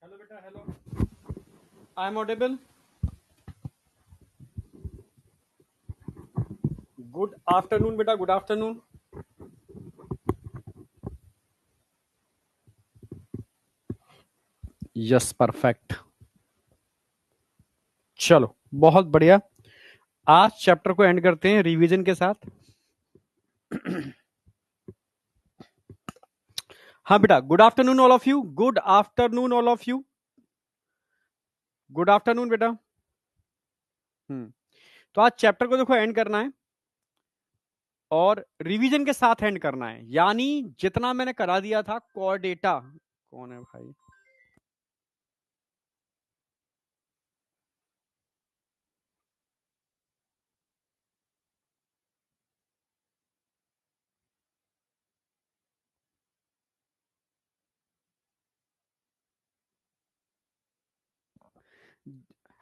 Hello बेटा, hello. I am audible? Good afternoon बेटा, good afternoon. Yes, perfect. चलो, बहुत बढ़िया। आज चैप्टर को एंड करते हैं रिवीजन के साथ। हाँ बेटा, good afternoon all of you, good afternoon all of you, good afternoon बेटा। तो आज चैप्टर को देखो एंड करना है और रिवीजन के साथ एंड करना है, यानी जितना मैंने करा दिया था कोर डेटा। कौन है भाई?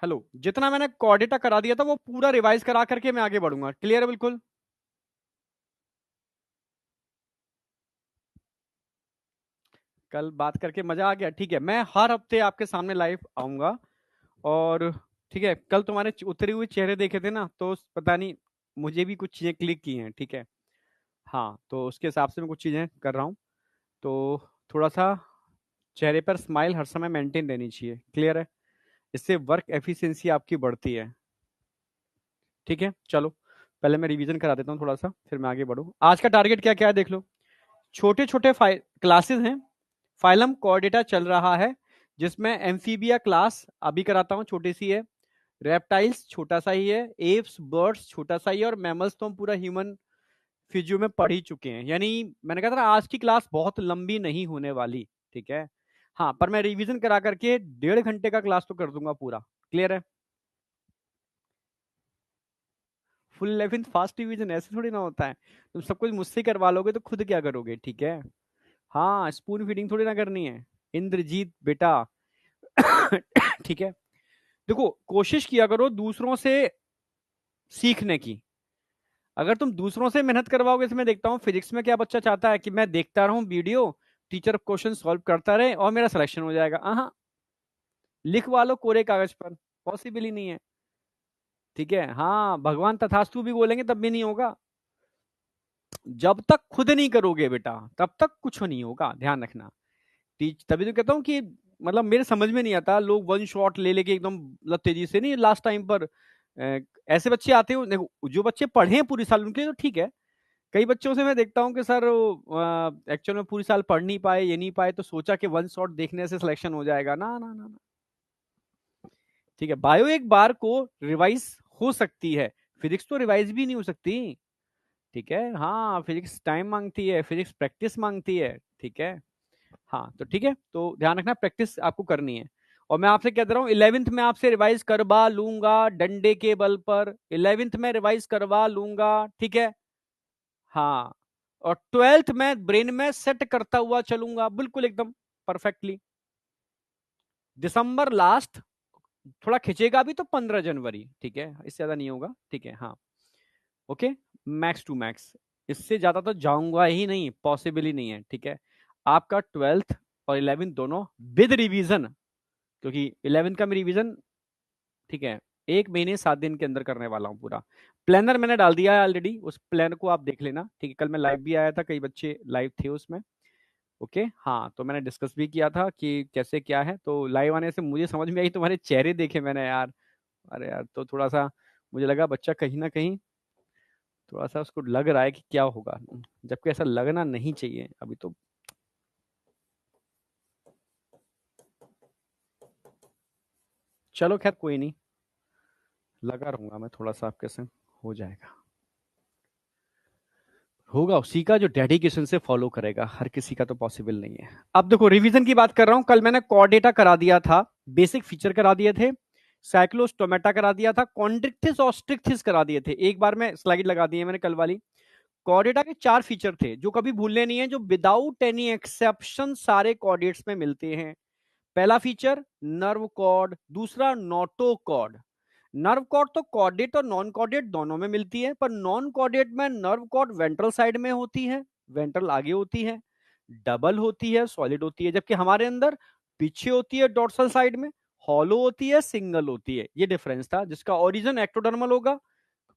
हेलो, जितना मैंने कोर डेटा करा दिया था वो पूरा रिवाइज करा करके मैं आगे बढ़ूंगा। क्लियर है बिल्कुल? कल बात करके मजा आ गया। ठीक है, मैं हर हफ्ते आपके सामने लाइव आऊंगा। और ठीक है, कल तुम्हारे उतरे हुए चेहरे देखे थे ना, तो पता नहीं मुझे भी कुछ चीजें क्लिक की हैं। ठीक है, हाँ, तो उसके हिसाब से मैं कुछ चीजें कर रहा हूँ। तो थोड़ा सा चेहरे पर स्माइल हर समय मेंटेन रहनी चाहिए। क्लियर है? इससे वर्क एफिशिएंसी आपकी बढ़ती है। ठीक है, चलो पहले मैं रिवीजन करा देता हूँ थोड़ा सा, फिर मैं आगे बढ़ूँ। आज का टारगेट क्या क्या है देख लो। छोटे छोटे क्लासेस हैं। फाइलम कोऑर्डिनेटर चल रहा है, जिसमें एम्फीबिया क्लास अभी कराता हूँ, छोटी सी है। रेप्टाइल्स छोटा सा ही है। एप्स, बर्ड्स छोटा सा ही है। और मैमल्स तो हम पूरा ह्यूमन फिजियो में पढ़ ही चुके हैं। यानी मैंने कहा था ना, आज की क्लास बहुत लंबी नहीं होने वाली। ठीक है, हाँ, पर मैं रिवीजन करा करके 1.5 घंटे का क्लास तो कर दूंगा पूरा। क्लियर है? फुल 11th फास्ट रिवीजन ऐसे थोड़ी ना होता है। तुम सब कुछ मुझसे करवा लोगे तो खुद क्या करोगे? ठीक है, हाँ, स्पून फीडिंग थोड़ी ना करनी है इंद्रजीत बेटा। ठीक है, देखो, कोशिश किया करो दूसरों से सीखने की। अगर तुम दूसरों से मेहनत करवाओगे, तो मैं देखता हूँ फिजिक्स में क्या बच्चा चाहता है कि मैं देखता रहूं वीडियो, टीचर क्वेश्चन सॉल्व करता रहे और मेरा सिलेक्शन हो जाएगा। हाँ, लिखवा लो कोरे कागज पर, पॉसिबल ही नहीं है। ठीक है, हाँ, भगवान तथास्तु भी बोलेंगे तब भी नहीं होगा। जब तक खुद नहीं करोगे बेटा, तब तक कुछ नहीं होगा, ध्यान रखना। टीच तभी तो कहता हूँ कि मतलब मेरे समझ में नहीं आता, लोग वन शॉट ले लेके एकदम मतलब तेजी से नहीं, लास्ट टाइम पर ऐसे बच्चे आते हो। देखो, जो बच्चे पढ़े हैं पूरी साल उनके लिए तो ठीक है। कई बच्चों से मैं देखता हूँ कि सर एक्चुअल में पूरी साल पढ़ नहीं पाए, ये नहीं पाए, तो सोचा कि वन शॉट देखने से सिलेक्शन हो जाएगा। ना ना ना ना, ठीक है, बायो एक बार को रिवाइज हो सकती है, फिजिक्स तो रिवाइज भी नहीं हो सकती। ठीक है, हाँ, फिजिक्स टाइम मांगती है, फिजिक्स प्रैक्टिस मांगती है। ठीक है, हाँ, तो ठीक है, तो ध्यान रखना, प्रैक्टिस आपको करनी है। और मैं आपसे कह दे रहा हूँ, 11th में आपसे रिवाइज करवा लूंगा डंडे के बल पर। 11th में रिवाइज करवा लूंगा। ठीक है, हाँ। और 12th में ब्रेन में सेट करता हुआ चलूंगा, बिल्कुल एकदम परफेक्टली। दिसंबर लास्ट थोड़ा खिंचेगा भी तो 15 जनवरी। ठीक है, इससे ज्यादा नहीं होगा। ठीक है, हाँ, ओके, मैक्स टू मैक्स। इससे ज्यादा तो जाऊंगा ही नहीं, पॉसिबल ही नहीं है। ठीक है, आपका 12th और 11th दोनों विद रिवीजन, क्योंकि 11th का मैं रिवीजन, ठीक है, 1 महीने 7 दिन के अंदर करने वाला हूँ पूरा। प्लानर मैंने डाल दिया है ऑलरेडी, उस प्लान को आप देख लेना। ठीक है, कल मैं लाइव भी आया था, कई बच्चे लाइव थे उसमें। ओके, हाँ, तो मैंने डिस्कस भी किया था कि कैसे क्या है। तो लाइव आने से मुझे समझ में आई, तुम्हारे चेहरे देखे मैंने यार। अरे यार, तो थोड़ा सा मुझे लगा बच्चा कहीं ना कहीं थोड़ा सा उसको लग रहा है कि क्या होगा, जबकि ऐसा लगना नहीं चाहिए अभी तो। चलो खैर, कोई नहीं, लगा रहूंगा मैं थोड़ा सा आपके संग, हो जाएगा। होगा उसी का जो डेडिकेशन से फॉलो करेगा, हर किसी का तो पॉसिबल नहीं है। अब देखो, रिवीजन की बात कर रहा हूं। कल मैंने कॉर्डेटा करा दिया था, बेसिक फीचर करा दिए थे, साइक्लोस्टोमेटा करा दिया था, कॉन्ड्रिक्थिस और स्ट्रिक्थिस करा दिए थे। एक बार में स्लाइड लगा दी है मैंने कल वाली। कॉर्डेटा के 4 फीचर थे जो कभी भूलने नहीं है, जो विदाउट एनी एक्सेप्शन सारे कॉर्डेट्स में मिलते हैं। पहला फीचर नर्व कॉर्ड, दूसरा नोटो कॉर्ड। नर्व कॉर्ड तो कॉर्डेट और नॉन कॉर्डेट दोनों में मिलती है, पर नॉन कॉर्डेट में नर्व कॉर्ड वेंट्रल साइड में होती है, वेंट्रल आगे होती है, डबल होती है, सॉलिड होती है, जबकि हमारे अंदर पीछे होती है डॉर्सल साइड में, हॉलो होती है, सिंगल होती है। ये डिफरेंस था, जिसका ओरिजिन एक्टोडर्मल होगा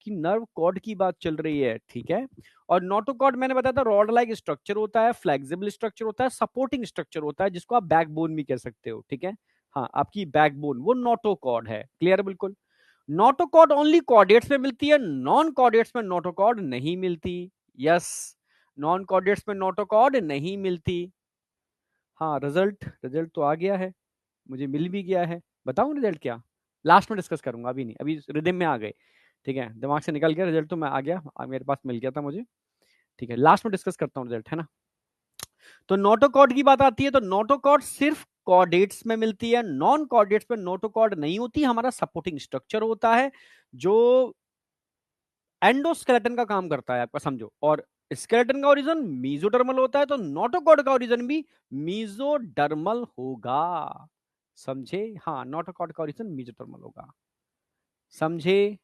कि नर्व कॉर्ड की बात चल रही है, ठीक है। और नोटोकॉर्ड मैंने बताया था रॉड लाइक स्ट्रक्चर होता है, फ्लेक्सिबल स्ट्रक्चर होता है, सपोर्टिंग स्ट्रक्चर होता है, जिसको आप बैकबोन भी कह सकते हो, ठीक है। हाँ, आपकी बैकबोन वो नोटोकॉर्ड है। क्लियर है बिल्कुल। नोटोकॉर्ड ओनली कॉर्डेट्स में मिलती है, नॉन कॉर्डेट्स में नोटोकॉर्ड नहीं मिलती। यस, नॉन कॉर्डेट्स में नोटोकॉर्ड नहीं मिलती। हाँ, रिजल्ट रिजल्ट तो आ गया है, मुझे मिल भी गया है। बताऊं रिजल्ट क्या? लास्ट में डिस्कस करूंगा, अभी नहीं, अभी रिदम में आ गए, ठीक है। दिमाग से निकल गया, रिजल्ट तो मैं आ गया, मेरे पास मिल गया था मुझे, ठीक है। लास्ट में डिस्कस करता हूँ रिजल्ट, है ना। तो नोटोकॉर्ड की बात आती है तो नोटोकॉर्ड सिर्फ कॉर्डेट्स में मिलती है, नॉन कॉर्डेट्स में नोटोकॉर्ड नहीं होती। हमारा सपोर्टिंग स्ट्रक्चर होता है जो एंडोस्केलेटन का काम करता है, आपका समझो। और स्केलेटन का ओरिजिन मीजोडर्मल होता है, तो नोटोकॉर्ड का ओरिजिन भी मीजोडर्मल होगा। समझे? हाँ, नोटोकॉर्ड का ओरिजिन मीजोडर्मल होगा। समझे?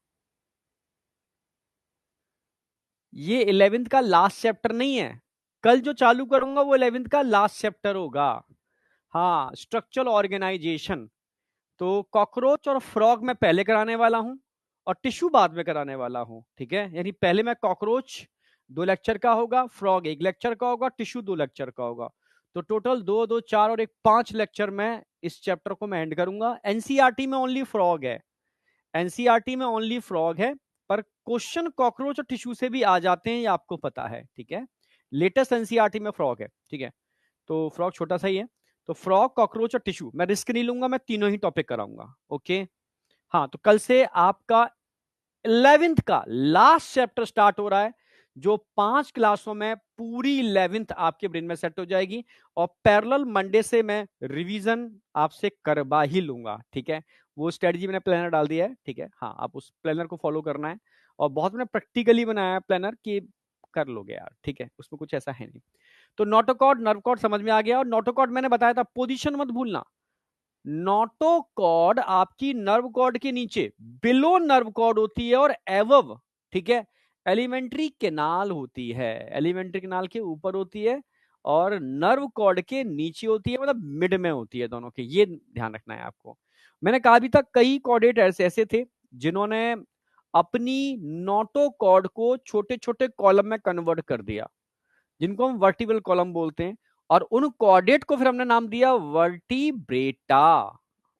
ये 11th का लास्ट चैप्टर नहीं है, कल जो चालू करूंगा वो 11th का लास्ट चैप्टर होगा। हाँ, स्ट्रक्चरल ऑर्गेनाइजेशन। तो कॉकरोच और फ्रॉग मैं पहले कराने वाला हूं और टिश्यू बाद में कराने वाला हूं, ठीक है। यानी पहले मैं कॉकरोच 2 लेक्चर का होगा, फ्रॉग 1 लेक्चर का होगा, टिश्यू 2 लेक्चर का होगा। तो टोटल 2 2 4 और 1 5 लेक्चर में इस चैप्टर को मैं एंड करूंगा। एनसीईआरटी में ओनली फ्रॉग है, एनसीईआरटी में ओनली फ्रॉग है, पर क्वेश्चन कॉकरोच और टिश्यू से भी आ जाते हैं, ये आपको पता है, ठीक है। लेटेस्ट एनसीईआरटी में फ्रॉग है, ठीक है। तो फ्रॉग छोटा सा ही है। तो फ्रॉग, कॉकरोच और टिश्यू मैं रिस्क नहीं लूंगा, मैं तीनों ही टॉपिक कराऊंगा, ओके। हाँ, तो कल से आपका 11th का लास्ट चैप्टर स्टार्ट हो रहा है, जो 5 क्लासों में पूरी 11th आपके ब्रेन में सेट हो जाएगी। और पैरेलल मंडे से मैं रिवीजन आपसे करवा ही लूंगा, ठीक है। वो स्ट्रेटजी मैंने प्लानर डाल दिया है, ठीक है। हाँ, आप उस प्लानर को फॉलो करना है, और बहुत मैंने प्रैक्टिकली बनाया है प्लानर कि कर लोगे यार, ठीक है, उसमें कुछ ऐसा है नहीं। तो नोटोकॉर्ड, नर्व कॉर्ड समझ में आ गया। और नोटोकॉर्ड मैंने बताया था, पोजीशन मत भूलना। नोटोकॉर्ड आपकी नर्व कॉर्ड के नीचे बिलो नर्व कॉर्ड होती है, और एवव, ठीक है, एलिमेंट्री केनाल होती है। एलिमेंट्री केनाल के ऊपर होती है और नर्व कॉर्ड के नीचे होती है, मतलब मिड में होती है दोनों के। ये ध्यान रखना है आपको। मैंने कहा अभी तक कई कॉर्डेट ऐसे ऐसे थे जिन्होंने अपनी नोटोकॉर्ड को छोटे छोटे कॉलम में कन्वर्ट कर दिया, जिनको हम वर्टिब्रल कॉलम बोलते हैं। और उन कॉर्डेट को फिर हमने नाम दिया वर्टिब्रेटा।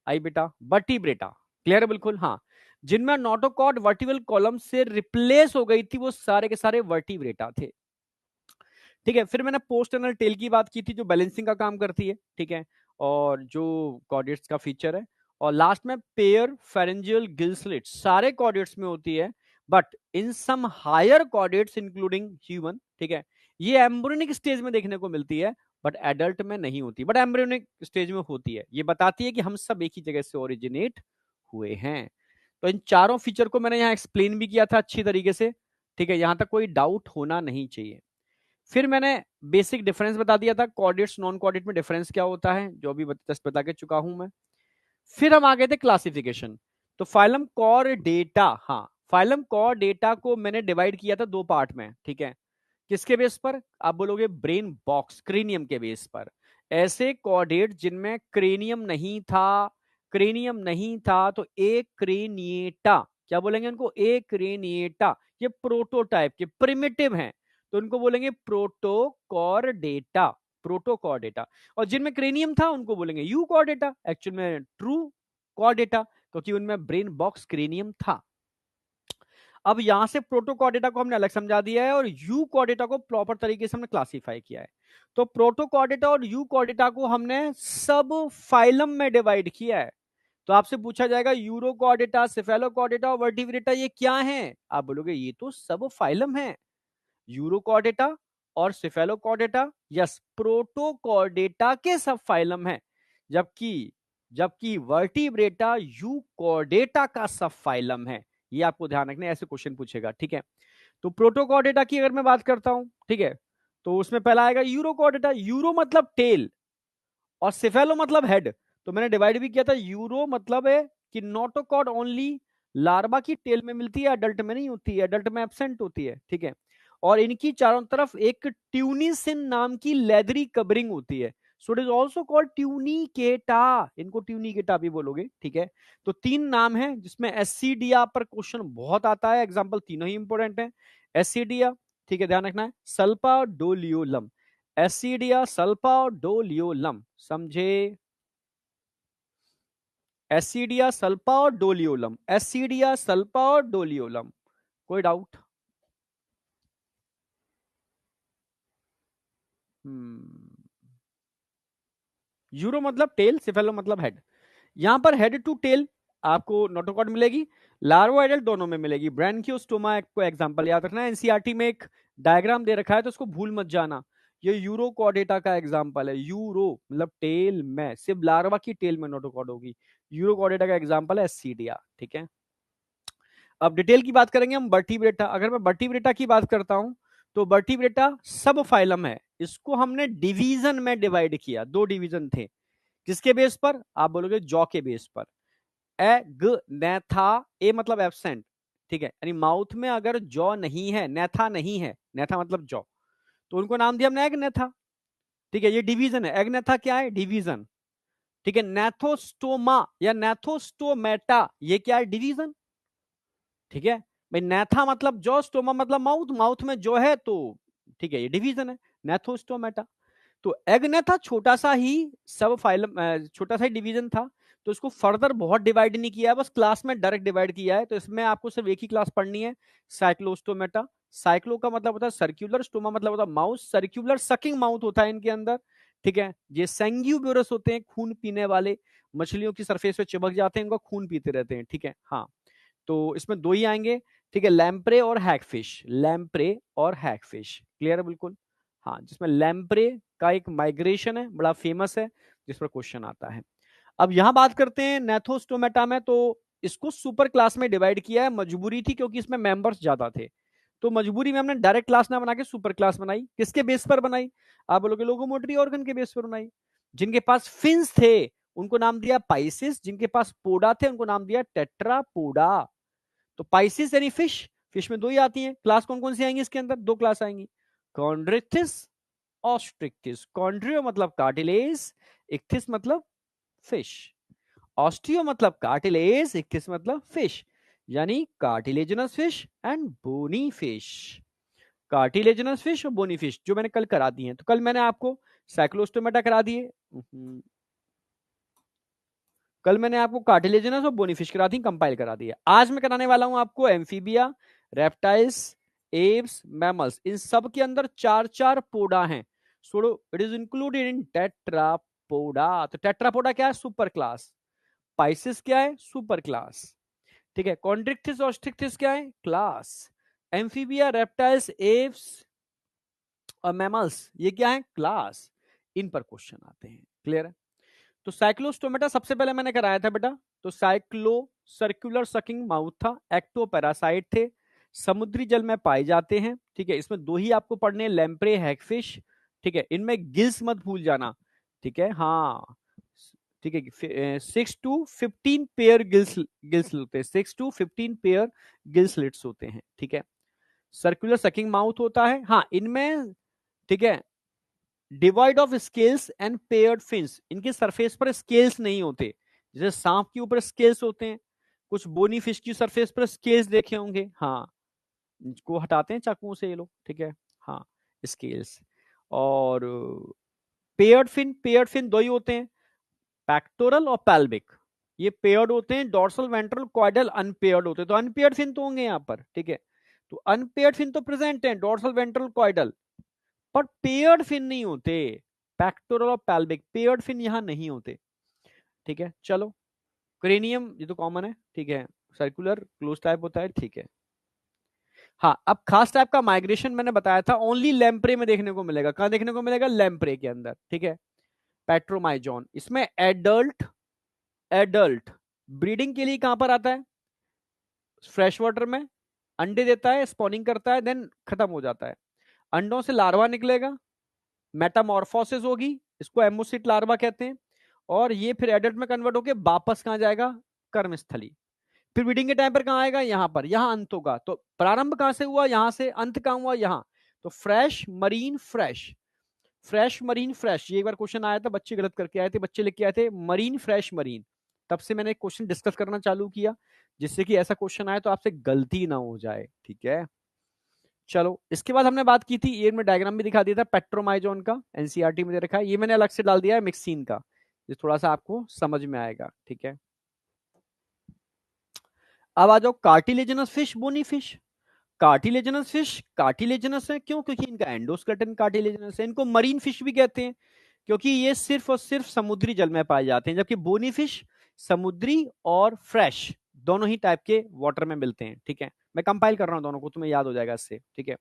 आई बेटा, वर्टिब्रेटा। क्लियर है बिल्कुल। हाँ, जिनमें नोटोकॉर्ड वर्टिब्रल कॉलम से रिप्लेस हो गई थी, वो सारे के सारे वर्टिब्रेटा थे, ठीक है। फिर मैंने पोस्टर्नल टेल की बात की थी, जो बैलेंसिंग का काम करती है, ठीक है, और जो कॉर्डेट्स का फीचर है। और लास्ट में पेयर फेरेंजियल गिल स्लिट सारे कॉर्डेट्स में होती है, but in some higher chordates including human, ठीक है। ये एम्ब्रियोनिक स्टेज में देखने को मिलती है, बट एडल्ट में नहीं होती, बट एम्ब्रियोनिक स्टेज में होती है। ये बताती है कि हम सब एक ही जगह से ओरिजिनेट हुए हैं। तो इन चारों फीचर को मैंने यहाँ एक्सप्लेन भी किया था अच्छी तरीके से, ठीक है। यहां तक कोई डाउट होना नहीं चाहिए। फिर मैंने बेसिक डिफरेंस बता दिया था, कॉर्डेट्स नॉन कॉर्डेट में डिफरेंस क्या होता है, जो भी जस्ट बता के चुका हूं मैं। फिर हम आ गए थे क्लासिफिकेशन। तो फाइलम कॉर्डेटा, हाँ, फाइलम कॉर्डेटा को मैंने डिवाइड किया था 2 पार्ट में, ठीक है। किसके बेस पर? आप बोलोगे ब्रेन बॉक्स, क्रेनियम के बेस पर। ऐसे कॉर्डेट जिनमें क्रेनियम नहीं था, क्रेनियम नहीं था, तो एक क्रेनिएटा, क्या बोलेंगे उनको? एक क्रेनिएटा। ये प्रोटोटाइप के प्रिमिटिव हैं, तो उनको बोलेंगे प्रोटोकॉर्डेटा, प्रोटोकॉर्डेटा। और जिनमें क्रेनियम था उनको बोलेंगे यू कॉर्डेटा, एक्चुअल में ट्रू कॉर्डेटा, क्योंकि उनमें ब्रेन बॉक्स क्रेनियम था। अब यहां से प्रोटोकॉर्डेटा को हमने अलग समझा दिया है, और यू कॉर्डेटा को प्रॉपर तरीके से हमने क्लासिफाई किया है। तो प्रोटोकॉर्डेटा और यू कॉर्डेटा को हमने सब फाइलम में डिवाइड किया है। तो आपसे पूछा जाएगा यूरोकॉर्डेटा, सिफेलोकॉर्डेटा और वर्टिब्रेटा ये क्या है? आप बोलोगे ये तो सब फाइलम है। यूरोकॉर्डेटा और सिफेलोकॉर्डेटा, यस, प्रोटोकॉर्डेटा के सब फाइलम है, जबकि जबकि वर्टिब्रेटा यूकॉर्डेटा का सब फाइलम है। ये आपको ध्यान रखना है, ऐसे क्वेश्चन पूछेगा, ठीक है। तो प्रोटोकॉर्डेटा की अगर मैं बात करता हूं, ठीक है, तो उसमें पहला आएगा यूरोकॉर्डेटा। यूरो मतलब टेल, और सिफेलो मतलब हेड। तो मैंने डिवाइड भी किया था, यूरो मतलब है कि नोटोकॉर्ड ओनली लार्वा की टेल में मिलती है, अडल्ट में नहीं होती है, अडल्ट में एब्सेंट होती है, ठीक है। और इनकी चारों तरफ एक ट्यूनिसिन नाम की लेदरी कवरिंग होती है। So it is also called Tunicata, इनको ट्यूनिकेटा भी बोलोगे, ठीक है। तो 3 नाम है जिसमें एसिडिया पर क्वेश्चन बहुत आता है, एग्जाम्पल तीनों ही इंपॉर्टेंट है। एसिडिया, ठीक है, ध्यान रखना है, सल्फा डोलियोलम, एसिडिया सल्फा डोलियोलम, समझे? एसिडिया सल्फा और डोलियोलम, एसिडिया सल्फा और डोलियोलम, कोई डाउट? यूरो मतलब टेल, सिफेलो मतलब हेड। यहां पर हेड टू टेल आपको नोटोकॉर्ड मिलेगी, लार्वा एडल्ट दोनों में मिलेगी। ब्रैंकियोस्टोमा को एग्जांपल याद रखना है, एनसीईआरटी में एक डायग्राम दे रखा है तो उसको भूल मत जाना। ये यूरो कॉर्डेटा का एग्जांपल है, यूरो मतलब टेल में, सिर्फ लार्वा की टेल में नोटोकॉर्ड होगी। यूरो कॉर्डेटा का एग्जांपल है एसिडिया, ठीक है। अब डिटेल की बात करेंगे हम वर्टिब्रेटा। अगर मैं वर्टिब्रेटा की बात करता हूं तो वर्टिब्रेटा सब फाइलम है, इसको हमने डिवीजन में डिवाइड किया, 2 डिवीजन थे। किसके बेस पर? आप बोलोगे जॉ के बेस पर। एग नेथा, ए मतलब एब्सेंट, ठीक है, यानी माउथ में अगर जॉ नहीं है, नेथा नहीं है, नेथा मतलब जॉ, तो उनको नाम दिया हमने एग नेथा, ठीक है। ये डिवीजन है, एग नेथा क्या है? डिवीजन, ठीक है। नेथोस्टोमा या नेथोस्टोमेटा, ये क्या है? डिवीजन, ठीक है भाई। नेथा मतलब जॉ, स्टोमा मतलब माउथ, माउथ में जो है तो ठीक है, ये डिवीजन है, नेथोस्टोमेटा। तो एग्नेथा छोटा सा ही सब फाइलम, छोटा सा ही डिवीजन था, तो इसको फर्दर बहुत डिवाइड नहीं किया है, बस क्लास में डायरेक्ट डिवाइड किया है। तो इसमें आपको सिर्फ एक ही क्लास पढ़नी है, साइक्लोस्टोमेटा। साइक्लो का मतलब होता है सर्क्यूलर, स्टोमा मतलब होता है माउथ, सर्क्यूलर सकिंग माउथ होता है इनके अंदर, ठीक है। ये सेंग्यूब्यूरस होते हैं, खून पीने वाले, मछलियों की सरफेस पे चिपक जाते हैं, इनको खून पीते रहते हैं, ठीक है। हाँ, तो इसमें 2 ही आएंगे, ठीक है, लैम्प्रे और हैगफिश, लैम्प्रे और हैगफिश, क्लियर है बिल्कुल। हाँ, जिसमें लैम्प्रे का एक माइग्रेशन है, बड़ा फेमस है, जिस पर क्वेश्चन आता है। अब यहां बात करते हैं नेथोस्टोमेटा में, तो इसको सुपर क्लास में डिवाइड किया है, मजबूरी थी क्योंकि इसमें मेंबर्स ज्यादा थे, तो मजबूरी में हमने डायरेक्ट क्लास ना बना के सुपर क्लास बनाई। किसके बेस पर बनाई? आप बोलोगे लोकोमोटरी ऑर्गन के बेस पर बनाई। जिनके पास फिन्स थे उनको नाम दिया पाइसिस, जिनके पास पोडा थे उनको नाम दिया टेट्रापोडा। तो पाइसिस यानी फिश, फिश में 2 ही आती हैं, क्लास कौन कौन सी आएंगी इसके अंदर? 2 क्लास आएंगी, कॉन्ड्रिथिस, ऑस्ट्रिक्टिस। कॉन्ड्रियो मतलब कार्टिलेज, इक्थिस मतलब फिश। ऑस्टियो मतलब कार्टिलेज, इक्थिस मतलब फिश, यानी cartilaginous fish and bony fish. Cartilaginous fish और बोनी फिश जो मैंने कल करा दी है, तो कल मैंने आपको साइक्लोस्टोमेटा करा दिए, कल मैंने आपको कार्टिलेजिनस और बोनीफिश करा दी, कंपाइल करा दिया। आज मैं कराने वाला हूं आपको एम्फीबिया, रेप्टाइल्स, एप्स, मैमल्स, इन सब के अंदर 4 पोडा हैं। So it is included in Tetrapoda. तो टेट्रापोडा क्या है? Super class. पाइसिस क्या है? सुपर क्लास, ठीक है। कॉन्ड्रिक्थिस और स्ट्रिक्थिस क्या है? क्लास। एम्फीबिया, रेप्टाइल्स, एप्स और मैमल्स ये क्या है? क्लास। इन पर क्वेश्चन आते हैं, क्लियर है। तो साइक्लोस्टोमेटा सबसे पहले मैंने कराया था बेटा, तो साइक्लो सर्कुलर सकिंग माउथ था, एक्टो पैरासाइट थे, समुद्री जल में पाए जाते हैं, ठीक है। इसमें 2 ही आपको पढ़ने, लैम्प्रे, हैगफिश, ठीक है। इनमें गिल्स मत भूल जाना, ठीक है, हाँ, ठीक है। 6 to 15 पेयर गिल्स, गिल्स होते हैं, 6 to 15 पेयर गिल्स लिट्स होते हैं, ठीक है। सर्कुलर सकिंग माउथ होता है, हाँ इनमें, ठीक है। Divide of scales and paired fins, इनके सरफेस पर स्केल्स नहीं होते, जैसे सांप के ऊपर स्केल्स होते हैं, कुछ बोनी फिश की सरफेस पर स्केल्स देखे होंगे, हाँ, को हटाते हैं चाकुओं से ये लोग, ठीक है, हाँ, स्केल्स। और पेयर्ड फिन 2 ही होते हैं, पैक्टोरल और पैल्विक, ये पेयर्ड होते हैं, डॉर्सल, वेंट्रल, कॉइडल अनपेयर्ड होते हैं, तो अनपेयर्ड फिन तो होंगे यहाँ पर, ठीक है। तो अनपेयर्ड फिन तो प्रेजेंट है, डॉर्सल, वेंट्रल, कॉइडल, पर पेयर्ड फिन नहीं होते, पैक्टोरल और पैल्विक, पेयर्ड फिन यहां नहीं होते, ठीक है। चलो, क्रेनियम ये तो कॉमन है, ठीक है, सर्कुलर क्लोज टाइप होता है, ठीक है। हाँ, अब खास टाइप का माइग्रेशन मैंने बताया था, ओनली लैम्प्रे में देखने को मिलेगा। कहां देखने को मिलेगा? लैम्प्रे के अंदर, ठीक है। पेट्रोमाइजोन, इसमें एडल्ट, एडल्ट ब्रीडिंग के लिए कहां पर आता है? फ्रेश वाटर में, अंडे देता है, स्पॉनिंग करता है, देन खत्म हो जाता है। अंडों से लार्वा निकलेगा, मेटामॉर्फोसिस होगी, इसको एमोसिट लार्वा कहते हैं, और ये फिर एडल्ट में कन्वर्ट होकर वापस कहां जाएगा? कर्मस्थली। फिर ब्रीडिंग के टाइम पर कहां आएगा? यहां पर, यहां अंत होगा। तो प्रारंभ कहां से हुआ? यहां से। अंत कहां हुआ? यहां। तो fresh, marine fresh, fresh marine fresh, ये एक बार क्वेश्चन आया था, बच्चे गलत करके आए थे, बच्चे लिख के आए थे मरीन फ्रेश मरीन। तब से मैंने क्वेश्चन डिस्कस करना चालू किया, जिससे कि ऐसा क्वेश्चन आए तो आपसे गलती ना हो जाए, ठीक है। चलो, इसके बाद हमने बात की थी, ये में डायग्राम भी दिखा दिया था पेट्रोमाइजोन का, एनसीईआरटी में दे रखा है, ये मैंने अलग से डाल दिया है मिक्सिन का, ये थोड़ा सा आपको समझ में आएगा, ठीक है। अब आ जाओ cartilaginous fish, bony fish. Cartilaginous fish cartilaginous है क्यों? क्योंकि इनका एंडोस्केलेटन कार्टिलेजिनस है। इनको मरीन फिश भी कहते हैं क्योंकि ये सिर्फ और सिर्फ समुद्री जल में पाए जाते हैं, जबकि बोनी फिश समुद्री और फ्रेश दोनों ही टाइप के वाटर में मिलते हैं, ठीक है। मैं कंपाइल कर रहा हूं दोनों को, तुम्हें याद हो जाएगा इससे, ठीक है।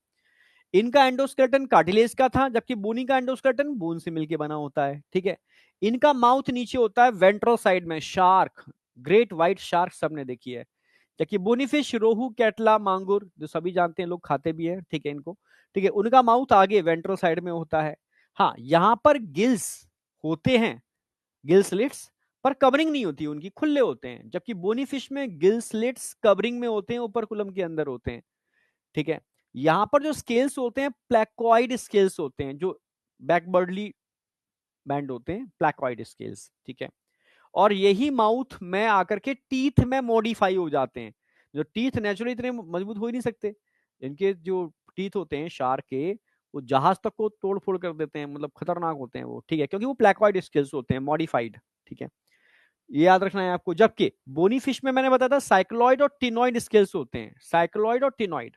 इनका एंडोस्केलेटन कार्टिलेज का था, जबकि बोनी का एंडोस्केलेटन बोन से मिलकर बना होता है, ठीक है। इनका माउथ नीचे होता है वेंट्रल साइड में, शार्क, ग्रेट व्हाइट शार्क सबने देखी है। जबकि बोनीफिश, रोहू, कैटला, मांगुर जो सभी जानते हैं, लोग खाते भी हैं, ठीक है इनको, ठीक है, उनका माउथ आगे वेंट्रल साइड में होता है। हाँ, यहां पर गिल्स होते हैं, गिल स्लिट्स, पर कवरिंग नहीं होती उनकी, खुले होते हैं। जबकि बोनीफिश में गिल स्लिट्स कवरिंग में होते हैं, ऊपर कुलम के अंदर होते हैं, ठीक है। यहां पर जो स्केल्स होते हैं प्लेकोइड स्केल्स होते हैं, जो बैकबर्डली बैंड होते हैं, प्लेकोइड स्केल्स, ठीक है। और यही माउथ में आकर के टीथ में मॉडिफाई हो जाते हैं। जो टीथ नेचुरली इतने मजबूत हो ही नहीं सकते, इनके जो टीथ होते हैं शार्क के, वो जहाज तक को तोड़ फोड़ कर देते हैं, मतलब खतरनाक होते हैं वो, ठीक है, क्योंकि वो प्लेकोइड स्केल्स होते हैं, मॉडिफाइड, ठीक है। ये याद रखना है आपको। जबकि बोनी फिश में मैंने बताया था साइक्लॉइड और टिनॉइड स्केल्स होते हैं, साइक्लॉइड और टिनॉइड,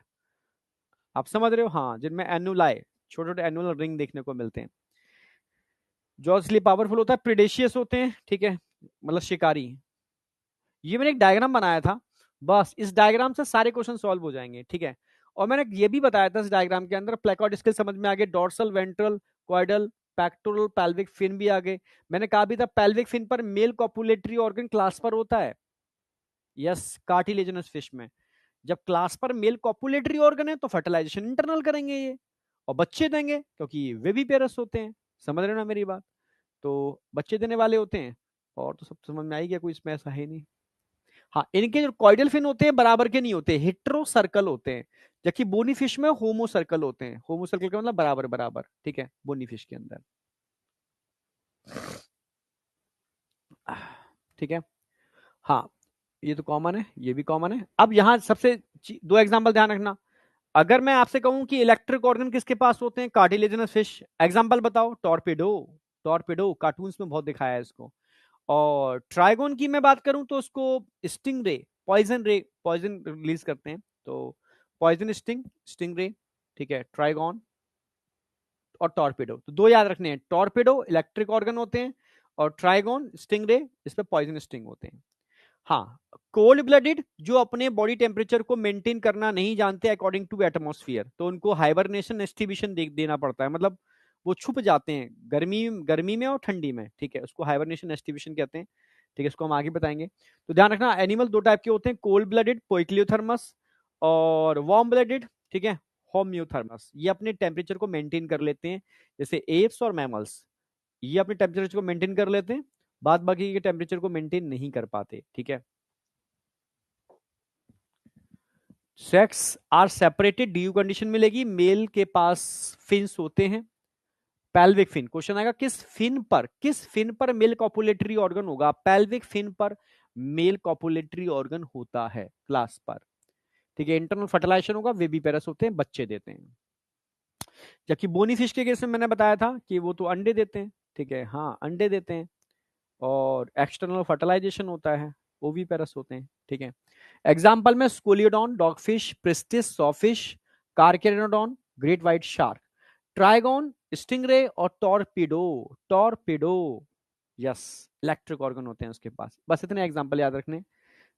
आप समझ रहे हो, हाँ, जिनमें एनुलाई, छोटे छोटे एनुअल रिंग देखने को मिलते हैं, जो इसलिए पावरफुल होता है, प्रीडेशियस होते हैं, ठीक है, मतलब शिकारी। ये मैंने एक डायग्राम बनाया था, बस इस डायग्राम से सारे क्वेश्चन सॉल्व हो जाएंगे, ठीक है। और मैंने ये भी बताया था इस डायग्राम के अंदर प्लेकॉइड स्केल समझ में आ गए, dorsal, ventral, caudal, pectoral, pelvic fin भी आ गए। मैंने कहा भी था पेल्विक फिन पर मेल कॉपुलेटरी ऑर्गन क्लास पर होता है, यस, कार्टिलेजिनस फिश में। जब क्लास पर मेल कॉपुलेटरी ऑर्गन है तो फर्टिलाइजेशन इंटरनल करेंगे ये, और बच्चे देंगे, क्योंकि वे भी पेरस होते हैं, समझ रहे हो ना मेरी बात, तो बच्चे देने वाले होते हैं। और तो सब समझ में आई गया, कोई इसमें ऐसा है नहीं। हाँ, इनके जो कॉइडल फिन होते हैं बराबर के नहीं होते, हेट्रो सर्कल होते हैं, जबकि बोनी फिश में होमो सर्कल होते हैं। होमो सर्कल का मतलब बराबर बराबर, ठीक है, बोनी फिश के अंदर, ठीक है। हाँ, ये तो कॉमन है, ये भी कॉमन है। अब यहाँ सबसे दो एग्जांपल ध्यान रखना। अगर मैं आपसे कहूं कि इलेक्ट्रिक ऑर्गन किसके पास होते हैं, कार्टिलेजिनस फिश, एग्जांपल बताओ, टॉर्पेडो, टॉर्पेडो कार्टून्स में बहुत दिखाया है इसको। और ट्राइगोन की मैं बात करूं तो उसको स्टिंग रे, पॉइजन रिलीज करते हैं, तो पॉइजन स्टिंग, स्टिंग रे, ठीक है, ट्राइगोन और टॉर्पेडो, तो दो याद रखने हैं, टॉर्पेडो इलेक्ट्रिक ऑर्गन होते हैं, और ट्राइगोन स्टिंग रे, इस पे पॉइजन स्टिंग होते हैं। हाँ, कोल्ड ब्लडेड जो अपने बॉडी टेम्परेचर को मेंटेन करना नहीं जानते अकॉर्डिंग टू एटमॉस्फेयर, तो उनको हाइबरनेशन एस्टिब्यूशन देना पड़ता है, मतलब वो छुप जाते हैं गर्मी गर्मी में और ठंडी में, ठीक है, उसको हाइबरनेशन एस्टिब्यूशन कहते हैं, ठीक है, इसको हम आगे बताएंगे। तो ध्यान रखना, एनिमल दो टाइप के होते हैं, कोल्ड ब्लडेड पोइक्लियोथर्मस, और वार्म ब्लडेड, ठीक है, होम्योथर्मस। ये अपने टेम्परेचर को मेंटेन कर लेते हैं, जैसे एप्स और मैमल्स, ये अपने टेम्परेचर को मेंटेन कर लेते हैं, बाद बाकी के टेम्परेचर को मेंटेन नहीं कर पाते, ठीक है। Sexes are separated, the condition मिलेगी, मेल के पास फिन्स होते हैं, पेल्विक फिन, क्वेश्चन आएगा किस फिन पर मेल कॉपुलेटरी ऑर्गन होगा, पेल्विक फिन पर मेल कॉपुलेटरी ऑर्गन होता है क्लास पर, ठीक है। इंटरनल फर्टिलाइजेशन होगा, वे भी पेरस होते हैं, बच्चे देते हैं। जबकि बोनी फिश के केस में मैंने बताया था कि वो तो अंडे देते हैं, ठीक है, हाँ अंडे देते हैं, और एक्सटर्नल फर्टिलाइजेशन होता है, वो भी पेरस होते हैं, ठीक है। एग्जाम्पल में Scoliodon, dogfish, Pristis, sawfish, Carcharodon, great white shark, Trygon, stingray और torpedo, torpedo, yes, electric organ होते हैं उसके पास। बस इतने एग्जाम्पल याद रखने,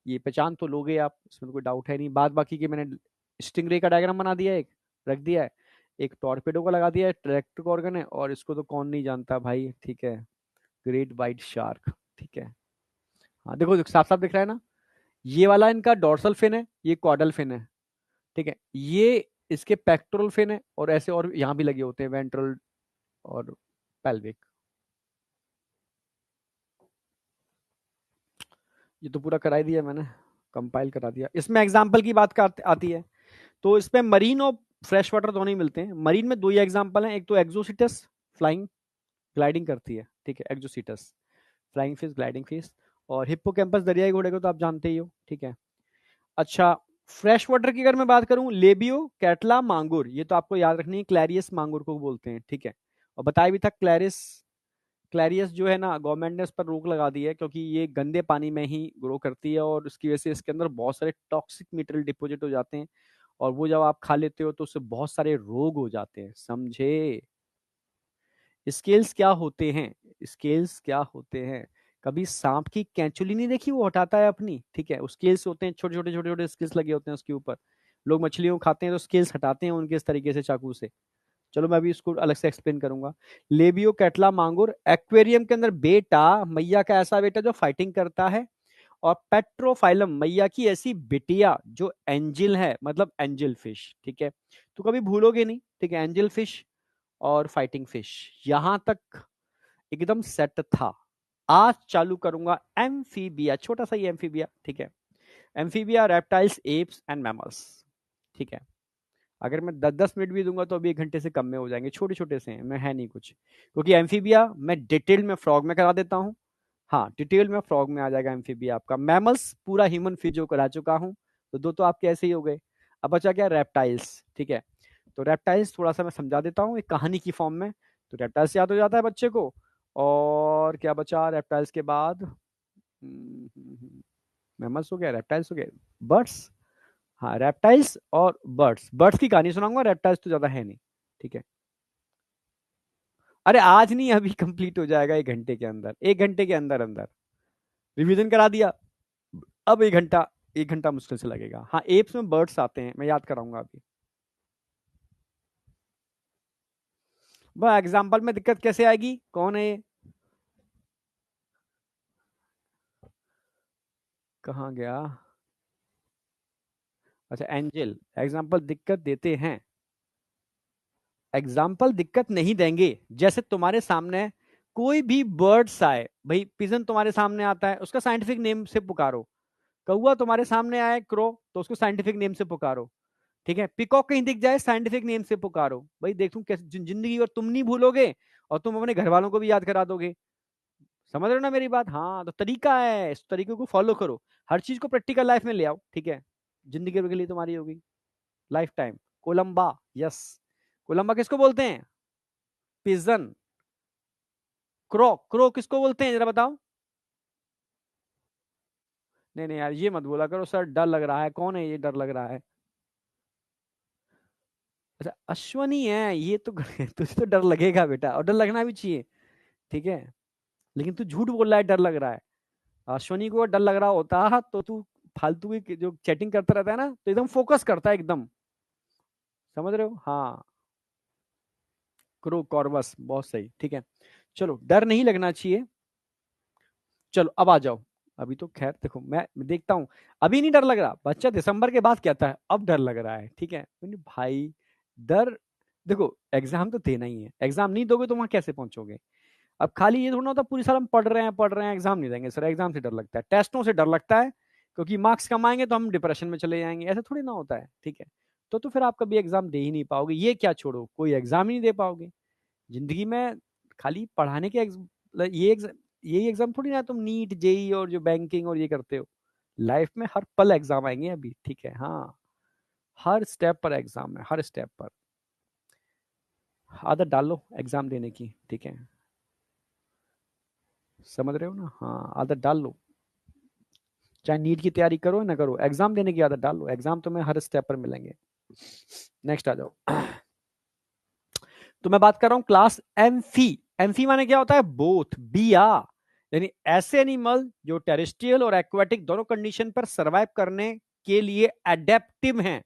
ये पहचान तो लोगे आप, इसमें तो कोई डाउट है नहीं। बाद बाकी के मैंने स्टिंगरे का डायग्राम बना दिया है, एक रख दिया है, एक टॉर्पेडो का लगा दिया है, इलेक्ट्रिक ऑर्गन है, और इसको तो कौन नहीं जानता भाई, ठीक है, ग्रेट व्हाइट शार्क, ठीक है। हाँ देखो, साफ साफ दिख रहा है ना, ये वाला इनका डोर्सल फिन है, ये कॉर्डल फिन है, ठीक है, ये इसके पेक्टोरल फिन है, और ऐसे और यहाँ भी लगे होते हैं, वेंट्रल और पेल्विक। ये तो पूरा करा ही दिया मैंने, कंपाइल करा दिया। इसमें एग्जाम्पल की बात का आती है, तो इसमें मरीन और फ्रेश वाटर दोनों ही मिलते हैं। मरीन में दो ही एग्जाम्पल हैं, एक तो एक्सोसिटस फ्लाइंग, ग्लाइडिंग करती है, ठीक है, एक्जोसीटस, फ्लाइंग फिश, ग्लाइडिंग फिश। और हिप्पोकैम्पस दरियाई घोड़े को तो आप जानते ही हो, ठीक है। अच्छा, फ्रेश वाटर की अगर मैं बात करूं, लेबियो, कैटला, मांगुर, ये तो आपको याद रखनी है, क्लैरियस मांगुर को बोलते हैं, ठीक है। और बताया भी था क्लैरिस, क्लैरियस जो है ना, गवर्नमेंट ने उस पर रोक लगा दी है क्योंकि ये गंदे पानी में ही ग्रो करती है और उसकी वजह से इसके अंदर बहुत सारे टॉक्सिक मटेरियल डिपोजिट हो जाते हैं और वो जब आप खा लेते हो तो उससे बहुत सारे रोग हो जाते हैं, समझे। स्केल्स क्या होते हैं, स्केल्स क्या होते हैं, कभी सांप की कैंचुली नहीं देखी, वो हटाता है अपनी, ठीक है, स्केल्स होते हैं, छोटे छोटे छोटे छोटे स्केल्स लगे होते हैं उसके ऊपर। लोग मछलियों को खाते हैं तो स्केल्स हटाते हैं उनके इस तरीके से चाकू से। चलो मैं अभी इसको अलग से एक्सप्लेन करूंगा। लेबियो, कैटला, मांगुर एक्वेरियम के अंदर बेटा, मैया का ऐसा बेटा जो फाइटिंग करता है। और पेट्रोफाइलम, मैया की ऐसी बिटिया जो एंजिल है, मतलब एंजिल फिश, ठीक है। तो कभी भूलोगे नहीं, ठीक है, एंजिल फिश और फाइटिंग फिश। यहां तक एकदम सेट था। आज चालू करूंगा एम्फीबिया, छोटा सा ही एम्फीबिया, ठीक है। Amphibia, reptiles, apps and mammals, ठीक है। अगर मैं 10-10 मिनट भी दूंगा तो अभी 1 घंटे से कम में हो जाएंगे, छोटे छोटे से हैं, मैं है नहीं कुछ, क्योंकि एम्फीबिया मैं डिटेल में फ्रॉग में करा देता हूँ। हाँ, डिटेल में फ्रॉग में आ जाएगा एम्फीबिया आपका। मैमल्स पूरा ह्यूमन फिजियो करा चुका हूँ, तो दो तो आपके ऐसे ही हो गए। अब बचा क्या, रेप्टाइल्स, ठीक है। तो रेप्टाइल्स थोड़ा सा मैं समझा देता हूँ एक कहानी की फॉर्म में, तो रेप्टाइल्स याद हो जाता है बच्चे को। और क्या बचा रेप्टाइल्स के बाद, मैमल्स हो गया, रेप्टाइल्स हो गए, बर्ड्स। हाँ, रेप्टाइल्स और बर्ड्स, बर्ड्स की कहानी सुनाऊंगा, रेप्टाइल्स तो ज्यादा है नहीं, ठीक है। अरे आज नहीं, अभी कंप्लीट हो जाएगा 1 घंटे के अंदर, 1 घंटे के अंदर अंदर रिवीजन करा दिया। अब 1 घंटा, 1 घंटा मुश्किल से लगेगा। हाँ, एप्स में बर्ड्स आते हैं, मैं याद कराऊंगा अभी। वह एग्जाम्पल में दिक्कत कैसे आएगी, कौन है ये, कहाँ गया। अच्छा, एंजल एग्जाम्पल दिक्कत देते हैं, एग्जाम्पल दिक्कत नहीं देंगे। जैसे तुम्हारे सामने कोई भी बर्ड्स आए, भाई पिजन तुम्हारे सामने आता है, उसका साइंटिफिक नेम से पुकारो। कौवा तुम्हारे सामने आए, क्रो, तो उसको साइंटिफिक नेम से पुकारो, ठीक है। पिकॉक कहीं दिख जाए, साइंटिफिक नेम से पुकारो। भाई देखूं कैसे जिंदगी और तुम नहीं भूलोगे और तुम अपने घर वालों को भी याद करा दोगे। समझ रहे हो ना मेरी बात, हाँ, तो तरीका है, इस तरीके को फॉलो करो। हर चीज को प्रैक्टिकल लाइफ में ले आओ, ठीक है। जिंदगी के लिए तुम्हारी होगी life time. Columba, yes, Columba किसको बोलते हैं, पिजन। क्रो, क्रो किसको बोलते हैं जरा बताओ। नहीं नहीं यार, ये मत बोला करो सर, डर लग रहा है, कौन है ये, डर लग रहा है। अच्छा, अश्वनी है ये तो तुझे तो डर लगेगा बेटा, और डर लगना भी चाहिए, ठीक है। लेकिन तू झूठ बोल रहा है, डर लग रहा है। अश्वनी को डर लग रहा होता तो तू फालतू की जो चैटिंग करता रहता है ना, तो एकदम फोकस करता है एकदम। समझ रहे हो, हाँ। क्रो, कॉर्वस, बहुत सही, ठीक है। चलो, डर नहीं लगना चाहिए। चलो अब आ जाओ। अभी तो खैर देखो, मैं देखता हूँ, अभी नहीं डर लग रहा, बच्चा दिसंबर के बाद कहता है अब डर लग रहा है, ठीक है। मैंने भाई, डर, देखो एग्जाम तो देना ही है, एग्जाम नहीं दोगे तो वहां कैसे पहुंचोगे। अब खाली ये थोड़ा होता पूरी साल हम पढ़ रहे हैं, एग्जाम नहीं देंगे सर, एग्जाम से डर लगता है, टेस्टों से डर लगता है, क्योंकि मार्क्स कम आएंगे तो हम डिप्रेशन में चले जाएंगे, ऐसा थोड़ी ना होता है, ठीक है। तो फिर आप कभी एग्जाम दे ही नहीं पाओगे, ये क्या छोड़ो, कोई एग्जाम ही नहीं दे पाओगे जिंदगी में। खाली पढ़ाने के ये यही एग्जाम थोड़ी ना, तुम नीट, जेई और जो बैंकिंग और ये करते हो। लाइफ में हर पल एग्जाम आएंगे अभी, ठीक है, हाँ। हर स्टेप पर एग्जाम है, हर स्टेप पर। आदत डाल लो एग्जाम देने की, ठीक है। समझ रहे हो ना, हाँ, आदत डाल लो। चाहे नीट की तैयारी करो ना करो, एग्जाम देने की आदत डाल लो, एग्जाम तुम्हें हर स्टेप पर मिलेंगे। नेक्स्ट आ जाओ। तो मैं बात कर रहा हूं क्लास एम्फी। एम्फी माने क्या होता है, बोथ, बिया, यानी ऐसे एनिमल जो टेरेस्ट्रियल और एक्वाटिक दोनों कंडीशन पर सरवाइव करने के लिए एडेप्टिव हैं,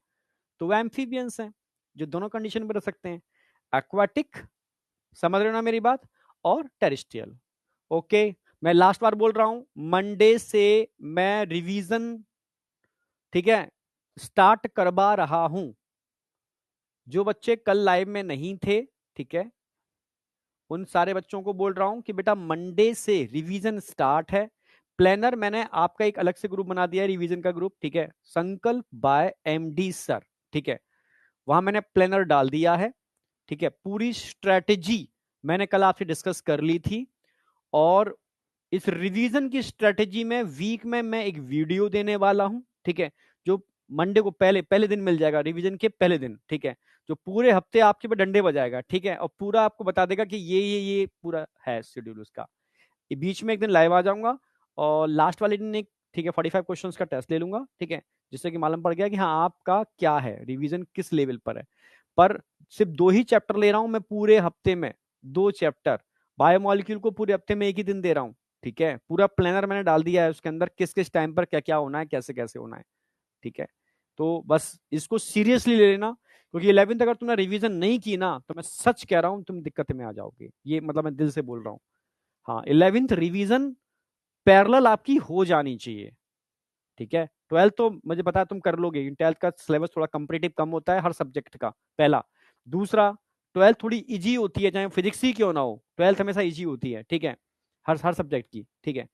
तो वो एम्फीबियंस हैं, जो दोनों कंडीशन पर रह सकते हैं। एक्वाटिक, समझ रहे हो ना मेरी बात, और टेरेस्ट्रियल, ओके। मैं लास्ट बार बोल रहा हूं, मंडे से मैं रिवीजन, ठीक है, स्टार्ट करवा रहा हूं। जो बच्चे कल लाइव में नहीं थे, ठीक है, उन सारे बच्चों को बोल रहा हूं कि बेटा मंडे से रिवीजन स्टार्ट है। प्लानर मैंने आपका एक अलग से ग्रुप बना दिया है, रिवीजन का ग्रुप, ठीक है, संकल्प बाय एमडी सर, ठीक है। वहां मैंने प्लानर डाल दिया है, ठीक है, पूरी स्ट्रेटेजी मैंने कल आपसे डिस्कस कर ली थी। और इस रिवीजन की स्ट्रेटेजी में वीक में मैं एक वीडियो देने वाला हूं, ठीक है, जो मंडे को पहले पहले दिन मिल जाएगा, रिवीजन के पहले दिन, ठीक है, जो पूरे हफ्ते आपके पे डंडे बजाएगा, ठीक है, और पूरा आपको बता देगा कि ये पूरा है शेड्यूल उसका। बीच में एक दिन लाइव आ जाऊंगा, और लास्ट वाले दिन एक, ठीक है, 45 क्वेश्चंस का टेस्ट ले लूंगा, ठीक है, जिससे कि मालूम पड़ गया कि हाँ आपका क्या है, रिवीजन किस लेवल पर है। पर सिर्फ 2 ही चैप्टर ले रहा हूं मैं पूरे हफ्ते में, 2 चैप्टर। बायोमोलिक्यूल को पूरे हफ्ते में एक ही दिन दे रहा हूँ, ठीक है, पूरा प्लानर मैंने डाल दिया है उसके अंदर, किस किस टाइम पर क्या क्या होना है, कैसे कैसे होना है, ठीक है। तो बस इसको सीरियसली ले लेना, क्योंकि 11th अगर तुमने रिवीजन नहीं की ना, तो मैं सच कह रहा हूं तुम दिक्कत में आ जाओगे, ये मतलब मैं दिल से बोल रहा हूँ। हाँ, 11th रिवीजन पैरेलल आपकी हो जानी चाहिए, ठीक है। 12th तो मुझे पता है तुम कर लोगे, 12th का सिलेबस थोड़ा कंपेरेटिव कम होता है हर सब्जेक्ट का, पहला। दूसरा, 12th थोड़ी इजी होती है, चाहे फिजिक्स ही क्यों ना हो, 12th हमेशा इजी होती है, ठीक है, हर हर सब्जेक्ट की, ठीक है।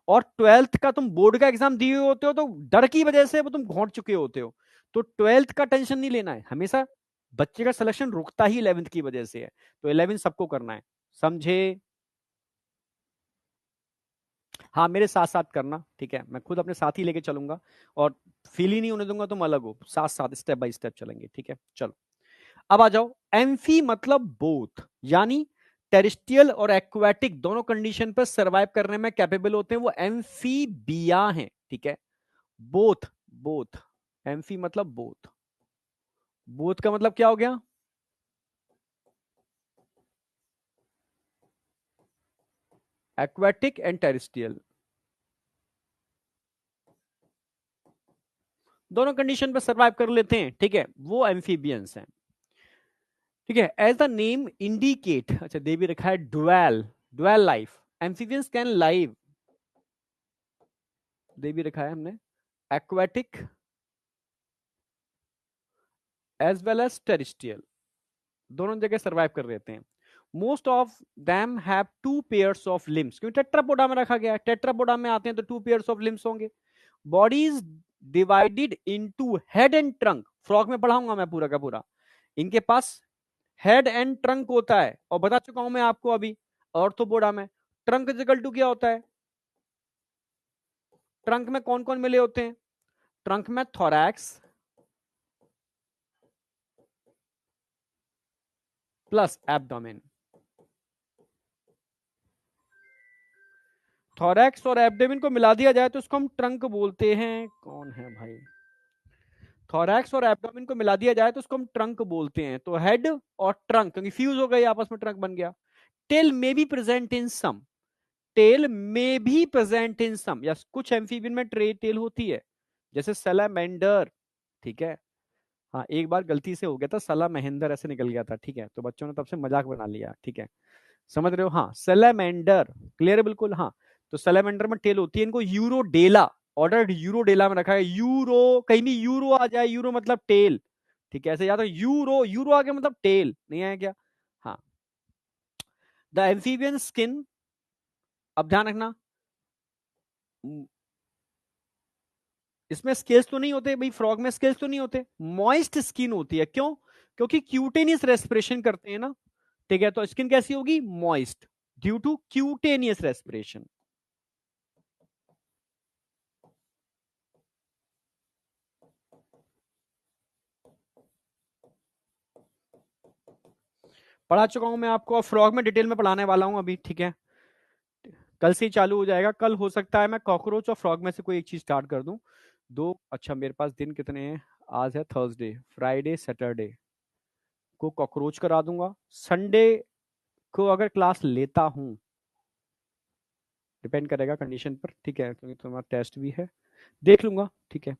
और 12th का तुम बोर्ड का एग्जाम दिए हुए होते हो, तो डर की वजह से वो तुम घोंट चुके होते हो, तो 12th का टेंशन नहीं लेना है हमेशा। बच्चे का सिलेक्शन रुकता ही 11th की वजह से है, तो 11th सबको करना है, समझे। हाँ, मेरे साथ साथ करना, ठीक है, मैं खुद अपने साथ ही लेके चलूंगा, और फील ही नहीं होने दूंगा तुम अलग हो, साथ साथ स्टेप बाय स्टेप चलेंगे, ठीक है। चलो, अब आ जाओ। एम्फी मतलब बोथ, यानी टेरिस्ट्रियल और एक्वाटिक दोनों कंडीशन पर सरवाइव करने में कैपेबल होते हैं, वो एम्फीबिया हैं, ठीक है। बोथ, बोथ, एम्फी मतलब बोथ। बोथ का मतलब क्या हो गया? एक्वाटिक एंड टेरिस्ट्रियल, दोनों कंडीशन पर सरवाइव कर लेते हैं, ठीक है, वो एम्फीबियंस हैं, ठीक है। एज द नेम इंडिकेट, अच्छा दे भी रखा है dwell, dwell life, amphibians can live, दे भी रखा है हमने, aquatic as well as terrestrial, दोनों जगह सरवाइव कर लेते हैं। Most of them have 2 pairs of limbs, क्योंकि टेट्रापोडा में रखा गया है, टेट्रापोडा में आते हैं तो 2 पेयर्स ऑफ लिम्स होंगे। Body is divided into head and trunk, frog में पढ़ाऊंगा मैं पूरा का पूरा। इनके पास हेड एंड ट्रंक होता है, और बता चुका हूं मैं आपको अभी ऑर्थोपोडा में ट्रंक इक्वल टू क्या होता है। ट्रंक में कौन कौन मिले होते हैं? ट्रंक में थोरैक्स प्लस एब्डोमेन, थोरैक्स और एब्डोमेन को मिला दिया जाए तो उसको हम ट्रंक बोलते हैं। कौन है भाई? थोरैक्स और एब्डोमेन को मिला दिया जाए तो उसको हम ट्रंक बोलते हैं, तो हेड और ट्रंक क्योंकि फ्यूज हो गए आपस में, ट्रंक बन गया। Tail may be present in some, tail में भी प्रेजेंट इन सम, या कुछ एम्फीबियन में ट्रे टेल होती है, जैसे सैलामेंडर, ठीक है। हाँ, एक बार गलती से हो गया था, सला महेंदर ऐसे निकल गया था, ठीक है, तो बच्चों ने तब से मजाक बना लिया, ठीक है, समझ रहे हो। हाँ, सैलामेंडर, क्लियर है बिल्कुल, हाँ। तो सैलामेंडर में टेल होती है, इनको यूरोडेला, ऑर्डर यूरोडेला में रखा है, यूरो कहीं भी यूरो आ जाए, यूरो मतलब टेल, ठीक है, ऐसे याद हो, यूरो यूरो आ गया मतलब टेल, नहीं आया क्या? हाँ। द एम्फीबियन स्किन, अब ध्यान रखना, इसमें स्केल्स तो नहीं होते भाई, फ्रॉग में स्केल्स तो नहीं होते, मॉइस्ट स्किन होती है, क्यों? क्योंकि क्यूटेनियस रेस्पिरेशन करते हैं ना, ठीक है, तो स्किन कैसी होगी? Moist, due to cutaneous respiration. पढ़ा चुका हूं मैं आपको, और फ्रॉग में डिटेल में पढ़ाने वाला हूं अभी, ठीक है, कल से ही चालू हो जाएगा। कल हो सकता है मैं कॉकरोच और फ्रॉग में से कोई एक चीज स्टार्ट कर दूं, दो। अच्छा, मेरे पास दिन कितने हैं? आज है थर्सडे, फ्राइडे, सैटरडे को कॉकरोच करा दूंगा, संडे को अगर क्लास लेता हूं, डिपेंड करेगा कंडीशन पर, ठीक है, क्योंकि तुम्हारा टेस्ट भी है, देख लूंगा, ठीक है।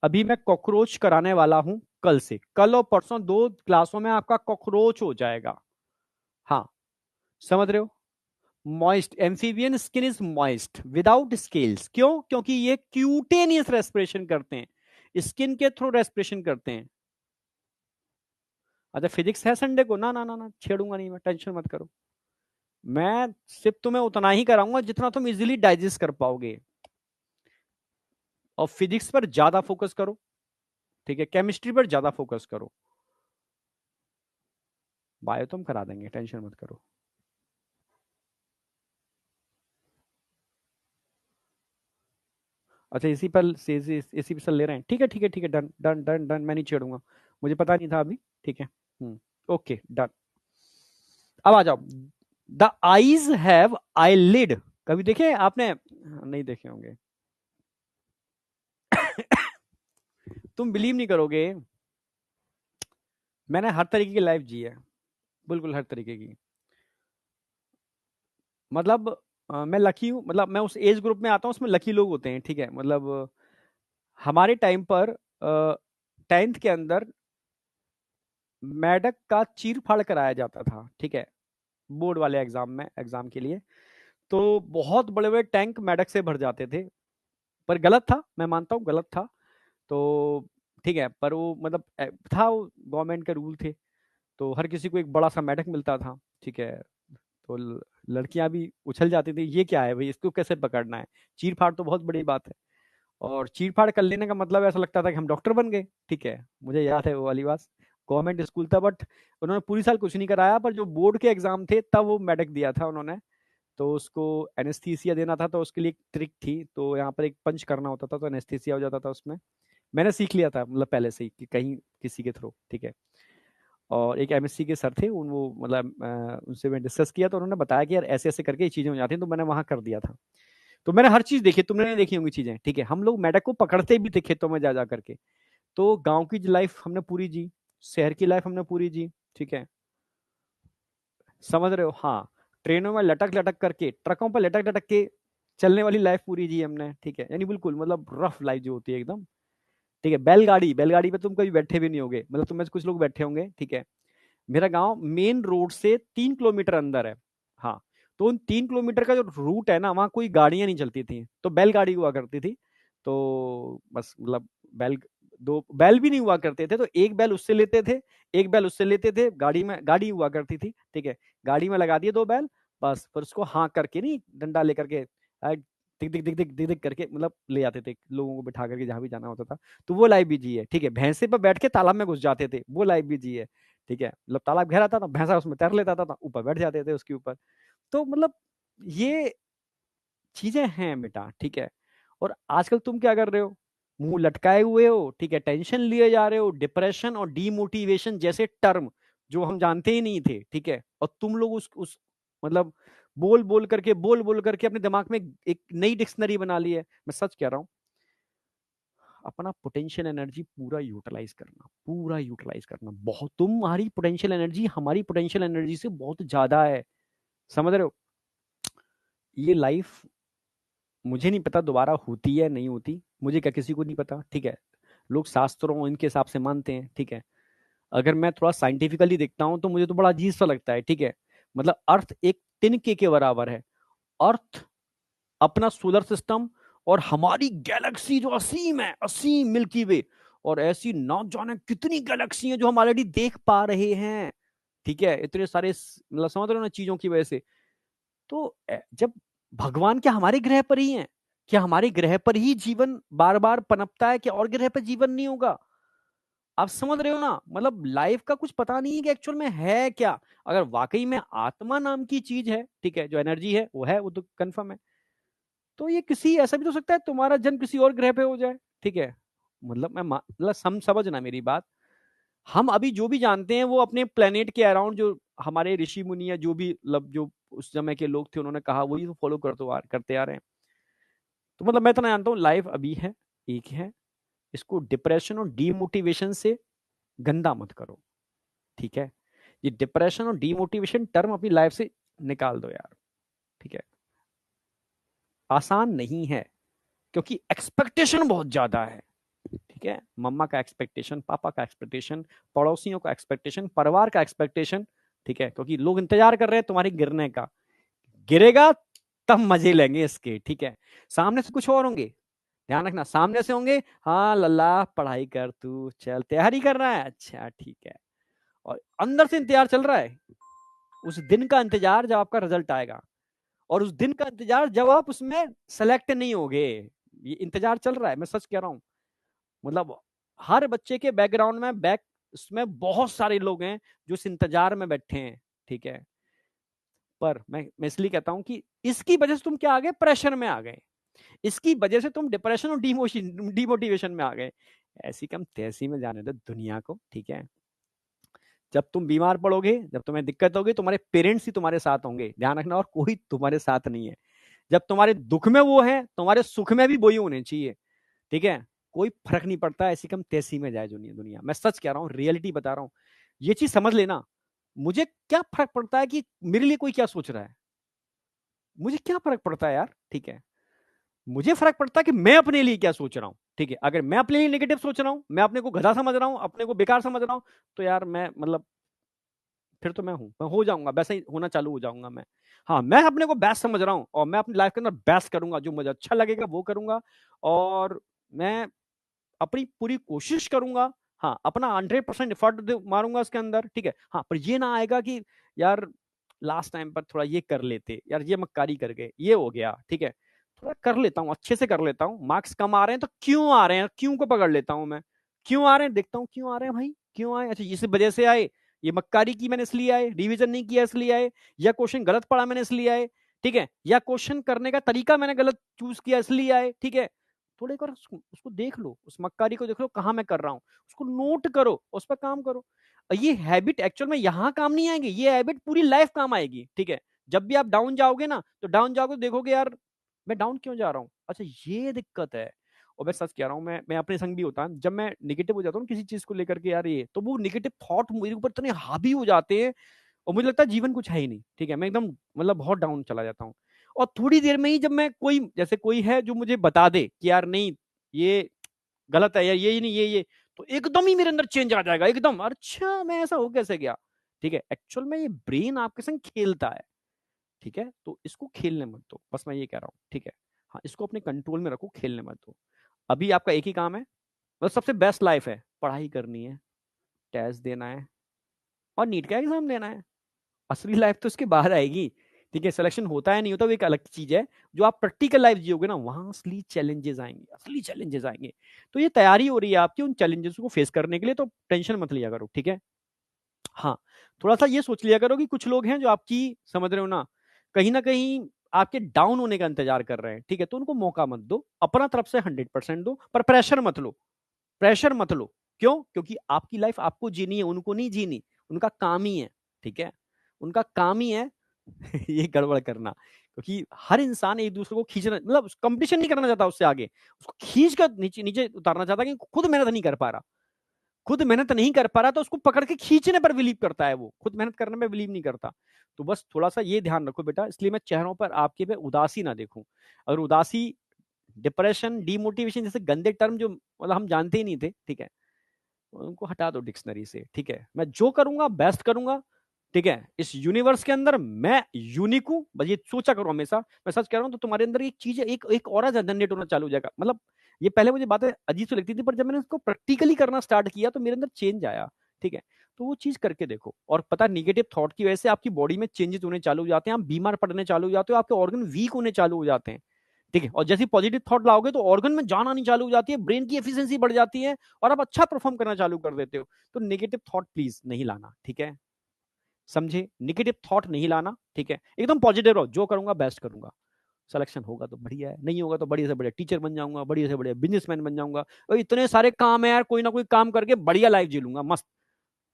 अभी मैं कॉकरोच कराने वाला हूं कल से, कल और परसों 2 क्लासों में आपका कॉकरोच हो जाएगा। हाँ, समझ रहे हो। Moist, amphibian skin is moist without scales, क्यों? क्योंकि ये क्यूटेनियस रेस्पिरेशन करते हैं, स्किन के थ्रू रेस्पिरेशन करते हैं। अच्छा, फिजिक्स है संडे को, ना ना ना ना, छेड़ूंगा नहीं मैं, टेंशन मत करो। मैं सिर्फ तुम्हें उतना ही कराऊंगा जितना तुम इजीली डाइजेस्ट कर पाओगे, और फिजिक्स पर ज्यादा फोकस करो, ठीक है, केमिस्ट्री पर ज्यादा फोकस करो, बायो तुम करा देंगे, टेंशन मत करो। अच्छा इसी पर इसी पे सर ले रहे हैं, ठीक है ठीक है ठीक है, डन डन डन डन, मैं नहीं छेड़ूंगा, मुझे पता नहीं था अभी, ठीक है। Okay done. अब आ जाओ। द आईज हैव आईलिड, कभी देखे आपने? नहीं देखे होंगे। तुम बिलीव नहीं करोगे, मैंने हर तरीके की लाइफ जी है, बिल्कुल हर तरीके की। मतलब मैं लकी हूँ, मतलब मैं उस एज ग्रुप में आता हूँ उसमें लकी लोग होते हैं, ठीक है। मतलब हमारे टाइम पर 10th के अंदर मेडक का चीर फाड़ कराया जाता था, ठीक है, बोर्ड वाले एग्जाम में, एग्जाम के लिए। तो बहुत बड़े बड़े टैंक मेडक से भर जाते थे, पर गलत था, मैं मानता हूँ गलत था। तो ठीक है, पर वो मतलब था, वो गवर्नमेंट के रूल थे, तो हर किसी को एक बड़ा सा मेडक मिलता था, ठीक है। तो लड़कियां भी उछल जाती थी, ये क्या है भाई, इसको कैसे पकड़ना है, चीर फाड़ तो बहुत बड़ी बात है। और चीर फाड़ कर लेने का मतलब ऐसा लगता था कि हम डॉक्टर बन गए, ठीक है। मुझे याद है वो वाली बात। गवर्नमेंट स्कूल था, बट उन्होंने पूरी साल कुछ नहीं कराया, पर जो बोर्ड के एग्जाम थे तब वो मेडक दिया था उन्होंने। तो उसको एनेस्थीसिया देना था, तो उसके लिए एक ट्रिक थी, तो यहाँ पर एक पंच करना होता था, तो एनेस्थीसिया हो जाता था उसमें। मैंने सीख लिया था, मतलब पहले से ही कि कहीं किसी के थ्रू, ठीक है। और एक एमएससी के सर थे उन, वो मतलब उनसे मैं डिस्कस किया, तो उन्होंने बताया कि यार ऐसे ऐसे करके ये चीजें हो जाती हैं, तो मैंने वहां कर दिया था। तो मैंने हर चीज देखी, तुमने नहीं देखी होंगी चीजें, ठीक है। हम लोग मेढक को पकड़ते भी थे खेतों में जा जा करके। तो गांव की लाइफ हमने पूरी जी, शहर की लाइफ हमने पूरी जी, ठीक है। समझ रहे हो? हाँ। ट्रेनों में लटक लटक करके, ट्रकों पर लटक लटक के चलने वाली लाइफ पूरी जी हमने, ठीक है। यानी बिल्कुल मतलब रफ लाइफ जो होती है एकदम, ठीक है। बैलगाड़ी, बैलगाड़ी पे तुम कभी बैठे भी नहीं होगे, मतलब तुम में से कुछ लोग बैठे होंगे, ठीक है। मेरा गांव मेन रोड से 3 किलोमीटर अंदर है। हाँ। तो उन 3 किलोमीटर का जो रूट है ना, वहाँ कोई गाड़ियां नहीं चलती थी, तो बैलगाड़ी हुआ करती थी। तो बस मतलब बैल, दो बैल भी नहीं हुआ करते थे, तो एक बैल उससे लेते थे, एक बैल उससे लेते थे, गाड़ी में गाड़ी हुआ करती थी, ठीक है। गाड़ी में लगा दिए 2 बैल, बस फिर उसको हाँ करके, नहीं डंडा लेकर के दिख दिख दिख दिख दिख दिख करके मतलब ले आते थे लोगों को बिठा करके जहां भी जाना होता था। तो वो लाइफ भी जी है, ठीक है। भैंसे पर बैठ के तालाब में घुस जाते थे, वो लाइफ भी जी है, ठीक है। मतलब तालाब गहरा था, भैंसा उसमें तैर लेता था, ऊपर बैठ जाते थे उसके ऊपर। तो मतलब ये चीजें हैं बेटा, ठीक है। और आजकल तुम क्या कर रहे हो, मुंह लटकाए हुए हो, ठीक है, टेंशन लिए जा रहे हो, डिप्रेशन और डीमोटिवेशन जैसे टर्म जो हम जानते ही नहीं थे, ठीक है। और तुम लोग उस मतलब बोल बोल करके अपने दिमाग में एक नई डिक्शनरी बना ली है। मैं सच कह रहा हूँ, अपना पोटेंशियल एनर्जी पूरा यूटिलाइज करना, पूरा यूटिलाइज करना, बहुत तुम्हारी पोटेंशियल एनर्जी हमारी पोटेंशियल एनर्जी से बहुत ज्यादा है, समझ रहे हो? ये लाइफ मुझे नहीं पता दोबारा होती है नहीं होती, मुझे क्या, किसी को नहीं पता, ठीक है। लोग शास्त्रों इनके हिसाब से मानते हैं, ठीक है। अगर मैं थोड़ा साइंटिफिकली देखता हूं तो मुझे तो बड़ा अजीब सा लगता है, ठीक है। मतलब अर्थ एक तिनके के बराबर है। अर्थ, अपना सोलर सिस्टम, और हमारी गैलेक्सी जो असीम है, असीम मिल्की वे, और ऐसी ना जाने कितनी गैलेक्सी हैं जो हम ऑलरेडी देख पा रहे हैं, ठीक है। इतने सारे मतलब समझ रहे हो ना चीजों की वजह से। तो जब भगवान क्या हमारे ग्रह पर ही है, क्या हमारे ग्रह पर ही जीवन बार बार पनपता है, क्या और ग्रह पर जीवन नहीं होगा? आप समझ रहे हो ना, मतलब लाइफ का कुछ पता नहीं है कि एक्चुअल में है क्या। अगर वाकई में आत्मा नाम की चीज है, ठीक है, जो एनर्जी है वो है, वो तो कंफर्म है। तो ये किसी, ऐसा भी तो हो सकता है तुम्हारा जन्म किसी और ग्रह पे हो जाए, ठीक है। मतलब मतलब समझना मेरी बात। हम अभी जो भी जानते हैं वो अपने प्लेनेट के अराउंड, जो हमारे ऋषि मुनि या जो भी मतलब जो उस समय के लोग थे उन्होंने कहा, वही तो फॉलो करते आ रहे हैं। तो मतलब मैं इतना जानता हूँ, लाइफ अभी है, एक है। इसको डिप्रेशन और डीमोटिवेशन से गंदा मत करो, ठीक है। ये डिप्रेशन और डीमोटिवेशन टर्म अपनी लाइफ से निकाल दो यार, ठीक है। आसान नहीं है, क्योंकि एक्सपेक्टेशन बहुत ज्यादा है, ठीक है। मम्मा का एक्सपेक्टेशन, पापा का एक्सपेक्टेशन, पड़ोसियों का एक्सपेक्टेशन, परिवार का एक्सपेक्टेशन, ठीक है। क्योंकि लोग इंतजार कर रहे हैं तुम्हारे गिरने का, गिरेगा तब मजे लेंगे इसके, ठीक है। सामने से कुछ और होंगे, ध्यान रखना, सामने से होंगे, हाँ लल्ला पढ़ाई कर, तू चल तैयारी कर रहा है, अच्छा ठीक है। और अंदर से इंतजार चल रहा है, उस दिन का इंतजार जब आपका रिजल्ट आएगा, और उस दिन का इंतजार जब आप उसमें सेलेक्ट नहीं होगे। ये इंतजार चल रहा है, मैं सच कह रहा हूं। मतलब हर बच्चे के बैकग्राउंड में बैक उसमें बहुत सारे लोग हैं जो इस इंतजार में बैठे हैं, ठीक है। पर मैं इसलिए कहता हूं कि इसकी वजह से तुम क्या आ गए, प्रेशर में आ गए। इसकी वजह से तुम डिप्रेशन और डिमोटिवेशन में आ गए। ऐसी कम तैसी में जाने दो दुनिया को, ठीक है। जब तुम बीमार पड़ोगे, जब तुम्हें दिक्कत होगी, तुम्हारे पेरेंट्स ही तुम्हारे साथ होंगे, ध्यान रखना, और कोई तुम्हारे साथ नहीं है। जब तुम्हारे दुख में वो है, तुम्हारे सुख में भी वही होने चाहिए, ठीक है। कोई फर्क नहीं पड़ता, ऐसी कम तैसी में जाए दुनिया दुनिया। मैं सच कह रहा हूँ, रियलिटी बता रहा हूँ, ये चीज समझ लेना। मुझे क्या फर्क पड़ता है कि मेरे लिए कोई क्या सोच रहा है, मुझे क्या फर्क पड़ता है यार, ठीक है। मुझे फर्क पड़ता है कि मैं अपने लिए क्या सोच रहा हूं, ठीक है। अगर मैं अपने लिए नेगेटिव सोच रहा हूं, मैं अपने को गधा समझ रहा हूं, अपने को बेकार समझ रहा हूं, तो यार मैं मतलब फिर तो मैं हो जाऊंगा, वैसा ही होना चालू हो जाऊंगा मैं। हाँ, मैं अपने को बेस्ट समझ रहा हूँ और मैं अपनी लाइफ के अंदर बेस्ट करूंगा, जो मुझे अच्छा लगेगा वो करूंगा, और मैं अपनी पूरी कोशिश करूंगा। हाँ, अपना 100% एफर्ट मारूंगा उसके अंदर, ठीक है। हाँ, पर ये ना आएगा कि यार लास्ट टाइम पर थोड़ा ये कर लेते, यार ये मक्कारी कर गए, ये हो गया, ठीक है। थोड़ा कर लेता हूँ, अच्छे से कर लेता हूँ, मार्क्स कम आ रहे हैं तो क्यों आ रहे हैं, क्यों को पकड़ लेता हूँ मैं, क्यों आ रहे हैं देखता हूँ, क्यों आ रहे हैं भाई, क्यों आए, अच्छा इस वजह से आए, ये मक्कारी की मैंने इसलिए आए, रिवीजन नहीं किया इसलिए आए, या क्वेश्चन गलत पढ़ा मैंने इसलिए आए, ठीक है, या क्वेश्चन करने का तरीका मैंने गलत चूज किया इसलिए आए, ठीक है। थोड़ा एक बार उसको देख लो, उस मक्कारी को देख लो, कहाँ मैं कर रहा हूँ, उसको नोट करो, उस पर काम करो। ये हैबिट एक्चुअल में यहाँ काम नहीं आएगी, ये हैबिट पूरी लाइफ काम आएगी, ठीक है। जब भी आप डाउन जाओगे ना, तो डाउन जाओगे देखोगे यार मैं डाउन क्यों जा रहा हूँ, अच्छा ये दिक्कत है। और मैं सच कह रहा हूँ, मैं अपने संग भी होता है, जब मैं निगेटिव हो जाता हूँ किसी चीज को लेकर के यार, ये तो वो निगेटिव थॉट मेरे ऊपर इतने हावी हो जाते हैं, और मुझे लगता है जीवन कुछ है ही नहीं, ठीक है। मैं एकदम मतलब बहुत डाउन चला जाता हूँ। और थोड़ी देर में ही जब मैं कोई जैसे कोई है जो मुझे बता दे कि यार नहीं ये गलत है, या ये नहीं ये, तो एकदम ही मेरे अंदर चेंज आ जाएगा एकदम, अच्छा मैं ऐसा हो कैसे गया, ठीक है। एक्चुअल में ये ब्रेन आपके संग खेलता है, ठीक है। तो इसको खेलने मत दो, बस मैं ये कह रहा हूँ, ठीक है। हाँ, इसको अपने कंट्रोल में रखो, खेलने मत दो। अभी आपका एक ही काम है, मतलब सबसे बेस्ट लाइफ है, पढ़ाई करनी है, टेस्ट देना है, और नीट का एग्जाम देना है। असली लाइफ तो उसके बाहर आएगी, ठीक है। सिलेक्शन होता है नहीं होता वो एक अलग चीज है, जो आप प्रैक्टिकल लाइफ जियोगे ना, वहां असली चैलेंजेस आएंगे, असली चैलेंजेस आएंगे। तो ये तैयारी हो रही है आपकी उन चैलेंजेस को फेस करने के लिए, तो टेंशन मत लिया करो, ठीक है। हाँ, थोड़ा सा ये सोच लिया करो कि कुछ लोग हैं जो आपकी, समझ रहे हो ना कहीं आपके डाउन होने का इंतजार कर रहे हैं, ठीक है। तो उनको मौका मत दो, अपना तरफ से 100% दो, पर प्रेशर मत लो, प्रेशर मत लो। क्यों? क्योंकि आपकी लाइफ आपको जीनी है, उनको नहीं जीनी, उनका काम ही है, ठीक है। उनका काम ही है ये गड़बड़ करना, क्योंकि हर इंसान एक दूसरे को खींचना, मतलब कंपटीशन नहीं करना चाहता उससे आगे, उसको खींच कर नीचे नीचे उतारना चाहता है, कि खुद मेहनत नहीं कर पा रहा, खुद मेहनत नहीं कर पा रहा, तो उसको पकड़ के खींचने पर बिलीव करता है, वो खुद मेहनत करने में बिलीव नहीं करता। तो बस थोड़ा सा ये ध्यान रखो बेटा, इसलिए मैं चेहरों पर आपके पे उदासी ना देखूं। अगर उदासी, डिप्रेशन, डिमोटिवेशन जैसे गंदे टर्म जो मतलब हम जानते ही नहीं थे, ठीक है, उनको हटा दो डिक्शनरी से, ठीक है। मैं जो करूंगा बेस्ट करूंगा, ठीक है। इस यूनिवर्स के अंदर मैं यूनिक हूं, बस ये सोचा करो हमेशा। मैं सच कह रहा हूं, तो तुम्हारे अंदर एक चीज है, एक और जनरेट होना चालू हो जाएगा। मतलब ये पहले मुझे बातें अजीब सी लगती थी, पर जब मैंने इसको प्रैक्टिकली करना स्टार्ट किया तो मेरे अंदर चेंज आया, ठीक है। तो वो चीज करके देखो, और पता निगेटिव थॉट की वजह से आपकी बॉडी में चेंजेस होने चालू हो जाते हैं, आप बीमार पड़ने चालू हो जाते हो, आपके ऑर्गन वीक होने चालू हो जाते हैं, ठीक है। और जैसे पॉजिटिव थॉट लाओगे तो ऑर्गन में जान आनी चालू हो जाती है, ब्रेन की एफिशिएंसी बढ़ जाती है, और आप अच्छा परफॉर्म करना चालू कर देते हो। तो नेगेटिव थॉट प्लीज नहीं लाना, ठीक है, समझे। नेगेटिव थॉट नहीं लाना, ठीक है। एकदम पॉजिटिव रहो, जो करूंगा बेस्ट करूंगा, सिलेक्शन होगा तो बढ़िया है, नहीं होगा तो बढ़िया से बढ़िया टीचर बन जाऊंगा, बढ़िया से बढ़िया बिजनेसमैन बन जाऊंगा, और इतने सारे काम है यार, कोई ना कोई काम करके बढ़िया लाइफ जी लूंगा मस्त।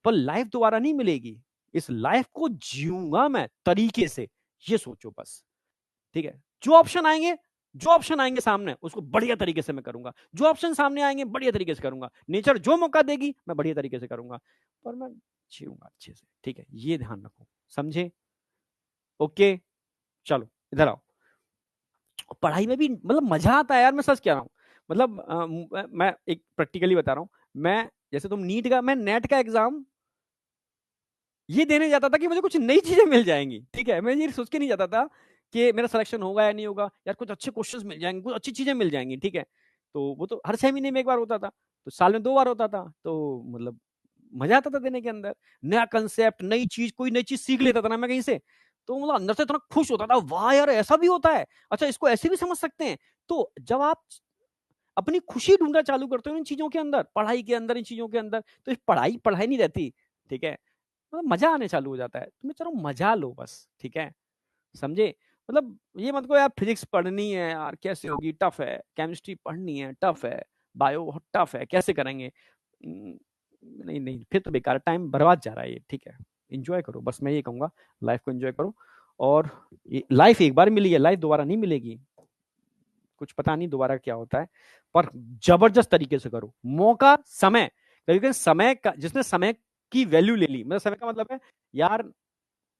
पर लाइफ दोबारा नहीं मिलेगी, इस लाइफ को जीऊंगा मैं तरीके से, ये सोचो बस, ठीक है। जो ऑप्शन आएंगे, जो ऑप्शन आएंगे सामने, उसको बढ़िया तरीके से मैं करूंगा, जो ऑप्शन सामने आएंगे बढ़िया तरीके से करूंगा, नेचर जो मौका देगी मैं बढ़िया तरीके से करूंगा, पर मैं जीऊंगा अच्छे से, ठीक है। ये ध्यान रखो, समझे। ओके, चलो इधर आओ। पढ़ाई में भी मतलब मजा आता है यार, मैं सच कह रहा हूँ। मतलब मैं एक प्रैक्टिकली बता रहा हूँ। मैं जैसे तुम नीट का, मैं नेट का एग्जाम ये देने जाता था कि मुझे कुछ नई चीजें मिल जाएंगी, ठीक है। मैं ये सोच के नहीं जाता था कि मेरा सिलेक्शन होगा या नहीं होगा, यार कुछ अच्छे क्वेश्चंस मिल जाएंगे, कुछ अच्छी चीजें मिल जाएंगी, ठीक है। तो वो तो हर 6 महीने में एक बार होता था, तो साल में 2 बार होता था, तो मतलब मजा आता था देने के अंदर। नया कंसेप्ट, नई चीज, कोई नई चीज सीख लेता था ना मैं कहीं से, तो मतलब अंदर से थोड़ा खुश होता था, वाह यार ऐसा भी होता है, अच्छा इसको ऐसे भी समझ सकते हैं। तो जब आप अपनी खुशी ढूंढना चालू करते हो इन चीजों के अंदर, पढ़ाई के अंदर, इन चीजों के अंदर, तो पढ़ाई पढ़ाई नहीं रहती, ठीक है। मतलब मजा आने चालू हो जाता है, तुम्हें चलो मजा लो बस, ठीक है, समझे। मतलब ये मत को यार फिजिक्स पढ़नी है यार, कैसे होगी, टफ है, केमिस्ट्री पढ़नी है, टफ है, बायो टफ है, कैसे करेंगे। नहीं नहीं, फिर तो बेकार, टाइम बर्बाद जा रहा है ये, ठीक है। एंजॉय करो, बस मैं ये कहूंगा, लाइफ को एंजॉय करो। और लाइफ एक बार मिली है, लाइफ दोबारा नहीं मिलेगी, कुछ पता नहीं दोबारा क्या होता है, पर जबरदस्त तरीके से करो। मौका, समय, कभी समय का, जिसने समय की वैल्यू ले ली, मतलब समय का मतलब है यार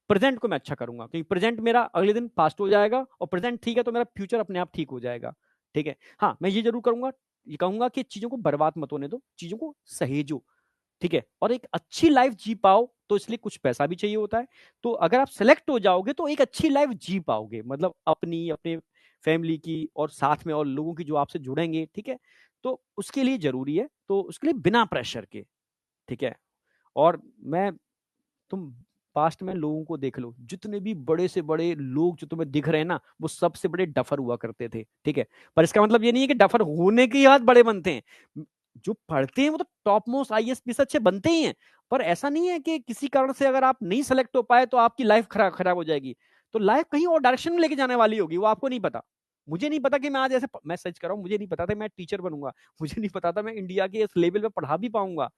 प्रेजेंट को मैं अच्छा करूंगा, क्योंकि प्रेजेंट मेरा अगले दिन पास्ट हो जाएगा, और प्रेजेंट ठीक है तो मेरा फ्यूचर अपने आप ठीक हो जाएगा, ठीक है। हाँ, मैं ये जरूर करूंगा, ये कहूंगा कि चीजों को बर्बाद मत होने दो, चीजों को सहेजो, ठीक है। और एक अच्छी लाइफ जी पाओ तो इसलिए कुछ पैसा भी चाहिए होता है, तो अगर आप सेलेक्ट हो जाओगे तो एक अच्छी लाइफ जी पाओगे, मतलब अपनी, अपने फैमिली की, और साथ में और लोगों की जो आपसे जुड़ेंगे, ठीक है। तो उसके लिए जरूरी है, तो उसके लिए बिना प्रेशर के, ठीक है। और मैं, तुम पास्ट में लोगों को देख लो, जितने भी बड़े से बड़े लोग जो तुम्हें दिख रहे हैं ना, वो सबसे बड़े डफर हुआ करते थे, ठीक है। पर इसका मतलब ये नहीं है कि डफर होने के बाद बड़े बनते हैं, जो पढ़ते हैं वो तो टॉप मोस्ट आईएएस पीएस अच्छे बनते ही हैं। पर ऐसा नहीं है कि किसी कारण से अगर आप नहीं सेलेक्ट हो पाए तो आपकी लाइफ खराब खराब हो जाएगी, तो लाइफ कहीं और डायरेक्शन में लेके जाने वाली होगी, वो आपको नहीं पता। मुझे नहीं पता कि मैं आज ऐसे, मैं सच कर रहा हूँ, मुझे नहीं पता था मैं टीचर बनूंगा, मुझे नहीं पता था मैं इंडिया के इस लेवल पे पढ़ा भी पाऊंगा।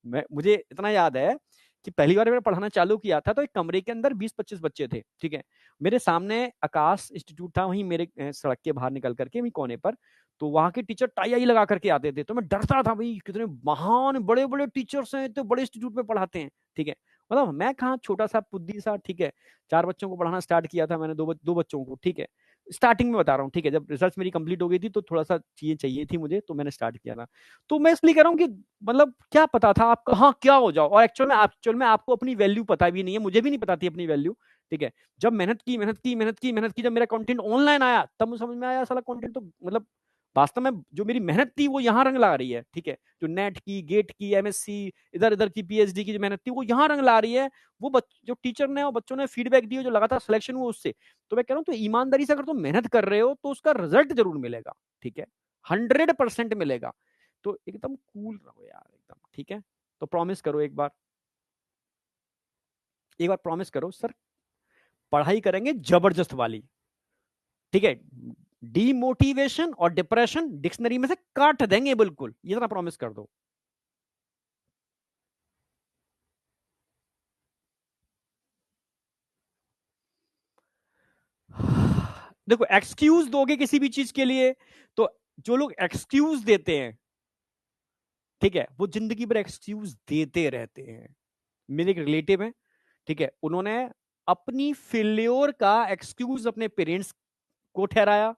मुझे इतना याद है कि पहली बार मैंने पढ़ाना चालू किया था तो एक कमरे के अंदर 20-25 बच्चे थे, ठीक है। मेरे सामने आकाश इंस्टीट्यूट था, वहीं मेरे सड़क के बाहर निकल करके वहीं कोने पर, तो वहां के टीचर टाई आई लगा करके आते थे, तो मैं डरता था, भाई कितने महान बड़े बड़े टीचर्स हैं, तो बड़े इंस्टीट्यूट में पढ़ाते हैं, ठीक है। मतलब मैं कहाँ, छोटा सा पुद्दी सा, ठीक है। 4 बच्चों को पढ़ाना स्टार्ट किया था मैंने, दो बच्चों को, ठीक है। स्टार्टिंग में बता रहा हूँ, ठीक है, जब रिसर्च मेरी कंप्लीट हो गई थी तो थोड़ा सा चीजें चाहिए थी मुझे, तो मैंने स्टार्ट किया था। तो मैं इसलिए कह रहा हूँ कि मतलब क्या पता था आप कहाँ क्या हो जाओ, और एक्चुअल में आपको अपनी वैल्यू पता भी नहीं है, मुझे भी नहीं पता थी अपनी वैल्यू, ठीक है। जब मेहनत की, जब मेरा कंटेंट ऑनलाइन आया तब मुझे समझ में आया, साला कंटेंट तो मतलब वास्तव में जो मेरी मेहनत थी वो यहाँ रंग ला रही है, ठीक है। जो नेट की, गेट की, एमएससी, इधर इधर की, पीएचडी की जो मेहनत थी वो यहाँ रंग ला रही है। वो जो टीचर ने और बच्चों ने फीडबैक दी, जो लगातार सिलेक्शन हुआ उससे, तो मैं कह रहा हूँ तो ईमानदारी से अगर तुम मेहनत कर रहे हो तो उसका रिजल्ट जरूर मिलेगा, ठीक है। 100% मिलेगा। तो एकदम कूल रहो यार, एकदम ठीक है। तो प्रॉमिस करो एक बार, एक बार प्रॉमिस करो सर, पढ़ाई करेंगे जबरदस्त वाली, ठीक है। डीमोटिवेशन और डिप्रेशन डिक्शनरी में से काट देंगे बिल्कुल, ये तरह प्रॉमिस कर दो। देखो, एक्सक्यूज दोगे किसी भी चीज के लिए, तो जो लोग एक्सक्यूज देते हैं, ठीक है, वो जिंदगी भर एक्सक्यूज देते रहते हैं। मेरे एक रिलेटिव है, ठीक है, उन्होंने अपनी फेल्योर का एक्सक्यूज अपने पेरेंट्स को ठहराया,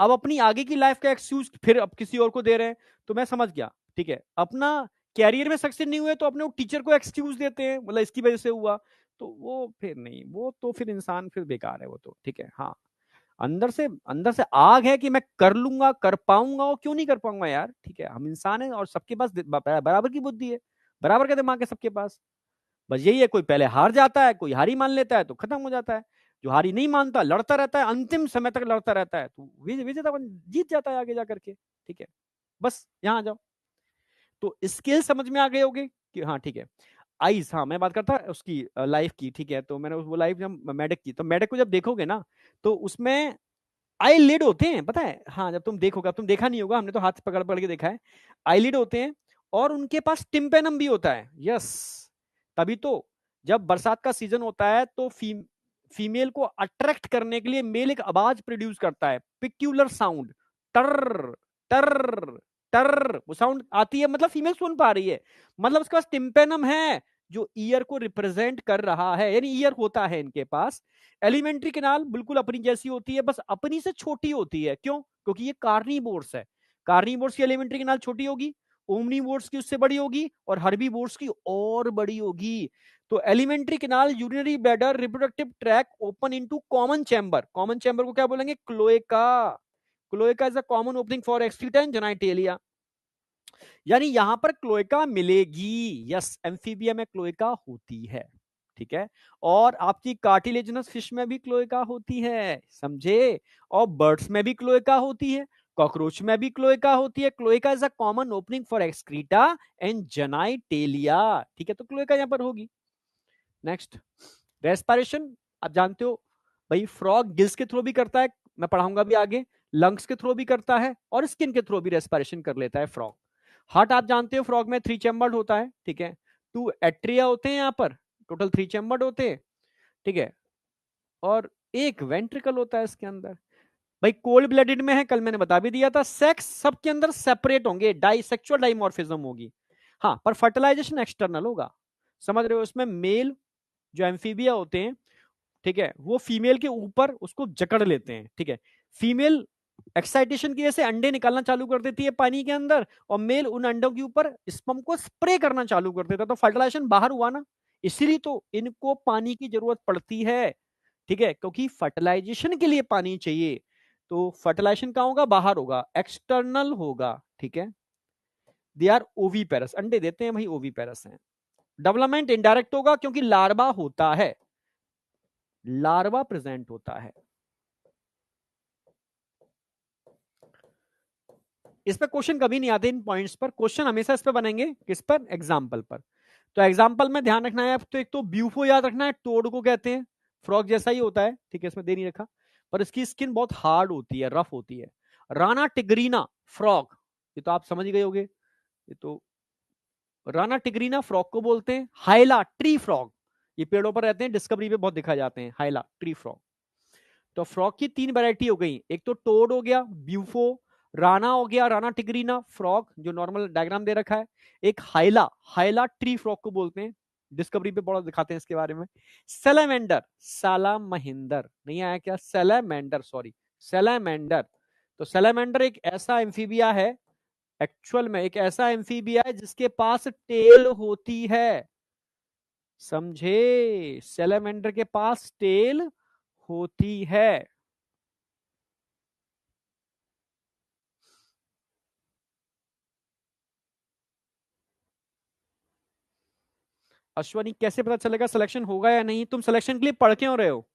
अब अपनी आगे की लाइफ का एक्सक्यूज फिर अब किसी और को दे रहे हैं। तो मैं समझ गया, ठीक है, अपना कैरियर में सक्सेस नहीं हुए तो अपने टीचर को एक्सक्यूज देते हैं, मतलब इसकी वजह से हुआ, तो वो फिर नहीं, वो तो फिर इंसान फिर बेकार है वो तो, ठीक है। हाँ, अंदर से आग है कि मैं कर लूंगा, कर पाऊंगा, और क्यों नहीं कर पाऊंगा यार, ठीक है। हम इंसान हैं और सबके पास बराबर की बुद्धि है, बराबर का दिमाग है सबके पास। बस यही है, कोई पहले हार जाता है, कोई हारी मान लेता है तो खत्म हो जाता है। जो हारी नहीं मानता, लड़ता रहता है, अंतिम समय तक लड़ता रहता है, तो विजेता जीत जाता है आगे जा करके, ठीक है। बस यहाँ आ जाओ। तो स्किल समझ में आ गए होगे कि हाँ ठीक है। आइस, हाँ मैं बात करता उसकी लाइफ की, ठीक है। तो मैंने वो लाइफ जब मेडिक की, तो मेडिक को जब देखोगे ना, तो उसमें आई लिड होते हैं, पता है, हाँ जब तुम देखोगे, अब तुम देखा नहीं होगा, हमने तो हाथ पकड़ पकड़ के देखा है। आई लिड होते हैं, और उनके पास टिम्पेनम भी होता है, यस। तभी तो जब बरसात का सीजन होता है तो फीमेल को अट्रैक्ट करने के लिए मेल एक आवाज प्रोड्यूस करता है, पिक्यूलर साउंड, टर टर टर, वो साउंड आती है, मतलब फीमेल सुन पा रही है, मतलब उसके पास टिम्पेनम है जो ईयर को रिप्रेजेंट कर रहा है, यानी ईयर होता है इनके पास। एलिमेंट्री कैनाल बिल्कुल अपनी जैसी होती है, बस अपनी से छोटी होती है, क्यों? क्योंकि ये कार्निवोर्स है। कार्निवोर्स की एलिमेंट्री कैनाल छोटी होगी, ओमनीवोर्स की उससे बड़ी होगी, और हर्बीवोर्स की और बड़ी होगी। तो alimentary canal, urinary bladder, reproductive tract open into common chamber, common chamber को क्या बोलेंगे? Cloaca. Cloaca is a common opening for excreta and genitalia, यानी यहां पर क्लोएका मिलेगी, यस, एम्फीबिया में क्लोएका होती है, ठीक है। और आपकी कार्टिलेजिनस फिश में भी क्लोएका होती है, समझे। और बर्ड्स में भी क्लोएका होती है, कॉकरोच में भी क्लोएका होती है। Cloaca is a common opening for excreta and genitalia, ठीक है, तो क्लोएका यहां पर होगी। नेक्स्ट, रेस्पिरेशन, आप जानते हो भाई फ्रॉग गिल्स के थ्रू भी करता है, मैं पढ़ाऊंगा भी आगे, लंग्स के थ्रू भी करता है और स्किन के थ्रू भी रेस्पिरेशन कर लेता है फ्रॉग। हार्ट आप जानते हो फ्रॉग में 3 चैम्बर्ड होता है, ठीक है, 2 एट्रिया होते हैं यहाँ पर, टोटल 3 चैम्बर्ड होते हैं, ठीक है, और एक वेंट्रिकल होता है इसके अंदर। भाई कोल्ड ब्लडेड में है, कल मैंने बता भी दिया था, सेक्स सबके अंदर सेपरेट होंगे, डाई सेक्सुअल डाइमॉर्फिज्म होगी, हाँ, पर फर्टिलाइजेशन एक्सटर्नल होगा, समझ रहे हो, इसमें मेल जो एम्फीबिया होते हैं, ठीक है, वो फीमेल के ऊपर उसको जकड़ लेते हैं, ठीक है, फीमेल एक्साइटेशन की वजह से अंडे निकालना चालू कर देती है पानी के अंदर, और मेल उन अंडों के ऊपर स्पर्म को स्प्रे करना चालू कर देता है, तो फर्टिलाइजेशन बाहर हुआ ना, इसीलिए तो इनको पानी की जरूरत पड़ती है, ठीक है, क्योंकि फर्टिलाइजेशन के लिए पानी चाहिए, तो फर्टिलाइजेशन कहां होगा, बाहर होगा, एक्सटर्नल होगा, ठीक है, दे आर ओवीपेरस, अंडे देते हैं, भाई ओवीपेरस हैं। डेवलपमेंट इनडायरेक्ट होगा क्योंकि लार्वा होता है, लार्वा प्रेजेंट होता है। इस पर क्वेश्चन कभी नहीं आते इन पॉइंट्स पर, क्वेश्चन हमेशा इस पर बनेंगे, किस पर, एग्जाम्पल पर। तो एग्जाम्पल में ध्यान रखना है, तो एक तो ब्यूफो याद रखना है, टोड को कहते हैं, फ्रॉग जैसा ही होता है, ठीक है, इसमें दे नहीं रखा, पर इसकी स्किन बहुत हार्ड होती है, रफ होती है। राना टिग्रीना फ्रॉग, ये तो आप समझ गए होगे, ये तो राना टिग्रीना फ्रॉग को बोलते हैं। हाइला ट्री फ्रॉग, ये पेड़ों पर रहते हैं, डिस्कवरी पे बहुत दिखाए जाते हैं, हाइला ट्री फ्रॉग। तो फ्रॉग की 3 वैरायटी हो गई, एक तो टोड हो गया, ब्यूफो, राना हो गया, राना टिग्रीना फ्रॉग जो नॉर्मल डायग्राम दे रखा है, एक हाइला, हाइला ट्री फ्रॉग को बोलते हैं, डिस्कवरी पे बड़ा दिखाते हैं इसके बारे में। सेलेमेंडर, सालामहिंदर नहीं आया क्या, सेलेमेंडर, सॉरी, सेलेमेंडर। तो सेलेमेंडर एक ऐसा एम्फीबिया है, एक्चुअल में एक ऐसा एम्फीबिया है जिसके पास टेल होती है, समझे, सेलेमेंडर के पास टेल होती है। अश्वनी कैसे पता चलेगा सिलेक्शन होगा या नहीं, तुम सिलेक्शन के लिए पढ़ क्यों रहे हो?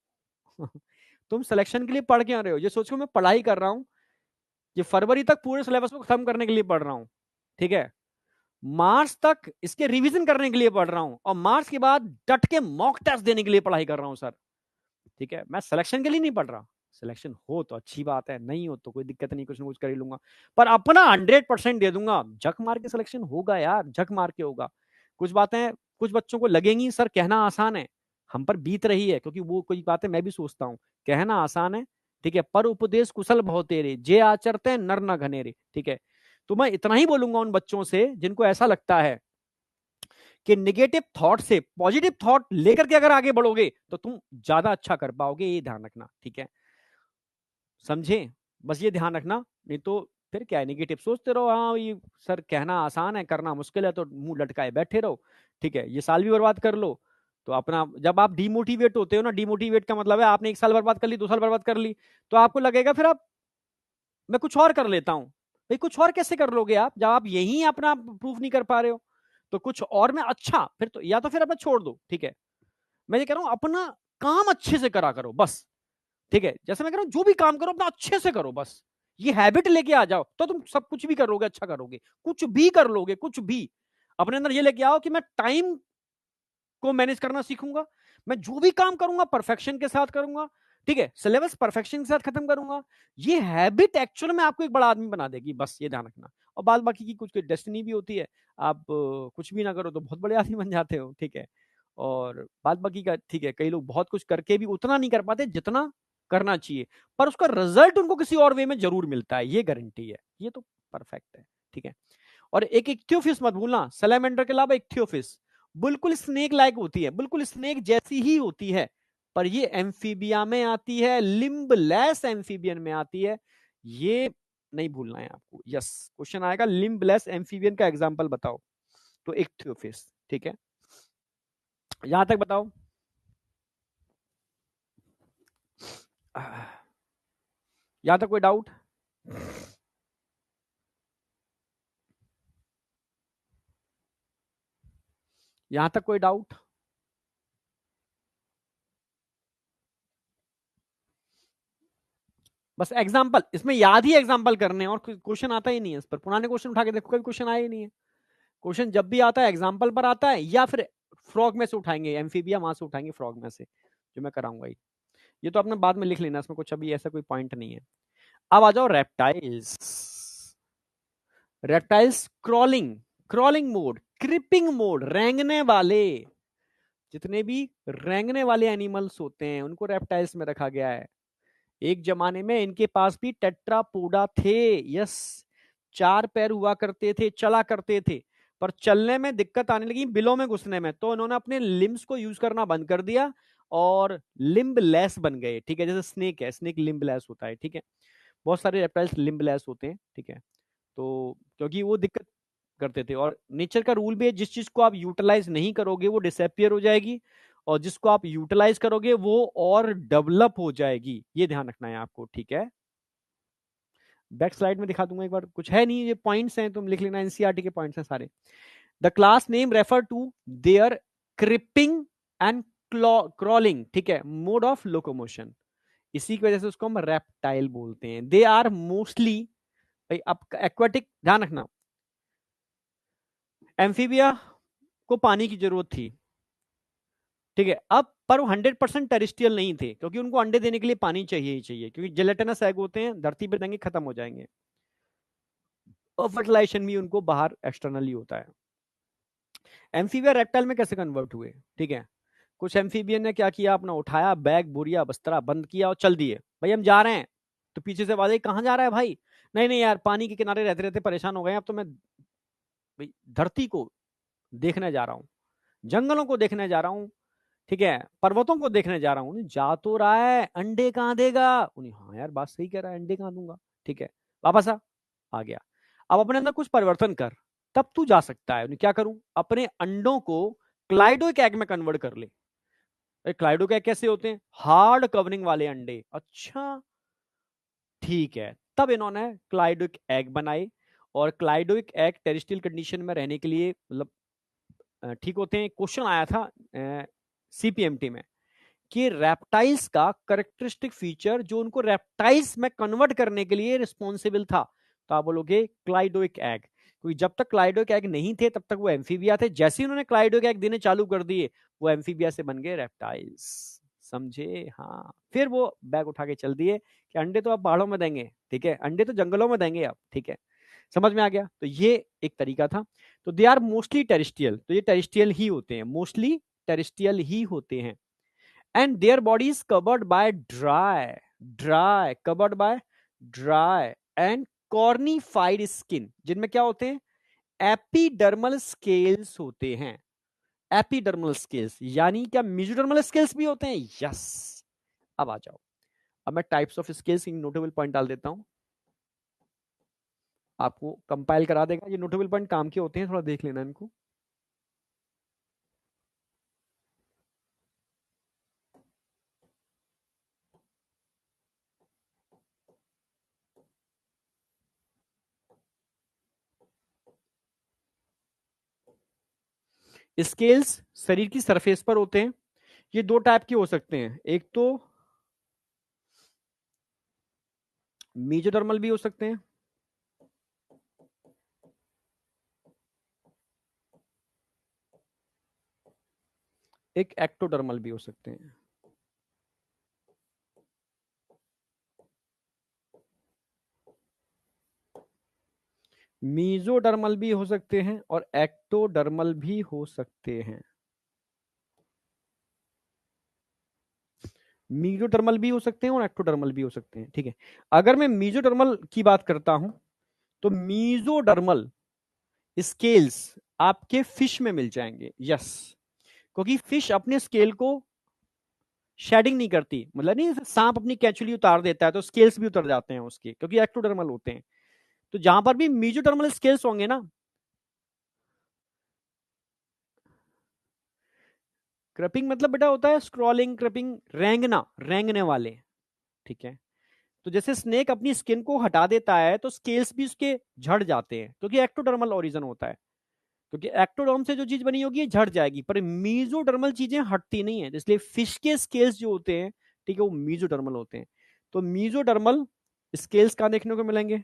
तुम सिलेक्शन के लिए पढ़ क्यों रहे हो, ये सोचो मैं पढ़ाई कर रहा हूँ, ये फरवरी तक पूरे सिलेबस को खत्म करने के लिए पढ़ रहा हूँ, ठीक है, मार्च तक इसके रिवीजन करने के लिए पढ़ रहा हूँ, और मार्च के बाद डट के मॉक टेस्ट देने के लिए पढ़ाई कर रहा हूँ सर, ठीक है, मैं सिलेक्शन के लिए नहीं पढ़ रहा। सिलेक्शन हो तो अच्छी बात है, नहीं हो तो कोई दिक्कत नहीं, कुछ ना कुछ कर ही लूंगा, पर अपना 100% दे दूंगा, झक मार के सिलेक्शन होगा यार, झक मार के होगा। कुछ बातें कुछ बच्चों को लगेंगी सर कहना आसान है, हम पर बीत रही है, क्योंकि वो कोई बातें मैं भी सोचता हूँ, कहना आसान है, ठीक है, पर उपदेश कुशल बहुत तेरे, जे आचरते नर न घनेरे, ठीक है। तो मैं इतना ही बोलूंगा उन बच्चों से जिनको ऐसा लगता है कि निगेटिव थॉट से पॉजिटिव थॉट लेकर के अगर आगे बढ़ोगे तो तुम ज्यादा अच्छा कर पाओगे, ये ध्यान रखना, ठीक है, समझे, बस ये ध्यान रखना, नहीं तो फिर क्या है, निगेटिव सोचते रहो, हाँ ये सर कहना आसान है करना मुश्किल है, तो मुंह लटकाए बैठे रहो, ठीक है, ये साल भी बर्बाद कर लो। तो अपना जब आप डिमोटिवेट होते हो ना, डिमोटिवेट का मतलब है आपने 1 साल बर्बाद कर ली, 2 साल बर्बाद कर ली, तो आपको लगेगा फिर आप, मैं कुछ और कर लेता हूं, भाई कुछ और कैसे कर लोगे आप जब आप यही अपना प्रूफ नहीं कर पा रहे हो, तो कुछ और में अच्छा, फिर तो या तो फिर अपना छोड़ दो, ठीक है, मैं ये कह रहा हूं अपना काम अच्छे से करा करो बस, ठीक है, जैसे मैं कह रहा हूं जो भी काम करो अपना अच्छे से करो बस, ये हैबिट लेके आ जाओ तो तुम सब कुछ भी करोगे, अच्छा करोगे, कुछ भी कर लोगे, कुछ भी अपने अंदर ये लेके आओ कि मैं टाइम को मैनेज करना सीखूंगा, मैं जो भी काम करूंगा परफेक्शन के साथ करूंगा, ठीक है, सिलेबस परफेक्शन के साथ खत्म करूंगा, ये हैबिट एक्चुअल में आपको एक बड़ा आदमी बना देगी, बस ये ध्यान रखना। और बाद बाकी की कुछ डेस्टिनी भी होती है, आप कुछ भी ना करो तो बहुत बड़े आदमी बन जाते हो, ठीक है, और बाद बाकी का ठीक है, कई लोग बहुत कुछ करके भी उतना नहीं कर पाते जितना करना चाहिए, पर उसका रिजल्ट उनको किसी और वे में जरूर मिलता है, ये गारंटी है, ये तो परफेक्ट है, ठीक है। और एक इक्थियोफिस मत भूलना, सैलेमेंडर के अलावा इक्थियोफिस बिल्कुल स्नेक लाइक होती है, बिल्कुल स्नेक जैसी ही होती है, पर ये एम्फीबिया में आती है, लिम्बलेस एम्फीबियन में आती है, ये नहीं भूलना है आपको। यस, क्वेश्चन आएगा लिम्बलेस एम्फीबियन का एग्जांपल बताओ, तो इक्थियोफिस, ठीक है, यहां तक बताओ, यहां तक कोई डाउट? यहां तक कोई डाउट? बस एग्जाम्पल, इसमें याद ही एग्जाम्पल करने हैं और क्वेश्चन आता ही नहीं है इस पर, पुराने क्वेश्चन उठा के देखो कभी क्वेश्चन आया ही नहीं है, क्वेश्चन जब भी आता है एग्जाम्पल पर आता है, या फिर फ्रॉग में से उठाएंगे, एम्फीबिया वहां से उठाएंगे, फ्रॉग में से, जो मैं कराऊंगा ही। ये तो अपना बाद में लिख लेना, इसमें कुछ अभी ऐसा कोई पॉइंट नहीं है। अब आ जाओ reptiles. Reptiles crawling, crawling mode, creeping mode, रेंगने वाले, जितने भी रेंगने वाले एनिमल्स होते हैं उनको रेप्टाइल्स में रखा गया है। एक जमाने में इनके पास भी टेट्रापोडा थे। यस, 4 पैर हुआ करते थे, चला करते थे, पर चलने में दिक्कत आने लगी बिलों में घुसने में, तो इन्होंने अपने लिम्स को यूज करना बंद कर दिया और लिम्ब लेस बन गए। ठीक है, जैसे स्नेक है, स्नेक लिम्ब लेस होता है। ठीक है, बहुत सारे रेप्टाइल्स लिम्ब लेस होते हैं। ठीक है, तो क्योंकि वो दिक्कत करते थे, और नेचर का रूल भी है, जिस चीज को आप यूटिलाइज नहीं करोगे वो डिसअपियर हो जाएगी, और जिसको आप यूटिलाइज करोगे वो और डेवलप हो जाएगी। ये ध्यान रखना है आपको। ठीक है, बैक स्लाइड में दिखा दूंगा एक बार, कुछ है नहीं, ये पॉइंट्स हैं, तुम लिख लेना, एनसीईआरटी के पॉइंट्स हैं सारे। The class name refer to their creeping and crawling, ठीक है, मोड ऑफ लोकोमोशन। इसी की वजह से उसको हम रेप्टाइल बोलते हैं। दे आर मोस्टली, भाई अब एक्वाटिक, ध्यान रखना, एम्फीबिया को पानी की जरूरत थी, ठीक है, अब पर वो 100% टेरिस्ट्रियल नहीं थे, क्योंकि उनको अंडे देने के लिए पानी चाहिए ही चाहिए, क्योंकि जेलेटिनस एग होते हैं, धरती पे देंगे खत्म हो जाएंगे, और फर्टिलाइजेशन भी उनको बाहर एक्सटर्नली होता है। एम्फीबिया रेप्टाइल में कैसे कन्वर्ट हुए? ठीक है, कुछ एम्फीबियन ने क्या किया, अपना उठाया बैग, बोरिया, बस्तरा बंद किया और चल दिए, भाई हम जा रहे हैं। तो पीछे से आवाज आई, कहाँ जा रहा है भाई? नहीं नहीं यार, पानी के किनारे रहते रहते परेशान हो गए, अब तो मैं भाई धरती को देखने जा रहा हूँ, जंगलों को देखने जा रहा हूँ, ठीक है, पर्वतों को देखने जा रहा हूँ। जा तो रहा है, अंडे कहाँ देगा? उन्हें, हाँ यार बात सही कह रहा है, अंडे कहाँ दूंगा? ठीक है, वापस आ गया। अब अपने अंदर कुछ परिवर्तन कर, तब तू जा सकता है। उन्हें क्या करूं, अपने अंडों को क्लाइडोइक एग में कन्वर्ट कर ले। क्लाइडो के एग कैसे होते हैं? हार्ड कवरिंग वाले अंडे। अच्छा, ठीक है, तब इन्होंने क्लाइडोइक एग बनाए, और क्लाइडोइक एग टेरिस्ट्रियल कंडीशन में रहने के लिए मतलब ठीक होते हैं। क्वेश्चन आया था सीपीएमटी में कि रेप्टाइल्स का करेक्टरिस्टिक फीचर जो उनको रेप्टाइल्स में कन्वर्ट करने के लिए रिस्पॉन्सिबल था, तो आप बोलोगे क्लाइडोइक एग, क्योंकि जब तक क्लाइडोइक एग नहीं थे तब तक वो एम्फीबिया थे, जैसे ही उन्होंने क्लाइडोइक एग देने चालू कर दिए वो एम्फीबिया से बन गए रेप्टाइल्स। समझे? हाँ, फिर वो बैग उठा के चल दिए कि अंडे तो आप पहाड़ों में देंगे, ठीक है, अंडे तो जंगलों में देंगे आप, ठीक है, समझ में आ गया? तो ये एक तरीका था। तो दे आर मोस्टली टेरिस्ट्रियल, तो ये टेरिस्ट्रियल ही होते हैं, मोस्टली टेरिस्ट्रियल ही होते हैं। And their body is covered by covered by dry and cornified skin, जिनमें क्या होते हैं? एपिडर्मल स्केल्स होते हैं। एपिडर्मल स्केल्स यानी क्या मेसोडर्मल स्केल्स भी होते हैं? यस। अब आ जाओ, अब मैं टाइप्स ऑफ स्केल्स की नोटेबल पॉइंट डाल देता हूं, आपको कंपाइल करा देगा। ये नोटेबल पॉइंट काम के होते हैं, थोड़ा देख लेना इनको। स्केल्स शरीर की सरफेस पर होते हैं। ये दो टाइप के हो सकते हैं, एक तो मीजोडर्मल भी हो सकते हैं, एक एक्टोडर्मल भी हो सकते हैं। मीजोडर्मल भी हो सकते हैं और एक्टोडर्मल भी हो सकते हैं। मीजोडर्मल भी हो सकते हैं और एक्टोडर्मल भी हो सकते हैं, ठीक है। अगर मैं मीजोडर्मल की बात करता हूं, तो मीजोडर्मल स्केल्स आपके फिश में मिल जाएंगे। यस, क्योंकि फिश अपने स्केल को शेडिंग नहीं करती, मतलब नहीं, सांप अपनी कैचुली उतार देता है तो स्केल्स भी उतर जाते हैं उसके, क्योंकि एक्टोडर्मल होते हैं। तो जहां पर भी मीजोडर्मल स्केल्स होंगे ना, क्रपिंग मतलब बेटा होता है स्क्रॉलिंग, क्रपिंग, रेंगना, रेंगने वाले, ठीक है। तो जैसे स्नेक अपनी स्किन को हटा देता है तो स्केल्स भी उसके झड़ जाते हैं, क्योंकि एक्टोडर्मल ओरिजन होता है। क्योंकि एक्टोडर्म से जो चीज बनी होगी ये झड़ जाएगी, पर मीजोडर्मल चीजें हटती नहीं है, इसलिए फिश के स्केल्स जो होते हैं, ठीक है, वो मीजोडर्मल होते हैं। तो मीजोडर्मल स्केल्स कहां देखने को मिलेंगे?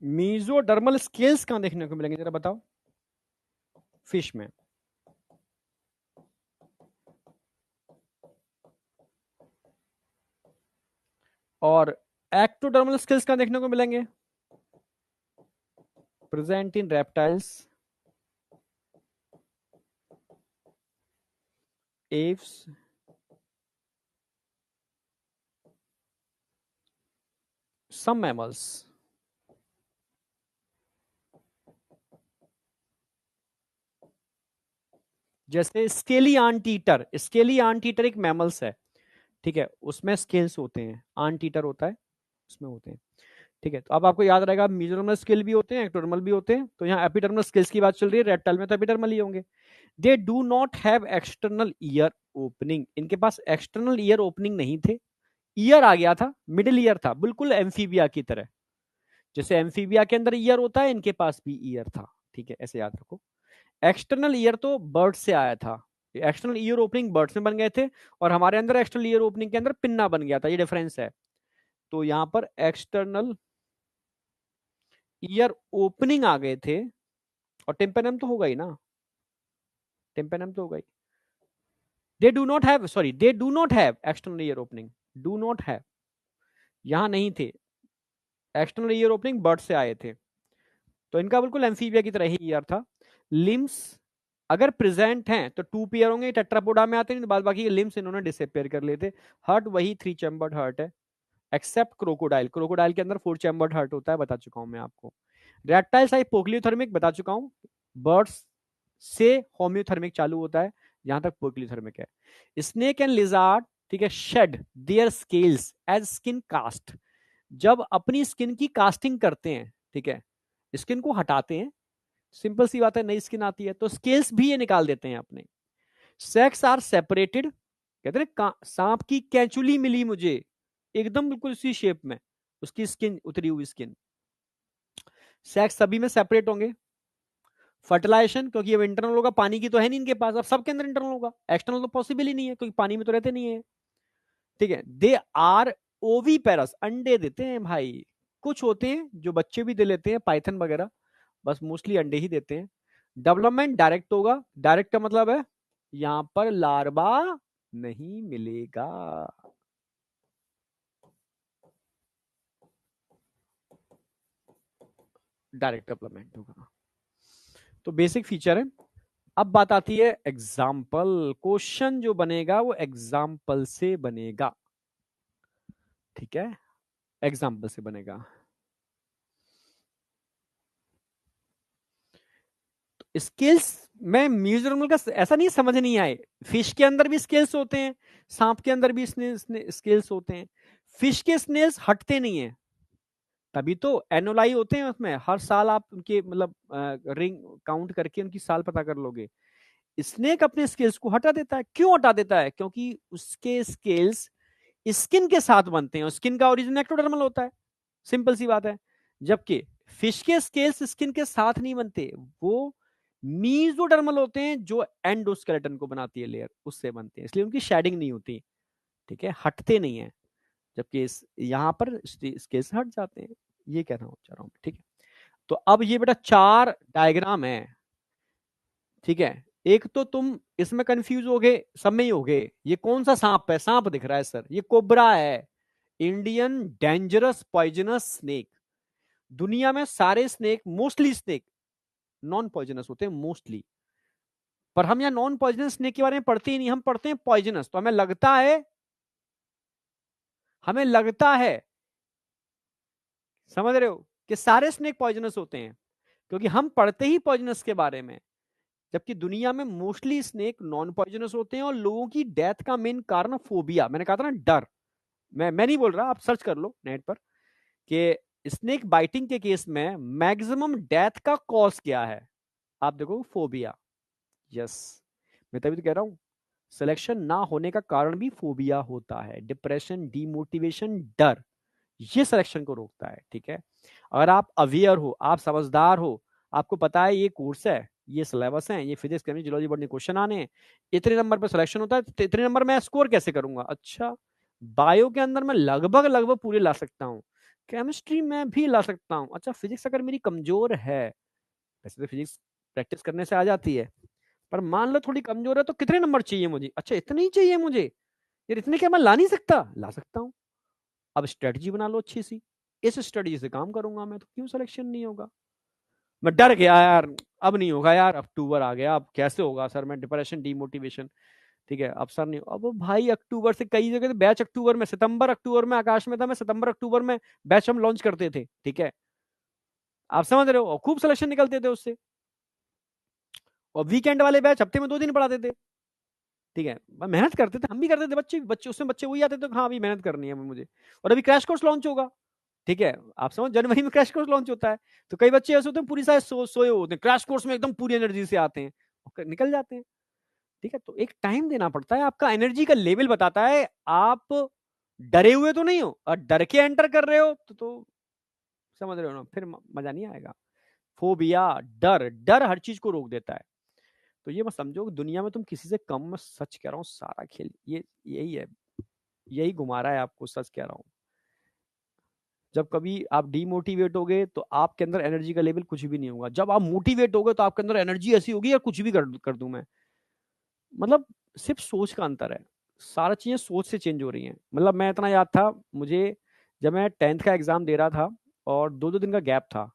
मीजोडर्मल स्केल्स कहां देखने को मिलेंगे जरा बताओ फिश में? और एक्टोडर्मल स्केल्स कहां देखने को मिलेंगे? Present in reptiles, Aves, some mammals. जैसे scaly anteater, scaly anteater एक मैमल्स है, ठीक है, उसमें स्केल्स होते हैं, आंट ईटर होता है उसमें होते हैं, ठीक है। तो अब आपको याद रहेगा मीजोडर्मल स्केल भी होते हैं, एक्टोडर्मल भी होते हैं, तो यहाँ एपिडर्मल स्केल्स की बात चल रही है, रेप्टाइल में तो एपिडर्मल ही होंगे। दे do not have external ear opening, इनके पास एक्सटर्नल ईयर ओपनिंग नहीं थे, ईयर आ गया था, मिडिल ईयर था, बिल्कुल एम्फीबिया की तरह, जैसे एम्फीबिया के अंदर ईयर होता है इनके पास भी ईयर था, ठीक है, ऐसे याद रखो। एक्सटर्नल ईयर तो बर्ड से आया था, एक्सटर्नल ईयर ओपनिंग बर्ड्स में बन गए थे, और हमारे अंदर एक्सटर्नल ईयर ओपनिंग के अंदर पिन्ना बन गया था, ये डिफरेंस है। तो यहां पर एक्सटर्नल ईयर ओपनिंग आ गए थे, और टिम्पेनम तो होगा ही ना, टिम्पेनम तो होगा ही। They do not have, sorry, they do not have external ear opening, do not have, यहां नहीं थे, एक्सटर्नल ईयर ओपनिंग बर्ड से आए थे, तो इनका बिल्कुल एम्फीबिया की तरह ही ईयर था। लिम्स अगर प्रेजेंट हैं तो टू पेयर होंगे, टेट्रापोडा में आते हैं, बाद बाकी लिम्स इन्होंने डिसअपियर कर लेते। हर्ट वही थ्री चैम्बर्ड हर्ट है, एक्सेप्ट क्रोकोडाइल, क्रोकोडाइल के अंदर फोर चैम्बर्ड हर्ट होता है, बता चुका हूं मैं आपको। रेप्टाइल्स हाइपोक्लियोथर्मिक बता चुका हूं, बर्ड्स से होम्योथर्मिक चालू होता है, यहां तक पोक्लियोथर्मिक है। स्नेक एंड लिजार्ड, ठीक है, shed their scales as skin cast, जब अपनी स्किन की कास्टिंग करते हैं, ठीक है, स्किन को हटाते हैं, सिंपल सी बात है, नई स्किन आती है तो स्केल्स भी ये निकाल देते हैं अपने। सेक्स आर सेपरेटेड, कहते हैं सांप की कैंचुली मिली मुझे, एकदम बिल्कुल उसी शेप में, उसकी स्किन उतरी हुई स्किन। सेक्स सभी में सेपरेट होंगे। फर्टिलाइजेशन, क्योंकि अब इंटरनल होगा, पानी की तो है नहीं इनके पास, अब सबके अंदर इंटरनल होगा, एक्सटर्नल तो पॉसिबल ही नहीं है क्योंकि पानी में तो रहते नहीं है, ठीक है। दे आर ओवी पेरस, अंडे देते हैं भाई, कुछ होते हैं जो बच्चे भी दे लेते हैं, पाइथन वगैरह, बस मोस्टली अंडे ही देते हैं। डेवलपमेंट डायरेक्ट होगा, डायरेक्ट का मतलब है यहां पर लार्वा नहीं मिलेगा, डायरेक्ट डेवलपमेंट होगा, तो बेसिक फीचर है। अब बात आती है एग्जाम्पल, क्वेश्चन जो बनेगा वो एग्जाम्पल से बनेगा, ठीक है, एग्जाम्पल से बनेगा। स्केल्स में म्यूजियम का ऐसा नहीं समझ नहीं आए, फिश के अंदर भी स्केल्स होते हैं, सांप के अंदर भी स्केल्स होते हैं, फिश के स्नेल्स हटते नहीं है, तभी तो एनोलाई होते हैं उसमें, हर साल आप उनके मतलब रिंग काउंट करके उनकी साल पता कर लोगे। स्नेक अपने स्केल्स को हटा देता है, क्यों हटा देता है? क्योंकि उसके स्केल्स स्किन के साथ बनते हैं, और स्किन का ओरिजिन एक्टोडर्मल होता है, सिंपल सी बात है। जबकि फिश के स्केल्स स्किन के साथ नहीं बनते, वो मीजोडर्मल होते हैं, जो एंडोस्केलेटन को बनाती है लेयर, उससे बनते हैं, इसलिए उनकी शेडिंग नहीं होती, ठीक है, हटते नहीं है, जबकि यहां पर स्केल्स हट जाते हैं, ये कहना चाह रहा हूं, ठीक है। तो अब ये बेटा चार डायग्राम है, ठीक है, एक तो तुम इसमें कंफ्यूज हो गए, सब में ही हो गए, ये कौन सा सांप है? सांप दिख रहा है सर, ये कोबरा है, इंडियन डेंजरस पॉइजनस स्नेक। दुनिया में सारे snake, mostly snake non poisonous होते हैं मोस्टली, पर हम यहाँ नॉन पॉइजनस स्नेक के बारे में पढ़ते ही नहीं, हम पढ़ते हैं पॉइजनस, तो हमें लगता है, समझ रहे हो, कि सारे स्नेक पॉइजनस होते हैं, क्योंकि हम पढ़ते ही पॉइजनस के बारे में, जबकि दुनिया में मोस्टली स्नेक नॉन पॉइजनस होते हैं, और लोगों की डेथ का मेन कारण फोबिया, मैंने कहा था ना डर, मैं नहीं बोल रहा, आप सर्च कर लो नेट पर कि स्नेक बाइटिंग के केस में मैक्सिमम डेथ का कॉज क्या है, आप देखो फोबिया, यस, मैं तभी तो कह रहा हूं सिलेक्शन ना होने का कारण भी फोबिया होता है, डिप्रेशन, डीमोटिवेशन, डर, ये सिलेक्शन को रोकता है, ठीक है। अगर आप अवेयर हो, आप समझदार हो, आपको पता है ये कोर्स है, ये सिलेबस है, ये physics chemistry geology botany question आने हैं, इतने नंबर पर सिलेक्शन होता है, तो इतने नंबर मैं स्कोर कैसे करूंगा? अच्छा, बायो के अंदर मैं लगभग लगभग पूरे ला सकता हूँ, केमिस्ट्री में भी ला सकता हूँ। अच्छा, फिजिक्स अगर मेरी कमजोर है, वैसे तो फिजिक्स प्रैक्टिस करने से आ जाती है, पर मान लो थोड़ी कमजोर है, तो कितने नंबर चाहिए मुझे? अच्छा, इतने ही चाहिए मुझे यार, इतने क्या मैं ला नहीं सकता? ला सकता हूँ। अब स्ट्रेटजी बना लो अच्छी सी, इस स्ट्रेटजी से काम करूंगा मैं, तो क्यों सिलेक्शन नहीं होगा? मैं डर गया यार, अब नहीं होगा यार, अक्टूबर आ गया, अब कैसे होगा सर? मैं डिप्रेशन, डीमोटिवेशन, ठीक है, अब सर नहीं, अब भाई अक्टूबर से कई जगह बैच अक्टूबर में, सितंबर अक्टूबर में आकाश में था, मैं सितंबर अक्टूबर में बैच हम लॉन्च करते थे, ठीक है, आप समझ रहे हो, और खूब सिलेक्शन निकलते थे उससे। और वीकेंड वाले बैच हफ्ते में 2 दिन पढ़ाते थे, ठीक है, मेहनत करते थे, हम भी करते थे, बच्चे बच्चे उसमें बच्चे वही आते थे, हाँ अभी मेहनत करनी है मुझे। और अभी क्रैश कोर्स लॉन्च होगा, ठीक है, आप समझ, जनवरी में क्रैश कोर्स लॉन्च होता है, तो कई बच्चे ऐसे होते हैं पूरी साल सोए होते हैं, क्रैश कोर्स में एकदम पूरी एनर्जी से आते हैं, निकल जाते हैं, ठीक है। तो एक टाइम देना पड़ता है, आपका एनर्जी का लेवल बताता है, आप डरे हुए तो नहीं हो, और डर के एंटर कर रहे हो तो समझ रहे हो ना, फिर मजा नहीं आएगा। फोबिया, डर, डर हर चीज को रोक देता है। तो ये मत समझो कि दुनिया में तुम किसी से कम, मैं सच कह रहा हूँ, सारा खेल ये यही है, यही घुमा रहा है आपको, सच कह रहा हूँ। जब कभी आप डीमोटिवेट होगे तो आपके अंदर एनर्जी का लेवल कुछ भी नहीं होगा, जब आप मोटिवेट होगे तो आपके अंदर एनर्जी ऐसी होगी यार, कुछ भी कर दूं मैं। मतलब सिर्फ सोच का अंतर है, सारा चीजें सोच से चेंज हो रही हैं। मतलब मैं इतना याद था मुझे, जब मैं 10th का एग्जाम दे रहा था और 2-2 दिन का गैप था,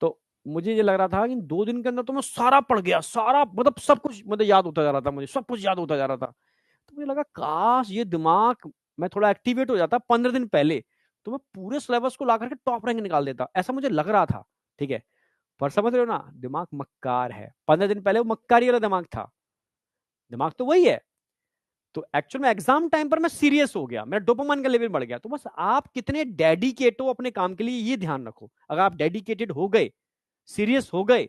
तो मुझे ये लग रहा था कि 2 दिन के अंदर तो मैं सारा पढ़ गया, सारा मतलब सब कुछ मतलब याद होता जा रहा था, मुझे सब कुछ याद होता जा रहा था। तो मुझे लगा काश ये दिमाग मैं थोड़ा एक्टिवेट हो जाता 15 दिन पहले, तो मैं पूरे सिलेबस को ला करके टॉप रैंक निकाल देता, ऐसा मुझे लग रहा था, ठीक है। पर समझ रहे हो ना, दिमाग मक्कार है, 15 दिन पहले वो मक्कारी वाला दिमाग था, दिमाग तो वही है। तो एक्चुअल में एग्जाम टाइम पर मैं सीरियस हो गया, मेरा डोपामाइन का लेवल बढ़ गया। तो बस आप कितने डेडिकेट हो अपने काम के लिए, ये ध्यान रखो। अगर आप डेडिकेटेड हो गए, सीरियस हो गए,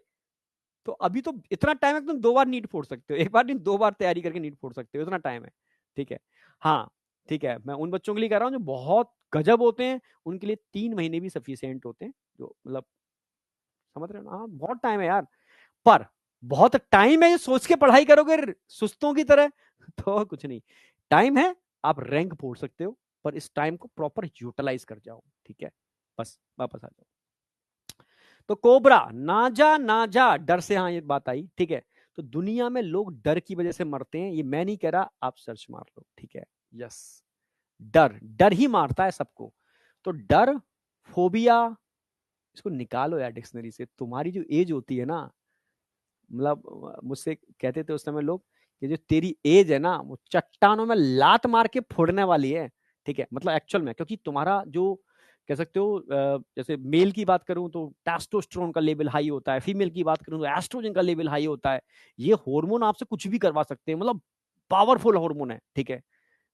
तो अभी तो इतना टाइम है कि तुम 2 बार नीट फोड़ सकते हो, एक बार नहीं 2 बार तैयारी करके नीट फोड़ सकते हो, इतना टाइम है, ठीक है। हाँ, ठीक है, मैं उन बच्चों के लिए कह रहा हूँ जो बहुत गजब होते हैं, उनके लिए 3 महीने भी सफिशियंट होते हैं, जो मतलब समझ रहे हो ना, हाँ बहुत टाइम है यार। पर बहुत टाइम है ये सोच के पढ़ाई करोगे सुस्तों की तरह, तो कुछ नहीं, टाइम है, आप रैंक फोड़ सकते हो, पर इस टाइम को प्रॉपर यूटिलाइज कर जाओ, ठीक है। बस वापस आ जाओ। तो कोबरा, ना जा डर से, हाँ ये बात आई, ठीक है। तो दुनिया में लोग डर की वजह से मरते हैं, ये मैं नहीं कह रहा, आप सर्च मार लो, ठीक है। यस, डर, डर ही मारता है सबको। तो डर, फोबिया, इसको निकालो यार डिक्शनरी से। तुम्हारी जो एज होती है ना, मतलब मुझसे कहते थे उस समय लोग कि जो तेरी एज है ना, वो चट्टानों में लात मार के फोड़ने वाली है, ठीक है। मतलब एक्चुअल में, क्योंकि तुम्हारा जो कह सकते हो, जैसे मेल की बात करूं तो टेस्टोस्टेरोन का लेवल हाई होता है, फीमेल की बात करूं तो एस्ट्रोजन का लेवल हाई होता है। ये हार्मोन आपसे कुछ भी करवा सकते हैं, मतलब पावरफुल हार्मोन है, ठीक है,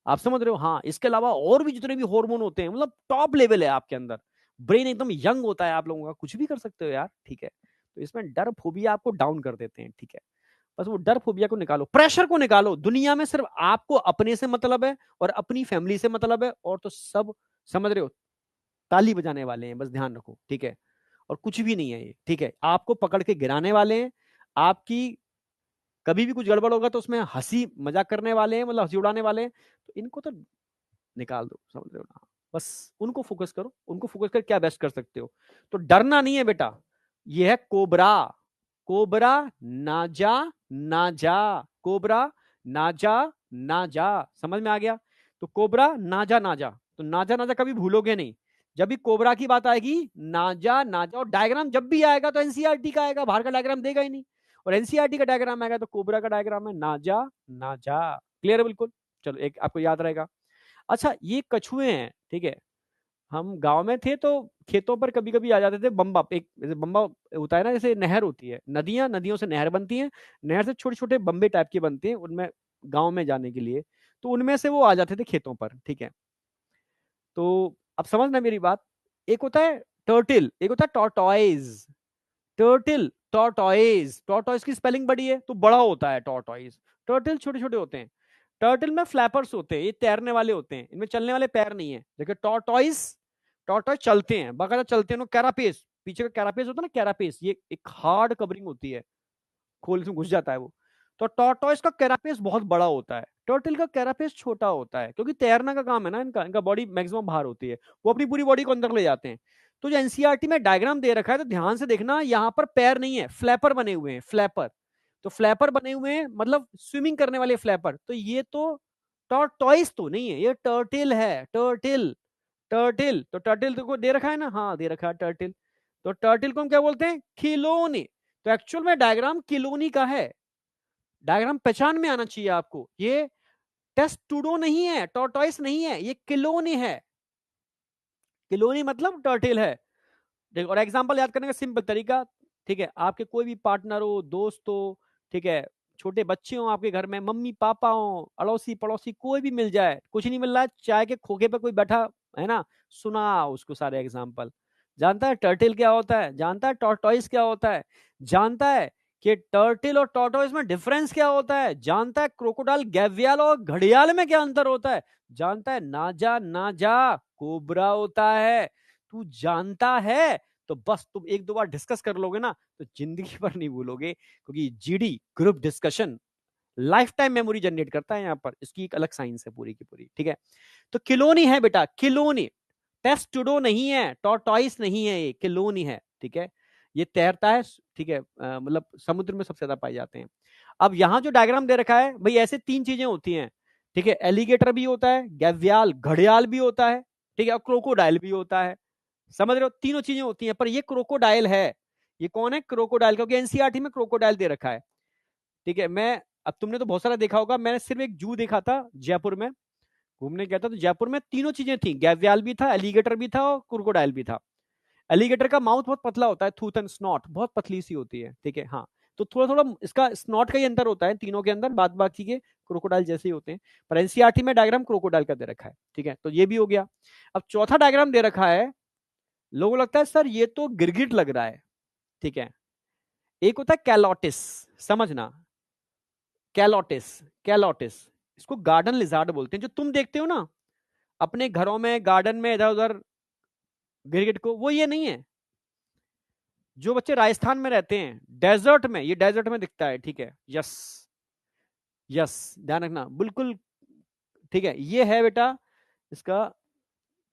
आप समझ रहे हो। हाँ, इसके अलावा और भी जितने भी हार्मोन होते हैं, मतलब टॉप लेवल है आपके अंदर, ब्रेन एकदम यंग होता है आप लोगों का, कुछ भी कर सकते हो यार, ठीक है। तो इसमें डर फोबिया आपको डाउन कर देते हैं, ठीक है। बस वो डर फोबिया को निकालो, प्रेशर को निकालो। दुनिया में सिर्फ आपको अपने से मतलब है और अपनी फैमिली से मतलब है, और तो सब समझ रहे हो ताली बजाने वाले हैं, बस ध्यान रखो, ठीक है। और कुछ भी नहीं है ये, ठीक है, आपको पकड़ के गिराने वाले हैं, आपकी कभी भी कुछ गड़बड़ होगा तो उसमें हंसी मजाक करने वाले हैं, मतलब हंसी उड़ाने वाले हैं, तो इनको तो निकाल दो, समझ रहे हो ना। बस उनको फोकस करो, उनको फोकस कर क्या बेस्ट कर सकते हो। तो डरना नहीं है बेटा, ये है कोबरा, कोबरा, ना जा, ना जा, कोबरा, ना जा, ना जा, समझ में आ गया। तो कोबरा, ना जा, ना जा, तो ना जा, ना जा कभी भूलोगे नहीं। जब भी कोबरा की बात आएगी, ना जा, ना जा, और डायग्राम जब भी आएगा तो एनसीईआरटी का आएगा, बाहर का डायग्राम देगा ही नहीं, और एनसीईआरटी का डायग्राम आएगा तो कोबरा का डायग्राम है, ना जा, ना जा। क्लियर है बिल्कुल। चलो एक आपको याद रहेगा। अच्छा, ये कछुए हैं, ठीक है, हम गांव में थे तो खेतों पर कभी कभी आ जाते थे बम्बा, एक जैसे बम्बा होता है ना, जैसे नहर होती है, नदियां, नदियों से नहर बनती है, नहर से छोटे छोटे बम्बे टाइप के बनते हैं उनमें, गांव में जाने के लिए, तो उनमें से वो आ जाते थे खेतों पर, ठीक है। तो अब समझना मेरी बात, एक होता है टर्टिल, एक होता है टॉर्टॉइज। टर्टिल, टॉर्टॉइज, टॉर्टॉइज की स्पेलिंग बड़ी है तो बड़ा होता है टॉर्टॉइज, टर्टिल छोटे छोटे होते हैं। टर्टल में फ्लैपर्स होते हैं, ये तैरने वाले होते हैं, इनमें चलने वाले पैर नहीं है। देखिए टॉर्टॉइज, टॉर्टॉइज चलते हैं, बाकायदा चलते हैं। कैरापेस, पीछे का कैरापेस होता है ना, कैरापेस, ये एक हार्ड कवरिंग होती है, खोल इसमें घुस जाता है वो। तो टॉर्टोइस का कैरापेस बहुत बड़ा होता है, टर्टल का कैरापेस छोटा होता है, क्योंकि तैरना का काम है ना इनका, इनका बॉडी मैक्सिमम बाहर होती है, वो अपनी पूरी बॉडी को अंदर ले जाते हैं। तो जो एनसीईआरटी में डायग्राम दे रखा है तो ध्यान से देखना, यहां पर पैर नहीं है, फ्लैपर बने हुए हैं, फ्लैपर। तो फ्लैपर बने हुए हैं मतलब स्विमिंग करने वाले फ्लैपर, तो ये तो टॉर्टोइस तो नहीं है, ये टर्टिल है, टर्टिल। टर्टिल, तो टर्टिल को दे रखा है ना, हाँ दे रखा है टर्टिल। तो टर्टिल को हम क्या बोलते हैं, खिलौने। तो एक्चुअल में डायग्राम किलोनी का है, डायग्राम पहचान में आना चाहिए आपको, ये टेस्टुडो नहीं है, टॉर्टोइस नहीं है, ये किलोनी है। किलोनी मतलब टर्टिल है। देखो, और एग्जांपल याद करने का सिंपल तरीका, ठीक है, आपके कोई भी पार्टनर हो, दोस्त हो, ठीक है, छोटे बच्चे हो आपके घर में, मम्मी पापा हो, अड़ोसी पड़ोसी कोई भी मिल जाए, कुछ नहीं मिल रहा है, चाय के खोखे पे कोई बैठा है ना, सुना उसको सारे एग्जांपल। जानता है टर्टिल क्या होता है, जानता है टॉर्टोइस क्या होता है, जानता है कि टर्टिल और टॉर्टोइस में डिफरेंस क्या होता है, जानता है क्रोकोडाइल गैवियल और घड़ियाल में क्या अंतर होता है, जानता है नाजा नाजा कोबरा होता है। तू जानता है तो बस तुम एक दो बार डिस्कस कर लोगे ना तो जिंदगी भर नहीं भूलोगे, क्योंकि GD group discussion life time memory generate करता है, यहां पर इसकी एक अलग साइंस है पूरी की पूरी, ठीक है। तो किलोनी है बेटा, किलोनी, टेस्टुडो नहीं है, टॉर्टोइस नहीं है, ये किलोनी है, ठीक है। ये तैरता है, ठीक है, मतलब समुद्र में सबसे ज्यादा पाए जाते हैं। अब यहां जो डायग्राम दे रखा है भाई, ऐसे तीन चीजें होती हैं, ठीक है, एलिगेटर भी होता है, गैवियाल घड़ियाल भी होता है, ठीक है, और क्रोकोडाइल भी होता है। समझ रहे हो, तीनों चीजें होती हैं, पर ये क्रोकोडाइल है। ये कौन है, क्रोकोडाइल, क्योंकि एनसीईआरटी में क्रोकोडाइल दे रखा है, ठीक है। मैं, अब तुमने तो बहुत सारा देखा होगा, मैंने सिर्फ एक जू देखा था जयपुर में, घूमने गया था, तो जयपुर में तीनों चीजें थी, गैवियाल भी था, एलिगेटर भी था और क्रोकोडाइल भी था। एलिगेटर का माउथ बहुत पतला होता है, थूथ एंड स्नॉट बहुत पतली सी होती है, ठीक है, हाँ। तो थोड़ा थोड़ा इसका स्नॉट का ही अंतर होता है तीनों के अंदर, बाद बाकी के क्रोकोडाइल जैसे ही होते हैं। पर एनसीईआरटी में डायग्राम क्रोकोडाइल का दे रखा है, ठीक है, तो ये भी हो गया। अब चौथा डायग्राम दे रखा है, लोगों को लगता है सर ये तो गिरगिट लग रहा है, ठीक है। एक होता है कैलोटिस, समझना, कैलोटिस, कैलोटिस, इसको गार्डन लिजार्ड बोलते हैं, जो तुम देखते हो ना अपने घरों में गार्डन में इधर उधर गिरगिट को, वो ये नहीं है। जो बच्चे राजस्थान में रहते हैं डेजर्ट में, ये डेजर्ट में दिखता है, ठीक है, यस, यस, ध्यान रखना बिल्कुल, ठीक है, ये है बेटा इसका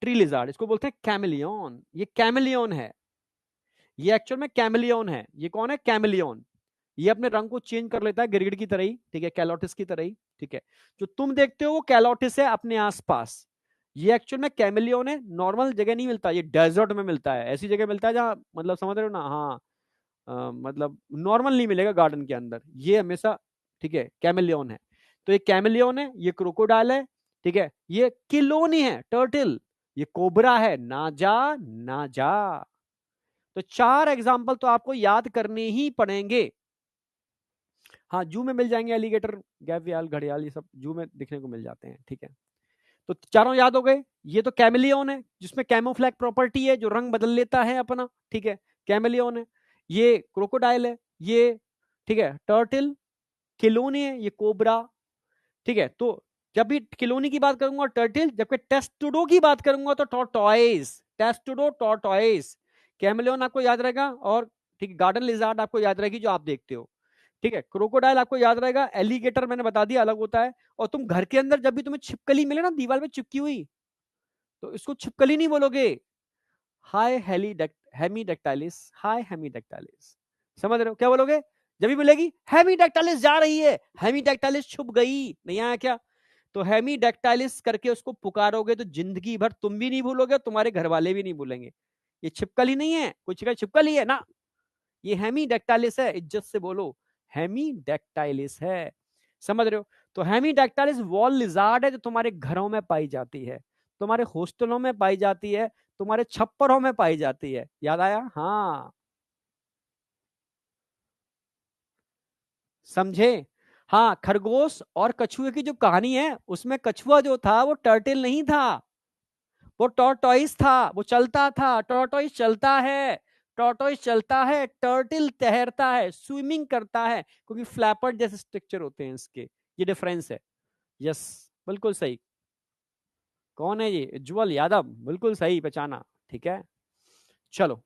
ट्री लिजार्ड, इसको बोलते हैं कैमिलियन, ये कैमिलियन है, ये एक्चुअल में कैमिलियन है। ये कौन है, कैमिलियन, ये अपने रंग को चेंज कर लेता है गिरगिट की तरह ही, ठीक है, कैलोटिस की तरह ही, ठीक है। जो तुम देखते हो वो कैलोटिस है अपने आसपास, ये एक्चुअल में कैमिलियन है, नॉर्मल जगह नहीं मिलता, ये डेजर्ट में मिलता है, ऐसी जगह मिलता है जहां, मतलब समझ रहे हो ना, हाँ, मतलब नॉर्मल नहीं मिलेगा गार्डन के अंदर, ये हमेशा, ठीक है, कैमिलियन है। तो ये कैमिलियन है, ये क्रोकोडाइल है, ठीक है, ये किलोनी है, टर्टिल, ये कोबरा है, नाजा नाजा। तो चार एग्जाम्पल तो आपको याद करने ही पड़ेंगे। हाँ, जू में मिल जाएंगे एलिगेटर, गैवियाल घड़ियाल, ये सब जू में दिखने को मिल जाते हैं, ठीक है। तो चारों याद हो गए। ये तो कैमिलियन है जिसमें कैमोफ्लैग प्रॉपर्टी है, जो रंग बदल लेता है अपना, ठीक है, कैमिलियन है। ये क्रोकोडाइल है, ये, ठीक है, टर्टिल, किलोनी है, ये कोबरा, ठीक है। तो जब भी किलोनी की बात करूंगा टर्टिल, जबकि टेस्टुडो की बात करूंगा तो टॉर्टोइस, टेस्टुडो टॉर्टोइस, कैमिलियन आपको याद रहेगा, और ठीक है, गार्डन लिजार्ड आपको याद रहेगी जो आप देखते हो, ठीक है। क्रोकोडाइल आपको याद रहेगा, एलिगेटर मैंने बता दिया अलग होता है। और तुम घर के अंदर जब भी तुम्हें छिपकली मिले ना दीवार पे चिपकी हुई, तो इसको छिपकली नहीं बोलोगे, हाय हेमीडेक्टाइलिस, हाय हेमीडेक्टाइलिस, समझ रहे हो, क्या बोलोगे, जब भी मिलेगी हेमीडेक्टाइलिस जा रही है, हेमीडेक्टाइलिस छुप गई, नहीं आया क्या, तो हेमीडेक्टाइलिस करके उसको पुकारोगे तो जिंदगी भर तुम भी नहीं भूलोगे, तुम्हारे घर वाले भी नहीं भूलेंगे। ये छिपकली नहीं है, कुछ का छिपकली है ना, ये हेमीडेक्टाइलिस है, इज्जत से बोलो, हेमीडेक्टाइलिस है, समझ रहे हो। तो हेमीडेक्टाइलिस वॉल लिजार्ड है जो तुम्हारे घरों में पाई जाती है, तुम्हारे हॉस्टलों में पाई जाती है, तुम्हारे छप्परों में पाई जाती है, याद आया, हाँ, समझे। हाँ, खरगोश और कछुए की जो कहानी है उसमें कछुआ जो था वो टर्टल नहीं था, वो टॉर्टोइस था, वो चलता था, टॉर्टोइस चलता है, टॉर्टोइस चलता है, टर्टल तैरता है, स्विमिंग करता है, क्योंकि फ्लैपर जैसे स्ट्रक्चर होते हैं इसके, ये डिफरेंस है। यस, बिल्कुल सही। कौन है ये, उज्जवल यादव, बिल्कुल सही पहचाना, ठीक है। चलो,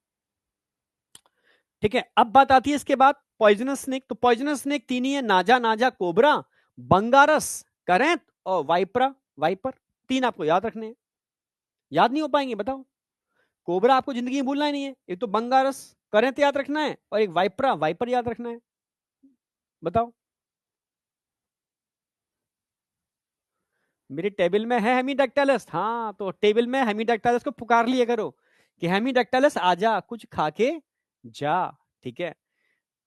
ठीक है, अब बात आती है इसके बाद, पॉइजनस स्नेक, तो पॉइजनस स्नेक तीन ही है, नाजा, नाजा, कोबरा, बंगारस, करेंट और वाइपरा, वाइपर। तीन आपको याद रखने हैं। याद नहीं हो पाएंगे बताओ? कोबरा आपको जिंदगी में भूलना ही नहीं है, एक तो बंगारस, करेंट याद रखना है, और एक वाइपरा, वाइपर याद रखना है। बताओ। मेरे टेबल में है हेमीडेक्टाइलस, हाँ तो टेबल में हेमीडेक्टाइलस को पुकार लिया करो कि हेमीडेक्टाइलस आजा कुछ खा के जा। ठीक है,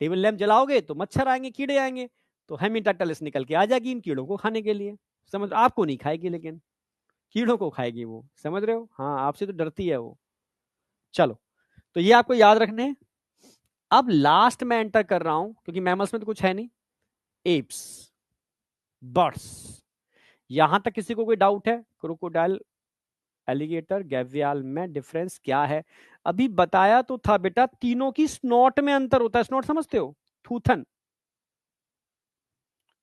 टेबल लैंप जलाओगे तो मच्छर आएंगे, कीड़े आएंगे, तो हेमीडेक्टाइलस निकल के आ जाएगी इन कीड़ों को खाने के लिए। समझ, आपको नहीं खाएगी लेकिन कीड़ों को खाएगी वो, समझ रहे हो? हाँ, आपसे तो डरती है वो। चलो, तो ये आपको याद रखने हैं। अब लास्ट में एंटर कर रहा हूं क्योंकि मैमल्स में तो कुछ है नहीं। Apps, birds. यहां तक किसी को कोई डाउट है? क्रोकोडाइल, एलिगेटर, गैवियाल में डिफरेंस क्या है? अभी बताया तो था बेटा, तीनों की स्नॉट में अंतर होता है। स्नॉट समझते हो? थूथन।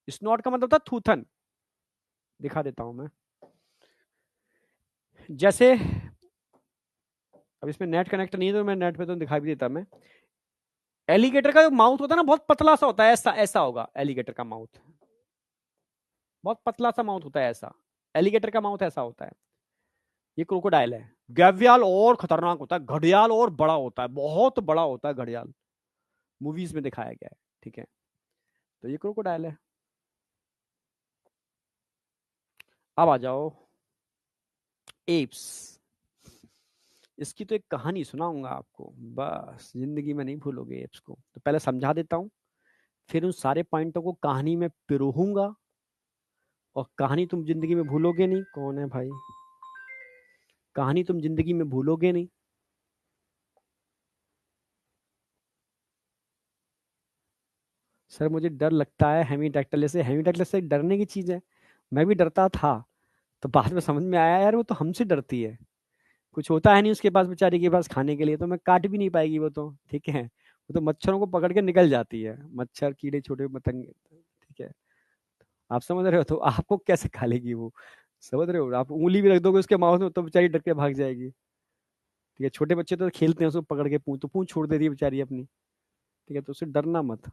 स्नॉट का मतलब था थूथन। दिखा देता हूं मैं। जैसे अब इसमें नेट कनेक्ट नहीं है तो मैं नेट पे तो दिखा भी देता मैं। एलिगेटर का जो माउथ होता है ना, बहुत पतला सा होता है, ऐसा ऐसा होगा एलिगेटर का माउथ। बहुत पतला सा माउथ होता है ऐसा। एलिगेटर का माउथ ऐसा होता है। ये क्रोकोडाइल है। गैवियाल और खतरनाक होता है, घड़ियाल और बड़ा होता है, बहुत बड़ा होता है घड़ियाल। मूवीज में दिखाया गया है। ठीक है, तो ये क्रोकोडाइल है। अब आ जाओ एप्स। इसकी तो एक कहानी सुनाऊंगा आपको, बस जिंदगी में नहीं भूलोगे एप्स को। तो पहले समझा देता हूं, फिर उन सारे पॉइंटों को कहानी में पिरोहूंगा, और कहानी तुम जिंदगी में भूलोगे नहीं। कौन है भाई? कहानी तुम जिंदगी में भूलोगे नहीं। सर मुझे डर लगता है हेमीडेक्टाइलस से। हेमीडेक्टाइलस से डरने की चीज है? मैं भी डरता था, तो बाद में समझ में आया यार वो तो हमसे डरती है। कुछ होता है नहीं उसके पास, बेचारी के पास खाने के लिए, तो मैं काट भी नहीं पाएगी वो तो। ठीक है, वो तो मच्छरों को पकड़ के निकल जाती है, मच्छर, कीड़े, छोटे पतंगे। ठीक है, आप समझ रहे हो? तो आपको कैसे खा लेगी वो? समझ रहे हो? आप उंगली भी रख दोगे उसके माउथ में तो बेचारी डर के भाग जाएगी। ठीक है, छोटे बच्चे तो खेलते हैं उसको पकड़ के, पूंछ तो पूंछ छोड़ देती है बेचारी अपनी। ठीक है, तो उससे डरना मत।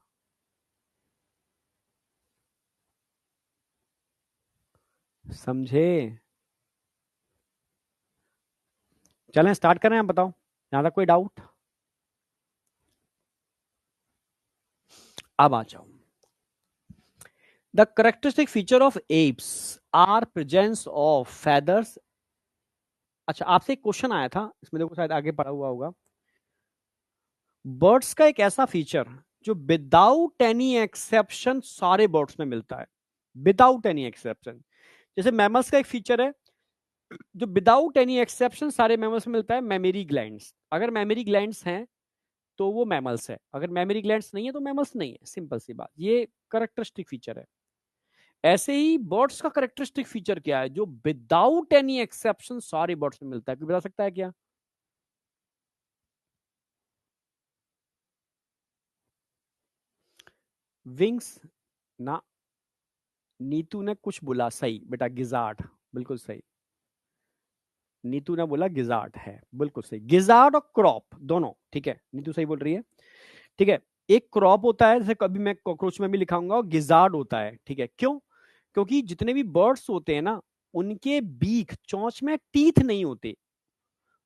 समझे? चलें स्टार्ट करें, आप बताओ, यहाँ तक कोई डाउट? अब आ जाओ। The characteristic feature of aves are presence of feathers. अच्छा, आपसे एक क्वेश्चन आया था, इसमें देखो शायद आगे पढ़ा हुआ होगा। बर्ड्स का एक ऐसा फीचर जो विदाउट एनी एक्सेप्शन सारे बर्ड्स में मिलता है, विदाउट एनी एक्सेप्शन। जैसे मैमल्स का एक फीचर है जो विदाउट एनी एक्सेप्शन सारे मैमल्स में मिलता है, मेमोरी ग्लैंड्स। अगर मेमोरी ग्लैंड्स हैं तो वो मैमल्स है, अगर मेमोरी ग्लैंड्स नहीं है तो मैमल्स नहीं है। सिंपल सी बात, ये करेक्टरिस्टिक फीचर है। ऐसे ही बर्ड्स का करेक्टरिस्टिक फीचर क्या है जो विदाउट एनी एक्सेप्शन सारे बर्ड्स में मिलता है? कोई बता सकता है क्या? विंग्स ना। नीतू ने कुछ बोला सही बेटा, गिजार्ड। बिल्कुल सही। नीतू ने बोला गिजार्ड है, बिल्कुल सही। गिजार्ड और क्रॉप दोनों ठीक है, नीतू सही बोल रही है। ठीक है, एक क्रॉप होता है, जैसे कभी मैं कॉकरोच में भी लिखाऊंगा, और गिजार्ड होता है। ठीक है, क्यों? क्योंकि जितने भी बर्ड्स होते हैं ना, उनके बीक, चोंच में टीथ नहीं होते,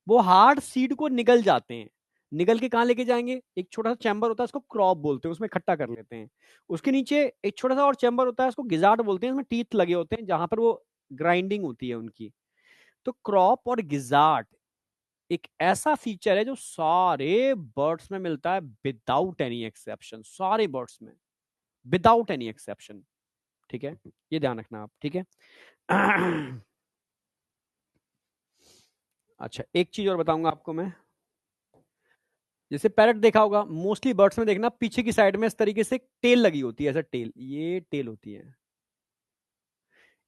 वो हार्ड सीड को निगल जाते हैं। निगल के कहाँ लेके जाएंगे? एक छोटा सा चैम्बर होता है, उसको क्रॉप बोलते हैं, उसमें इकट्ठा कर लेते हैं। उसके नीचे एक छोटा सा और चैम्बर होता है, उसको गिजार्ड बोलते हैं, उसमें टीथ लगे होते हैं, जहां पर वो ग्राइंडिंग होती है उनकी। तो क्रॉप और गिजार्ड एक ऐसा फीचर है जो सारे बर्ड्स में मिलता है विदाउट एनी एक्सेप्शन, सारे बर्ड्स में विदाउट एनी एक्सेप्शन। ठीक है, ये ध्यान रखना आप। ठीक है। अच्छा, एक चीज और बताऊंगा आपको मैं। जैसे पैरट देखा होगा, मोस्टली बर्ड्स में देखना पीछे की साइड में इस तरीके से टेल लगी होती है, ऐसा टेल, ये टेल होती है।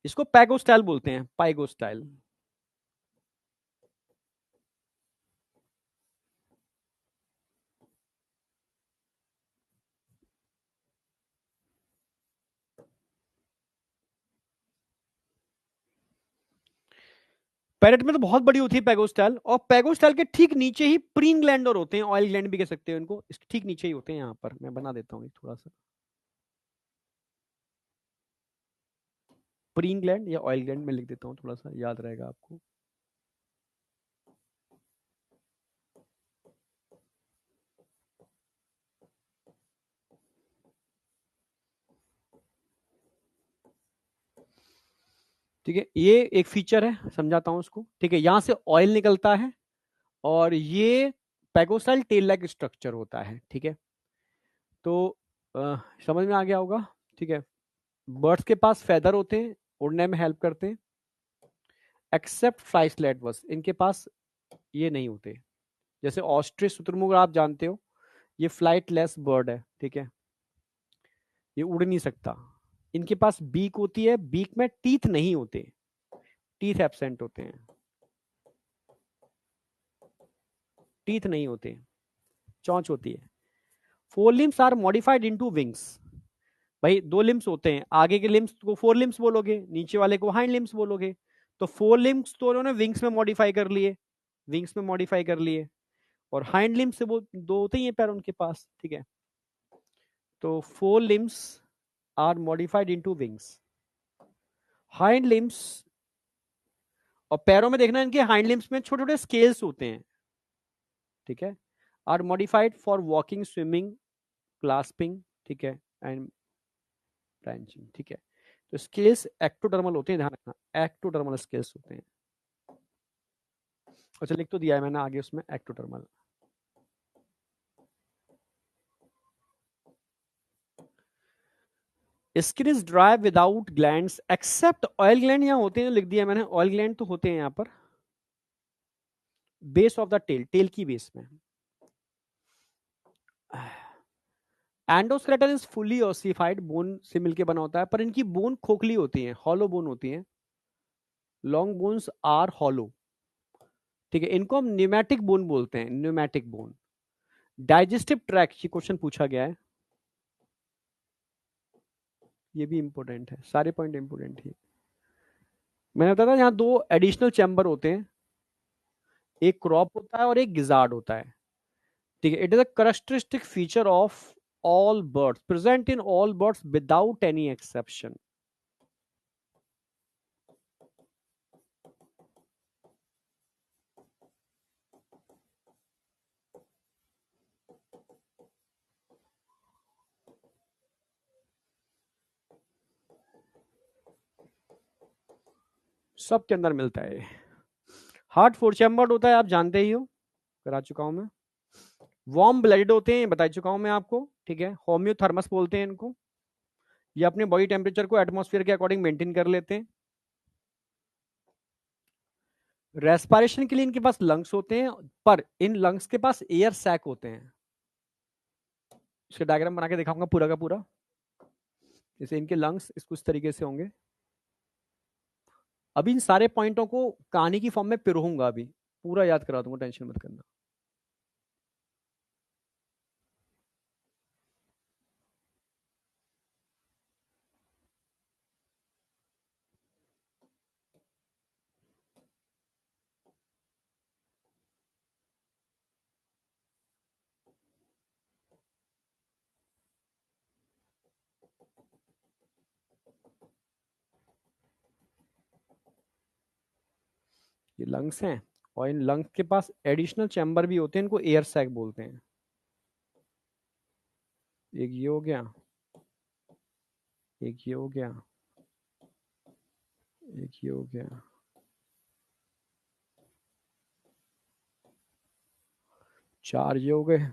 इसको पैगो स्टाइल बोलते हैं, पाइगो स्टाइल। पैरेट में तो बहुत बड़ी होती है पैगोस्टाइल, और पैगोस्टाइल के ठीक नीचे ही प्रीन ग्लैंडर होते हैं, ऑयल ग्लैंड भी कह सकते हैं उनको, इसके ठीक नीचे ही होते हैं। यहाँ पर मैं बना देता हूँ थोड़ा सा, प्रीन ग्लैंड या ऑयल ग्लैंड में लिख देता हूँ, थोड़ा सा याद रहेगा आपको। ठीक है, ये एक फीचर है, समझाता हूँ उसको। ठीक है, यहाँ से ऑयल निकलता है, और ये पैगोसाइल टेल लाइक स्ट्रक्चर होता है। ठीक है, तो समझ में आ गया होगा। ठीक है, बर्ड्स के पास फेदर होते हैं, उड़ने में हेल्प करते हैं, एक्सेप्ट फ्लाइस्लेट बस इनके पास ये नहीं होते। जैसे ऑस्ट्रिच शुतुरमुर्ग आप जानते हो, ये फ्लाइटलेस बर्ड है। ठीक है, ये उड़ नहीं सकता। इनके पास बीक होती है, बीक में टीथ नहीं होते, टीथ एब्सेंट होते हैं, टीथ नहीं होते, चोंच होती है। Forelimbs are modified into wings. भाई दो लिम्स होते हैं, आगे के लिम्स को फोर लिम्स बोलोगे, नीचे वाले को हाइंड लिम्स बोलोगे। तो फोर लिम्स तो उन्होंने विंग्स में मॉडिफाई कर लिए, विंग्स में मॉडिफाई कर लिए, और हाइंड लिम्स से वो दो होते ही हैं पैर उनके पास। ठीक है, तो forelimbs are modified into wings. Hind limbs, और पैरों में देखना इनके हाइंड लिम्स में छोटे छोटे स्केल्स होते हैं। ठीक है, are modified for walking, swimming, clasping. ठीक है, एंड ब्रांचिंग। ठीक है, तो स्केल्स एक्टोडर्मल होते हैं, ध्यान रखना, एक्टोडर्मल स्केल्स होते हैं। अच्छा, लिख तो दिया है मैंने आगे उसमें ectodermal. Skin is dry without glands except oil gland, यहाँ होते हैं, लिख दिया मैंने, ऑयल ग्लैंड तो होते हैं यहाँ पर, base of the tail, tail की बेस में। Endoskeleton is fully ossified, bone से मिलके बना होता है, पर इनकी बोन खोखली होती है, हॉलो बोन होती है, लॉन्ग बोन्स आर हॉलो। ठीक है, इनको हम न्यूमेटिक बोन बोलते हैं, न्यूमेटिक बोन। डाइजेस्टिव ट्रैक्ट, ये क्वेश्चन पूछा गया है, ये भी इंपॉर्टेंट है, सारे पॉइंट इंपॉर्टेंट है। मैंने बताया था यहाँ दो एडिशनल चैम्बर होते हैं, एक क्रॉप होता है और एक गिजार्ड होता है। ठीक है, it is a characteristic feature of all birds, present in all birds without any exception. सबके अंदर मिलता है। हार्ट फोर चैम्बर्ड होता है, आप जानते ही हो, करा चुका हूं मैं। वार्म ब्लडेड होते हैं, बता चुका हूं मैं आपको। ठीक है, होम्योथर्मस बोलते हैं इनको, ये अपने बॉडी टेम्परेचर को एटमॉस्फेयर के अकॉर्डिंग मेंटेन कर लेते हैं। रेस्पिरेशन के लिए इनके पास लंग्स होते हैं, पर इन लंग्स के पास एयर सैक होते हैं। इसका डायग्राम बना के दिखाऊंगा पूरा का पूरा। जैसे इनके लंग्स इस कुछ तरीके से होंगे। अभी इन सारे पॉइंटों को कहानी की फॉर्म में पिरोऊंगा, अभी पूरा याद करा दूंगा, टेंशन मत करना। ये लंग्स हैं, और इन लंग्स के पास एडिशनल चैम्बर भी होते हैं, इनको एयर सैक बोलते हैं। एक ये हो गया, एक ये हो गया, एक ये हो गया, चार ये हो गए,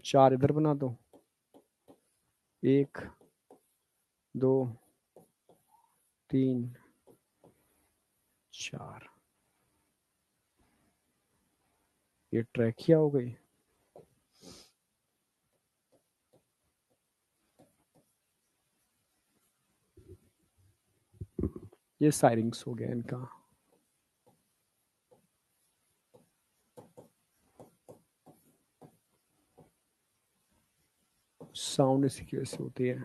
चार इधर बना दो, एक, दो, तीन, चार, ये ट्रैकिया हो गई। ये साइरिंग्स हो गया इनका। साउंड इसी की वजह से होती है।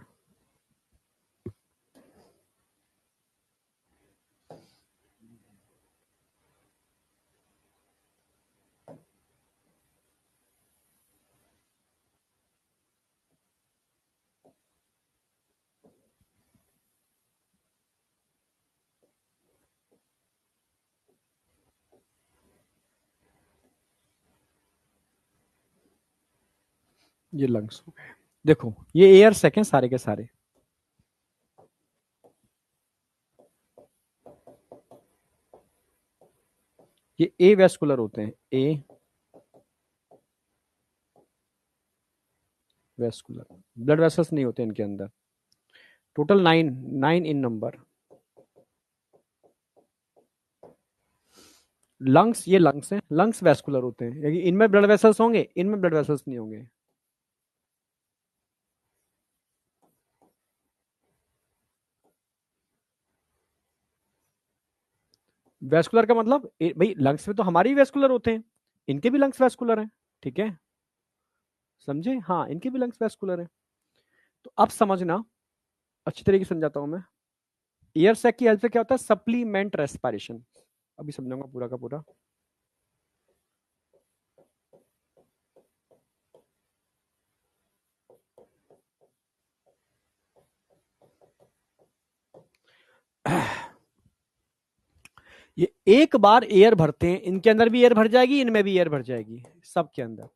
ये लंग्स हो गए। देखो ये एयर सेक हैं सारे के सारे। ये ए वेस्कुलर होते हैं, ए वेस्कुलर। ब्लड वेसल्स नहीं होते इनके अंदर। टोटल 9, 9 इन नंबर। लंग्स, ये लंग्स हैं, लंग्स वेस्कुलर होते हैं, इनमें ब्लड वेसल्स होंगे, इनमें ब्लड वेसल्स नहीं होंगे। वेस्कुलर का मतलब भाई लंग्स में तो हमारे ही वेस्कुलर होते हैं, इनके भी लंग्स वेस्कुलर हैं। ठीक है, समझे? हाँ, इनके भी लंग्स वेस्कुलर हैं। तो अब समझना, अच्छी तरीके से समझाता हूं मैं। एयर सैक की हेल्प से क्या होता है? Supplement respiration. अभी समझाऊंगा पूरा का पूरा। ये एक बार एयर भरते हैं, इनके अंदर भी एयर भर जाएगी, इनमें भी एयर भर जाएगी, सबके अंदर।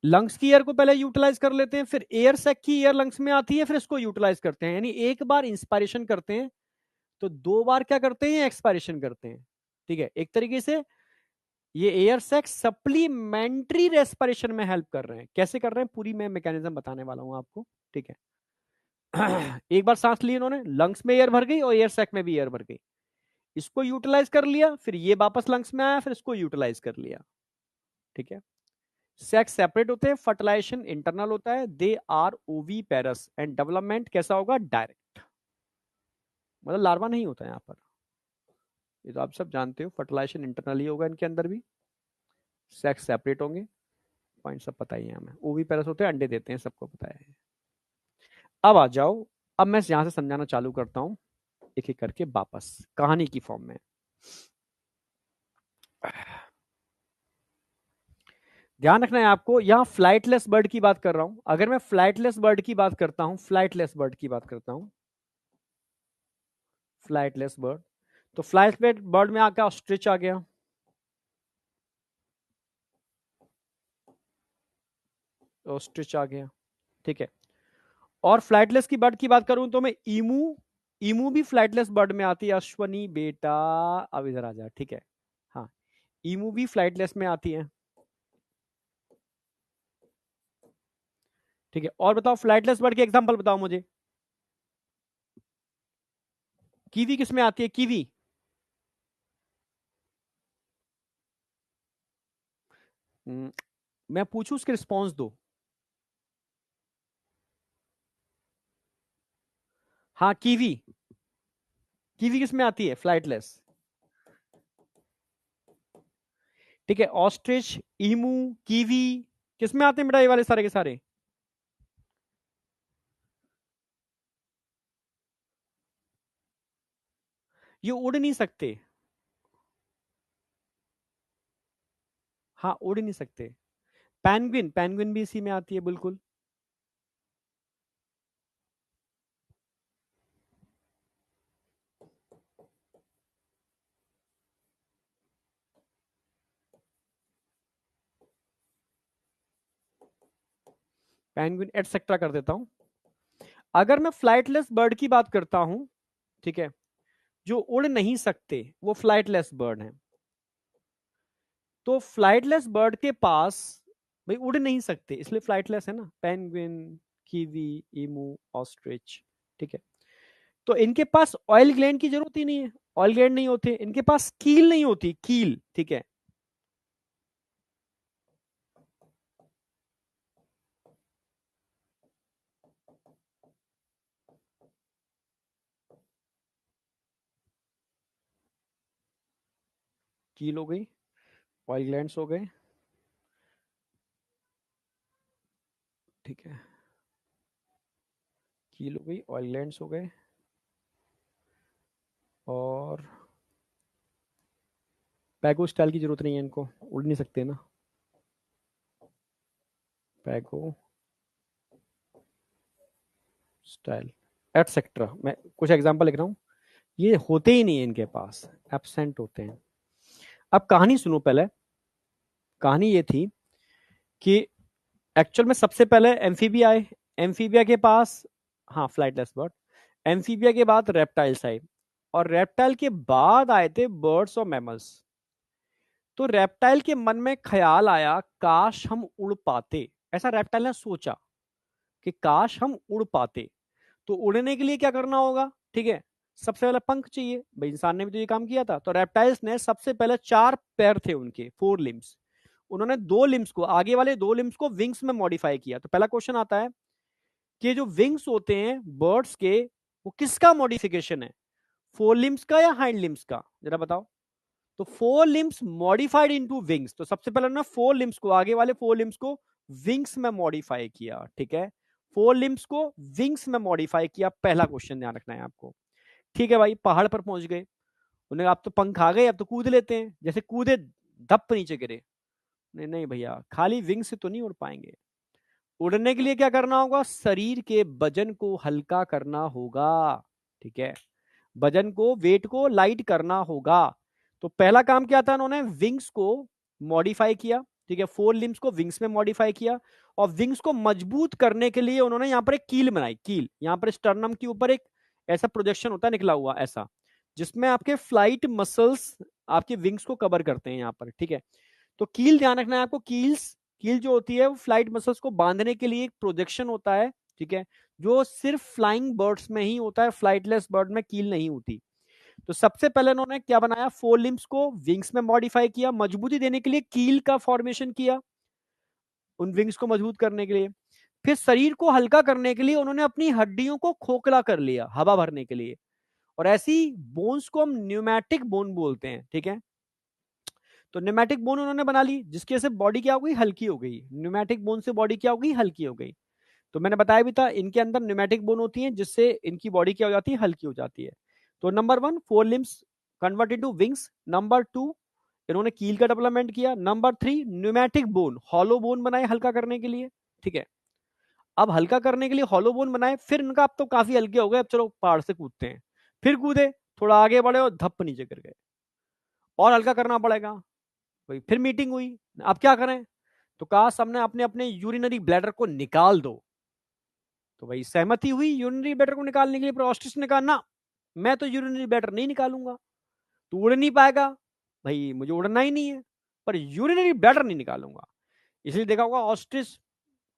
लंग्स की एयर को पहले यूटिलाइज कर लेते हैं, फिर एयर सैक की एयर लंग्स में आती है, फिर इसको यूटिलाइज करते हैं। यानी एक बार इंस्पायरेशन करते हैं तो दो बार क्या करते हैं? एक्सपायरेशन करते हैं। ठीक है, एक तरीके से ये एयर सैक सप्लीमेंट्री रेस्पिरेशन में हेल्प कर रहे हैं। कैसे कर रहे हैं पूरी मैं मैकेनिज्म बताने वाला हूं आपको। ठीक है। एक बार सांस ली इन्होंने, लंग्स में एयर भर गई और एयर सैक में भी एयर भर गई, इसको यूटिलाइज कर लिया, फिर ये वापस लंग्स में आया, फिर इसको यूटिलाइज कर लिया। ठीक है। सेक्स सेपरेट होते हैं, फर्टिलाइजेशन इंटरनल होता है, दे आर ओवी पेरस, एंड डेवलपमेंट कैसा होगा? डायरेक्ट, मतलब लार्वा नहीं होता है यहाँ पर। ये तो आप सब जानते हो, फर्टिलाइजेशन इंटरनली होगा इनके अंदर भी, सेक्स सेपरेट होंगे। पॉइंट सब पता ही है हमें। ओवी पेरस होते हैं, अंडे देते हैं, सबको पता है। अब आ जाओ, अब मैं यहां से समझाना चालू करता हूं, एक एक करके वापस कहानी की फॉर्म में। ध्यान रखना है आपको, यहां फ्लाइटलेस बर्ड की बात कर रहा हूं। अगर मैं फ्लाइटलेस बर्ड की बात करता हूं, फ्लाइटलेस बर्ड की बात करता हूं, फ्लाइटलेस बर्ड, तो फ्लाइटलेस बर्ड में आकर ऑस्ट्रिच आ गया, ऑस्ट्रिच आ गया। ठीक है। और फ्लाइटलेस की बर्ड की बात करूं तो मैं ईमू, ईमू भी फ्लाइटलेस बर्ड में आती है। अश्वनी बेटा, अब इधर आ जा। ठीक है। हाँ, ईमू भी फ्लाइटलेस में आती है। ठीक है, और बताओ फ्लाइटलेस बर्ड के एग्जांपल बताओ मुझे। कीवी किस में आती है? कीवी, मैं पूछूं उसके रिस्पॉन्स दो। हाँ, कीवी, कीवी किस में आती है? फ्लाइटलेस। ठीक है, ऑस्ट्रिच, ईमू, कीवी किस में आते हैं बेटा? ये वाले सारे के सारे ये उड़ नहीं सकते। हाँ, उड़ नहीं सकते। पेंगुइन, पेंगुइन भी इसी में आती है, बिल्कुल। पेंगुइन एटसेट्रा कर देता हूं। अगर मैं फ्लाइटलेस बर्ड की बात करता हूं, ठीक है, जो उड़ नहीं सकते, वो फ्लाइटलेस बर्ड हैं। तो फ्लाइटलेस बर्ड के पास, भाई उड़ नहीं सकते इसलिए फ्लाइटलेस है ना, पेंगुइन, कीवी, ईमू, ऑस्ट्रिच। ठीक है। तो इनके पास ऑयल ग्लैंड की जरूरत ही नहीं है, ऑयल ग्लैंड नहीं होते इनके पास, कील नहीं होती, कील। ठीक है, कील हो गई, ऑयल ग्लैंड्स हो गए। ठीक है, कील हो गई, ऑयल ग्लैंड्स हो गए, और पैगो स्टाइल की जरूरत नहीं है इनको, उड़ नहीं सकते ना। पैगो स्टाइल एटसेट्रा, मैं कुछ एग्जांपल लिख रहा हूँ। ये होते ही नहीं है इनके पास, एब्सेंट होते हैं। अब कहानी सुनो पहले। कहानी ये थी कि एक्चुअल में सबसे पहले एम्फीबिया आए। एम्फीबिया के पास, हाँ फ्लाइटलेस बर्ड। एम्फीबिया के बाद रेप्टाइल्स आए, और रेप्टाइल के बाद आए थे बर्ड्स और मैमल्स। तो रेप्टाइल के मन में ख्याल आया, काश हम उड़ पाते। ऐसा रेप्टाइल ने सोचा कि काश हम उड़ पाते। तो उड़ने के लिए क्या करना होगा, ठीक है, सबसे पहले पंख चाहिए भाई, इंसान ने भी तो ये काम किया था। तो रेप्टाइल्स ने सबसे पहले 4 पैर थे उनके, 4 लिम्स, उन्होंने 2 लिम्स को, आगे वाले 2 लिम्स को विंग्स में मॉडिफाई किया। तो पहला क्वेश्चन आता है कि जो विंग्स होते हैं बर्ड्स के, वो किसका मॉडिफिकेशन है, 4 लिम्स का या हाइंड लिम्स का, जरा बताओ। तो 4 लिम्स मॉडिफाइड इनटू विंग्स, तो सबसे पहले उन्होंने 4 लिम्स को, आगे वाले 4 लिम्स को विंग्स में मॉडिफाई किया, ठीक है। 4 लिम्स को विंग्स में मॉडिफाई किया, पहला क्वेश्चन ध्यान रखना है आपको। ठीक है भाई, पहाड़ पर पहुंच गए, उन्हें अब तो पंख आ गए, अब तो कूद लेते हैं। जैसे कूदे, धप नीचे गिरे। नहीं नहीं भैया, खाली विंग से तो नहीं उड़ पाएंगे। उड़ने के लिए क्या करना होगा, शरीर के वजन को हल्का करना होगा, ठीक है, वजन को, वेट को लाइट करना होगा। तो पहला काम क्या था, उन्होंने विंग्स को मॉडिफाई किया, ठीक है, 4 लिम्स को विंग्स में मॉडिफाई किया। और विंग्स को मजबूत करने के लिए उन्होंने यहां पर एक कील बनाई, कील, यहां पर स्टर्नम के ऊपर एक ऐसा प्रोजेक्शन होता है निकला हुआ ऐसा, जिसमें आपके फ्लाइट मसल्स आपके विंग्स को कवर करते हैं यहां पर, ठीक है। तो कील ध्यान रखना है आपको, कील जो होती है वो फ्लाइट मसल्स को बांधने के लिए एक प्रोजेक्शन होता है, ठीक है, जो सिर्फ फ्लाइंग बर्ड्स में ही होता है, फ्लाइटलेस बर्ड में कील नहीं होती। तो सबसे पहले उन्होंने क्या बनाया, 4 लिम्स को विंग्स में मॉडिफाई किया, मजबूती देने के लिए कील का फॉर्मेशन किया उन विंग्स को मजबूत करने के लिए। फिर शरीर को हल्का करने के लिए उन्होंने अपनी हड्डियों को खोखला कर लिया हवा भरने के लिए, और ऐसी बोन्स को हम न्यूमैटिक बोन बोलते हैं, ठीक है। तो न्यूमैटिक बोन उन्होंने बना ली, जिसकी वजह से बॉडी क्या हो गई, हल्की हो गई। न्यूमैटिक बोन से बॉडी क्या हो गई, हल्की हो गई। तो मैंने बताया भी था, इनके अंदर न्यूमैटिक बोन होती है, जिससे इनकी बॉडी क्या हो जाती है, हल्की हो जाती है। तो number 1, 4 limbs convert into wings. Number 2, इन्होंने कील का डेवलपमेंट किया। Number 3, pneumatic bone, hollow bone बनाए हल्का करने के लिए, ठीक है। अब हल्का करने के लिए हॉलो बोन बनाए, फिर इनका अब तो काफी हल्के हो गए, अब चलो पहाड़ से कूदते हैं। फिर कूदे, थोड़ा आगे बढ़े और धप नीचे गिर गए, और हल्का करना पड़ेगा भाई। फिर मीटिंग हुई, अब क्या करें, तो कहा सबने अपने अपने यूरिनरी ब्लैडर को निकाल दो। तो भाई सहमति हुई यूरिनरी ब्लैडर को निकालने के लिए, पर ऑस्ट्रिच ने कहा ना, मैं तो यूरिनरी ब्लैडर नहीं निकालूंगा, तू उड़ नहीं पाएगा, भाई मुझे उड़ना ही नहीं है, पर यूरिनरी ब्लैडर नहीं निकालूंगा। इसलिए देखा होगा ऑस्ट्रिच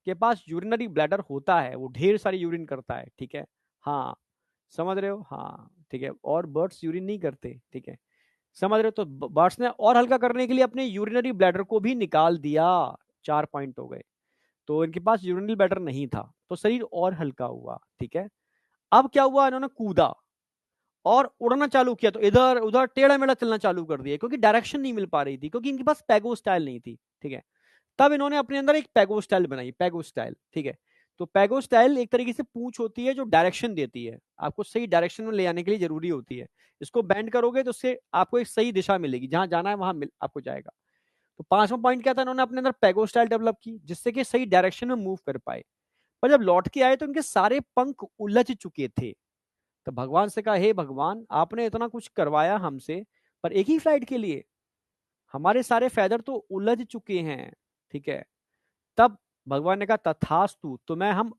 के पास यूरिनरी ब्लैडर होता है, वो ढेर सारी यूरिन करता है, ठीक है। हाँ, समझ रहे हो, हाँ ठीक है, और बर्ड्स यूरिन नहीं करते, ठीक है, समझ रहे हो। तो बर्ड्स ने और हल्का करने के लिए अपने यूरिनरी ब्लैडर को भी निकाल दिया, 4 पॉइंट हो गए। तो इनके पास यूरिनरी ब्लैडर नहीं था, तो शरीर और हल्का हुआ, ठीक है। अब क्या हुआ, इन्होंने कूदा और उड़ना चालू किया, तो इधर उधर टेढ़ा मेढ़ा चलना चालू कर दिया, क्योंकि डायरेक्शन नहीं मिल पा रही थी, क्योंकि इनके पास पैगो स्टाइल नहीं थी, ठीक है। तब इन्होंने अपने अंदर एक पैगो स्टाइल बनाई, पैगो स्टाइल, ठीक है। तो पैगो स्टाइल एक तरीके से पूंछ होती है जो डायरेक्शन देती है, आपको सही डायरेक्शन में ले जाने के लिए जरूरी होती है। इसको बैंड करोगे तो उससे आपको एक सही दिशा मिलेगी, जहां जाना है वहां आपको जाएगा। तो 5वां पॉइंट क्या था, इन्होंने अपने अंदर पैगो स्टाइल डेवलप की, जिससे कि सही डायरेक्शन में मूव कर पाए। पर जब लौट के आए तो इनके सारे पंख उलझ चुके थे। तो भगवान से कहा, हे भगवान, आपने इतना कुछ करवाया हमसे, पर एक ही फ्लाइट के लिए हमारे सारे फैदर तो उलझ चुके हैं, ठीक है। तब भगवान ने कहा, तथास्तु, तुम्हें हम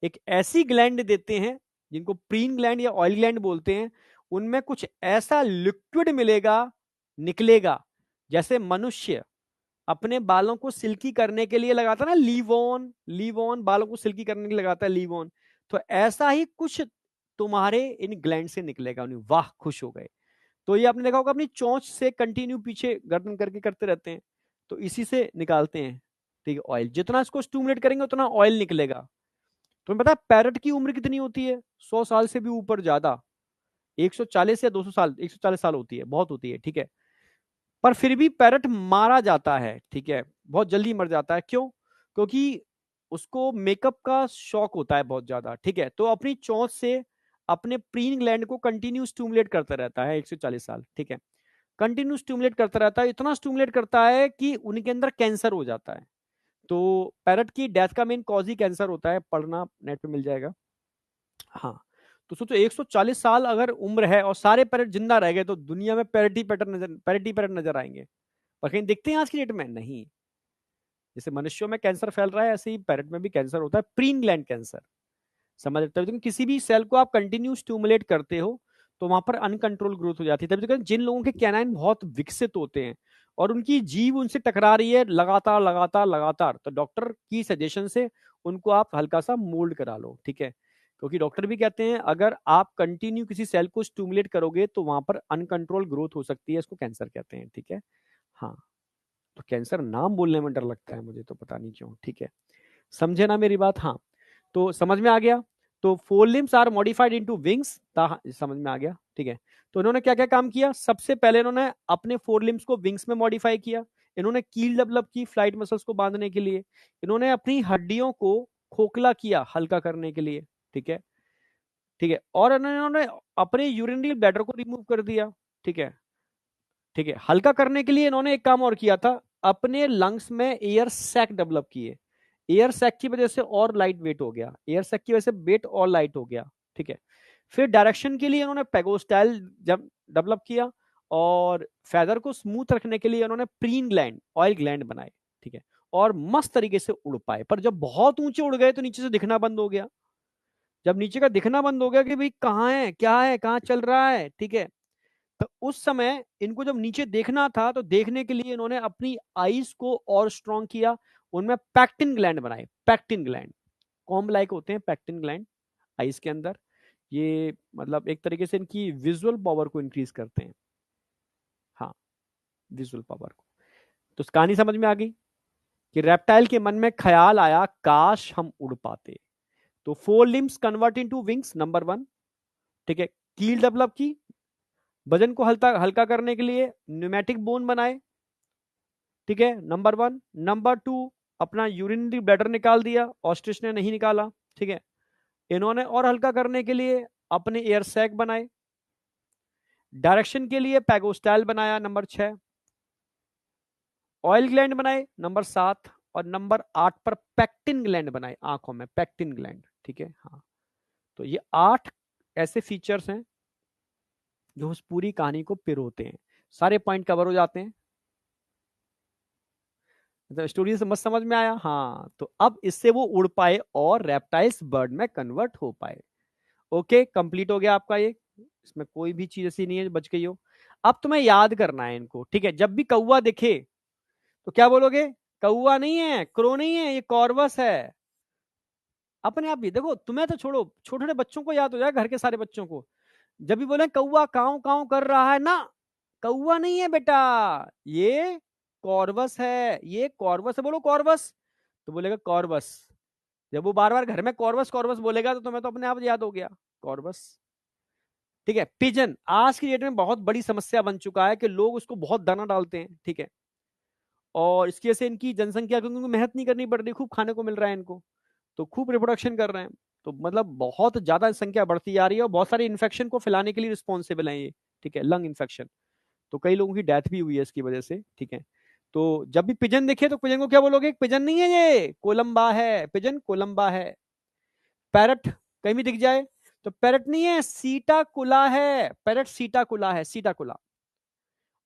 एक ऐसी ग्लैंड देते हैं जिनको प्रीन ग्लैंड या ऑयल ग्लैंड बोलते हैं। उनमें कुछ ऐसा लिक्विड मिलेगा, निकलेगा, जैसे मनुष्य अपने बालों को सिल्की करने के लिए लगाता है ना, लीवॉन, लीवॉन बालों को सिल्की करने के लिए लगाता है, लीवॉन। तो ऐसा ही कुछ तुम्हारे इन ग्लैंड से निकलेगा। उन्हें वाह, खुश हो गए। तो ये आपने देखा होगा, अपनी चोंच से कंटिन्यू पीछे गर्दन करके करते रहते हैं, तो इसी से निकालते हैं, ठीक है। ऑयल जितना इसको स्टूमुलेट करेंगे उतना ऑयल निकलेगा। तुम्हें पता है पैरट की उम्र कितनी होती है, 100 साल से भी ऊपर, ज्यादा, 140 या 200 साल, 140 साल होती है, बहुत होती है, ठीक है। पर फिर भी पैरट मारा जाता है, ठीक है, बहुत जल्दी मर जाता है। क्यों? क्योंकि उसको मेकअप का शौक होता है बहुत ज्यादा, ठीक है। तो अपनी चोंच से अपने प्रीन ग्लैंड को कंटिन्यू स्टूमुलेट करता रहता है 140 साल, ठीक है। कंटिन्यू स्टूमुलेट करता रहता है, इतना स्टूमुलेट करता है कि उनके अंदर कैंसर हो जाता है। तो पैरट की डेथ का मेन कॉज ही कैंसर होता है, पढ़ना नेट पे मिल जाएगा। हाँ, तो सोचो 140 साल अगर उम्र है और सारे पैरट जिंदा रह गए, तो दुनिया में पैरट ही पैरट नजर आएंगे। पर कहीं दिखते हैं आज की डेट में? नहीं। जैसे मनुष्यों में कैंसर फैल रहा है, ऐसे ही पैरेट में भी कैंसर होता है, प्रीन ग्लैंड कैंसर। समझ रहे हो? तभी तो किसी भी सेल को आप कंटिन्यू स्टिमुलेट करते हो तो वहां पर अनकंट्रोल ग्रोथ हो जाती है। तभी तो जिन लोगों के कैनाइन बहुत विकसित होते हैं और उनकी जीभ उनसे टकरा रही है लगातार लगातार लगातार, तो डॉक्टर की सजेशन से उनको आप हल्का सा मोल्ड करा लो, ठीक है? क्योंकि डॉक्टर भी कहते हैं अगर आप कंटिन्यू किसी सेल को स्टिमुलेट करोगे तो वहां पर अनकंट्रोल ग्रोथ हो सकती है, इसको कैंसर कहते हैं, ठीक है? हाँ, तो कैंसर नाम बोलने में डर लगता है मुझे, तो पता नहीं क्यों, ठीक है? समझे ना मेरी बात? हाँ, तो समझ में आ गया। तो forelimbs are modified into wings, समझ में आ गया, ठीक है? तो इन्होंने क्या क्या काम किया? सबसे पहले इन्होंने अपने फोर लिम्स को विंग्स में मॉडिफाई किया। इन्होंने कील डेवलप की फ्लाइट मसल्स को बांधने के लिए। इन्होंने अपनी हड्डियों को खोखला किया हल्का करने के लिए, ठीक है? ठीक है, और इन्होंने अपने यूरिनरी ब्लैडर को रिमूव कर दिया, ठीक है? ठीक है, हल्का करने के लिए इन्होंने एक काम और किया था, अपने लंग्स में एयर सैक डेवलप किए। एयर सैक की वजह से और लाइट वेट हो गया, एयर सैक की वजह से वेट और लाइट हो गया, ठीक है? फिर डायरेक्शन के लिए इन्होंने पेगोस्टाइल जब डेवलप किया, और फेदर को स्मूथ रखने के लिए उन्होंने प्रीन ग्लैंड, ऑयल ग्लैंड बनाए, ठीक है? और मस्त तरीके से उड़ पाए। पर जब बहुत ऊंचे उड़ गए तो नीचे से दिखना बंद हो गया। जब नीचे का दिखना बंद हो गया कि भाई कहाँ है, क्या है, कहाँ चल रहा है, ठीक है? तो उस समय इनको जब नीचे देखना था तो देखने के लिए इन्होंने अपनी आईज को और स्ट्रॉन्ग किया। उनमें पैक्टिन ग्लैंड बनाए, पैक्टिन ग्लैंड कॉम्ब लाइक होते हैं, पैक्टिन ग्लैंड आईज के अंदर। ये मतलब एक तरीके से इनकी विजुअल पावर को इंक्रीज करते हैं। हाँ, विजुअल पावर को। तो कहानी समझ में आ गई कि रेप्टाइल के मन में ख्याल आया काश हम उड़ पाते। तो four limbs convert into wings, number one, ठीक है? कील डेवलप की, वजन को हल्का हल्का करने के लिए न्यूमेटिक बोन बनाए, ठीक है? Number one. नंबर टू, अपना यूरिनरी ब्लैडर निकाल दिया, ऑस्ट्रिच ने नहीं निकाला, ठीक है? इन्होंने और हल्का करने के लिए अपने एयर सैक बनाए। डायरेक्शन के लिए पैगोस्टाइल बनाया, नंबर 6। ऑयल ग्लैंड बनाए, नंबर 7। और नंबर 8 पर पैक्टिन ग्लैंड बनाए, आंखों में पैक्टिन ग्लैंड, ठीक है? हाँ, तो ये 8 ऐसे फीचर्स हैं जो उस पूरी कहानी को पिरोते हैं। सारे पॉइंट कवर हो जाते हैं। तो स्टोरी से मस्त समझ में आया? हाँ, तो अब इससे वो उड़ पाए और रेप्टाइल्स बर्ड में कन्वर्ट हो पाए। ओके, कंप्लीट हो गया आपका ये। इसमें कोई भी चीज ऐसी नहीं है जो बच गई हो। अब तुम्हें याद करना है इनको, ठीक है? जब भी कौवा दिखे तो क्या बोलोगे? कौवा नहीं है, क्रो नहीं है, ये कॉर्वस है। अपने आप भी देखो, तुम्हें तो छोड़ो, छोटे छोटे बच्चों को याद हो जाए, घर के सारे बच्चों को। जब भी बोले कौवा काऊ काऊ कर रहा है ना, कौवा नहीं है बेटा, ये कॉर्वस है, ये कॉर्वस है। बोलो कॉर्वस, तो बोलेगा कॉर्वस। जब वो बार बार घर में कॉर्वस कॉर्वस बोलेगा तो तुम्हें तो अपने आप याद हो गया, कॉर्वस, ठीक है? पिजन आज की डेट में बहुत बड़ी समस्या बन चुका है कि लोग उसको बहुत दाना डालते हैं, ठीक है? और इसकी वजह से इनकी जनसंख्या, क्योंकि उनको मेहनत नहीं करनी पड़ रही, खूब खाने को मिल रहा है इनको, तो खूब रिप्रोडक्शन कर रहे हैं। तो मतलब बहुत ज्यादा संख्या बढ़ती जा रही है और बहुत सारे इन्फेक्शन को फैलाने के लिए रिस्पॉन्सिबल है ये, ठीक है? Lung infection. तो कई लोगों की डेथ भी हुई है इसकी वजह से, ठीक है? तो जब भी पिजन दिखे तो पिजन को क्या बोलोगे? पिजन नहीं है, ये कोलंबा है, पिजन कोलंबा है। पैरट कहीं भी दिख जाए तो पैरट नहीं है, सीटा कुला है, पैरट सीटा कुला है, सीटा कुला।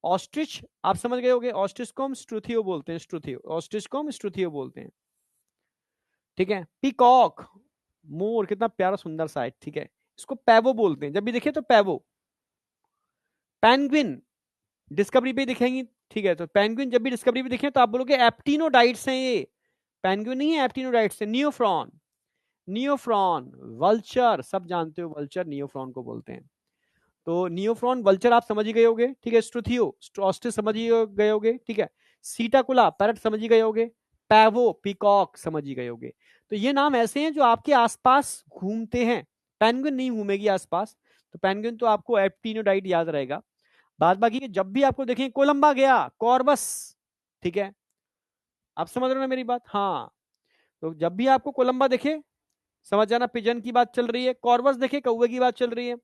ऑस्ट्रिच आप समझ गए होगे, ऑस्ट्रिच को हम स्ट्रुथियो बोलते हैं, स्ट्रुथियो, ऑस्ट्रिच को हम स्ट्रुथियो बोलते हैं, ठीक है? पीकॉक मोर, कितना प्यारा सुंदर सा है, ठीक है? इसको पैवो बोलते हैं, जब भी दिखे तो पैवो। पेंगुइन डिस्कवरी पे दिखेंगी, ठीक है? तो पेंगुइन जब भी डिस्कवरी पे दिखे तो आप बोलोगे एप्टिनोडाइट्स हैं ये, पेंगुइन नहीं है, एप्टिनोडाइट्स है। नियोफ्रॉन, नियोफ्रॉन वल्चर, सब जानते हो वल्चर नियोफ्रॉन को बोलते हैं। तो नियोफ्रॉन वल्चर आप समझ ही गए होगे, ठीक है? स्ट्रुथियो ऑस्ट्रिच समझ ही गए होगे, ठीक है? सीटाकुला पैरट समझ ही गए होगे, पैवो पीकॉक समझ ही गए होगे। तो ये नाम ऐसे हैं जो आपके आसपास घूमते हैं। पेंगुइन नहीं घूमेगी आसपास, तो पेंगुइन तो आपको एप्टिनोडाइट याद रहेगा। बाद बाकी जब भी आपको देखें, कोलंबा गया, कॉर्बस, ठीक है? आप समझ रहे हो ना मेरी बात? हाँ, तो जब भी आपको कोलंबा दिखे समझ जाना पिजन की बात चल रही है, कॉर्बस देखे कौवे की बात चल रही है,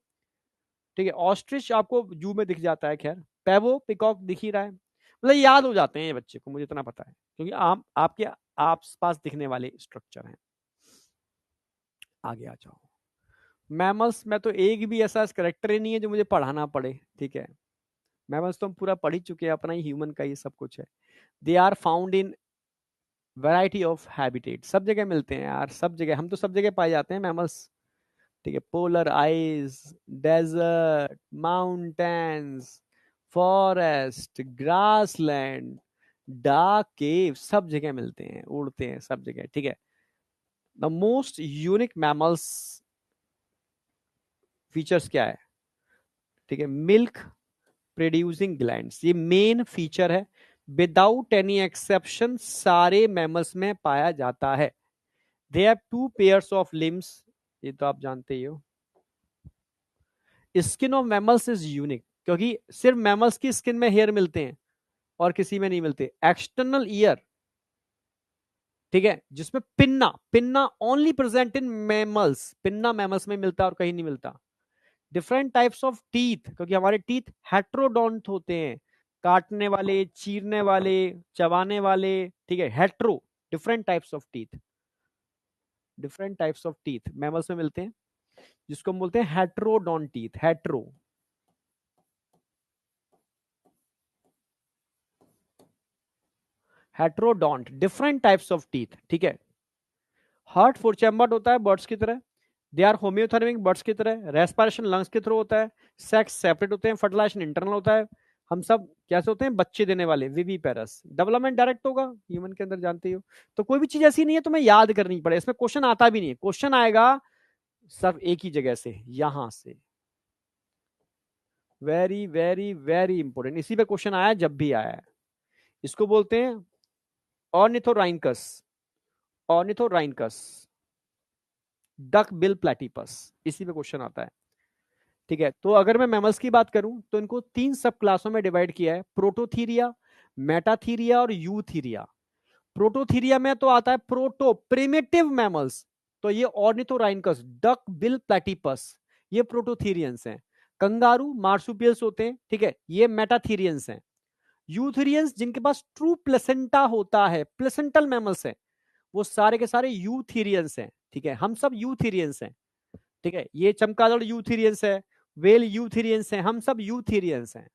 ठीक है? ऑस्ट्रिच आपको जू में दिख जाता है, खैर पैवो पिकॉक दिख ही रहा है। मतलब याद हो जाते हैं ये बच्चे को, मुझे इतना पता है, क्योंकि आप आपके आस पास दिखने वाले स्ट्रक्चर हैं। आगे आ जाओ। मैमल्स में तो एक भी ऐसा करेक्टर ही नहीं है जो मुझे पढ़ाना पड़े, ठीक है? मैमल्स तो हम पूरा पढ़ ही चुके हैं, अपना ही ह्यूमन का ये सब कुछ है। They are found in variety of habitat, सब जगह मिलते हैं यार, सब जगह, हम तो सब जगह पाए जाते हैं मैमल्स। ठीक है, polar ice, desert, mountains, forest, grassland, dark cave, सब जगह मिलते हैं, उड़ते हैं सब जगह। ठीक है, the most unique mammals features क्या है? ठीक है, मिल्क प्रोड्यूसिंग ग्लैंड्स, ये मेन फीचर है, विदाउट एनी एक्सेप्शन सारे मैमल्स में पाया जाता है। They have two pairs of limbs, ये तो आप जानते ही हो। Skin of mammals is unique, क्योंकि सिर्फ मैमल्स की स्किन में हेयर मिलते हैं और किसी में नहीं मिलते। एक्सटर्नल ईयर, ठीक है, जिसमें pinna, pinna only present in mammals, pinna mammals में मिलता है और कहीं नहीं मिलता। डिफरेंट टाइप्स ऑफ टीथ, क्योंकि हमारे टीथ हेट्रोडोंट होते हैं, काटने वाले, चीरने वाले, चबाने वाले। ठीक है, hetero, different types of teeth, different types of teeth mammals में मिलते हैं, जिसको हम बोलते हैं heterodont teeth, hetero. Heterodont, different types of teeth. ठीक है, हार्ट फोर चैम्बर्ड होता है बर्ड्स की तरह, दे आर होम्योथर्मिक बर्ड्स की तरह, रेस्पिरेशन लंग्स के थ्रू होता है, सेक्स सेपरेट होते हैं, फर्टिलाइजेशन इंटरनल होता है। हम सब कैसे होते हैं? बच्चे देने वाले, विवी पेरस। डेवलपमेंट डायरेक्ट होगा ह्यूमन के अंदर, जानते ही हो। तो कोई भी चीज ऐसी नहीं है तुम्हें याद करनी पड़े, इसमें क्वेश्चन आता भी नहीं है, क्वेश्चन आएगा सिर्फ एक ही जगह से, यहां से। वेरी वेरी वेरी इंपॉर्टेंट, इसी पे क्वेश्चन आया जब भी आया है। इसको बोलते हैं ऑर्निथोराइनकस, ऑर्निथोराइनकस, डक बिल प्लेटिपस, इसी पे क्वेश्चन आता है। ठीक है, तो अगर मैं मैमल्स की बात करूं तो इनको तीन सब क्लासों में डिवाइड किया है, प्रोटोथीरिया, मेटाथीरिया और यूथीरिया। प्रोटोथीरिया में तो आता है प्रोटो, प्रिमिटिव मैमल्स, तो ये ऑर्निथोराइनकस, डक बिल प्लेटिपस, ये प्रोटोथीरियंस हैं। कंगारू, मार्सुपियल्स होते हैं, ठीक है, ये मेटाथीरियंस हैं। यूथेरियंस जिनके पास ट्रू प्लेसेंटा होता है, प्लेसेंटल मैमल्स हैं, वो सारे के सारे यूथेरियंस हैं। ठीक है, हम सब यूथेरियंस हैं। ठीक है, ये चमगादड़ यूथेरियंस है, वेल यूथेरियंस है, हम सब यूथेरियंस हैं।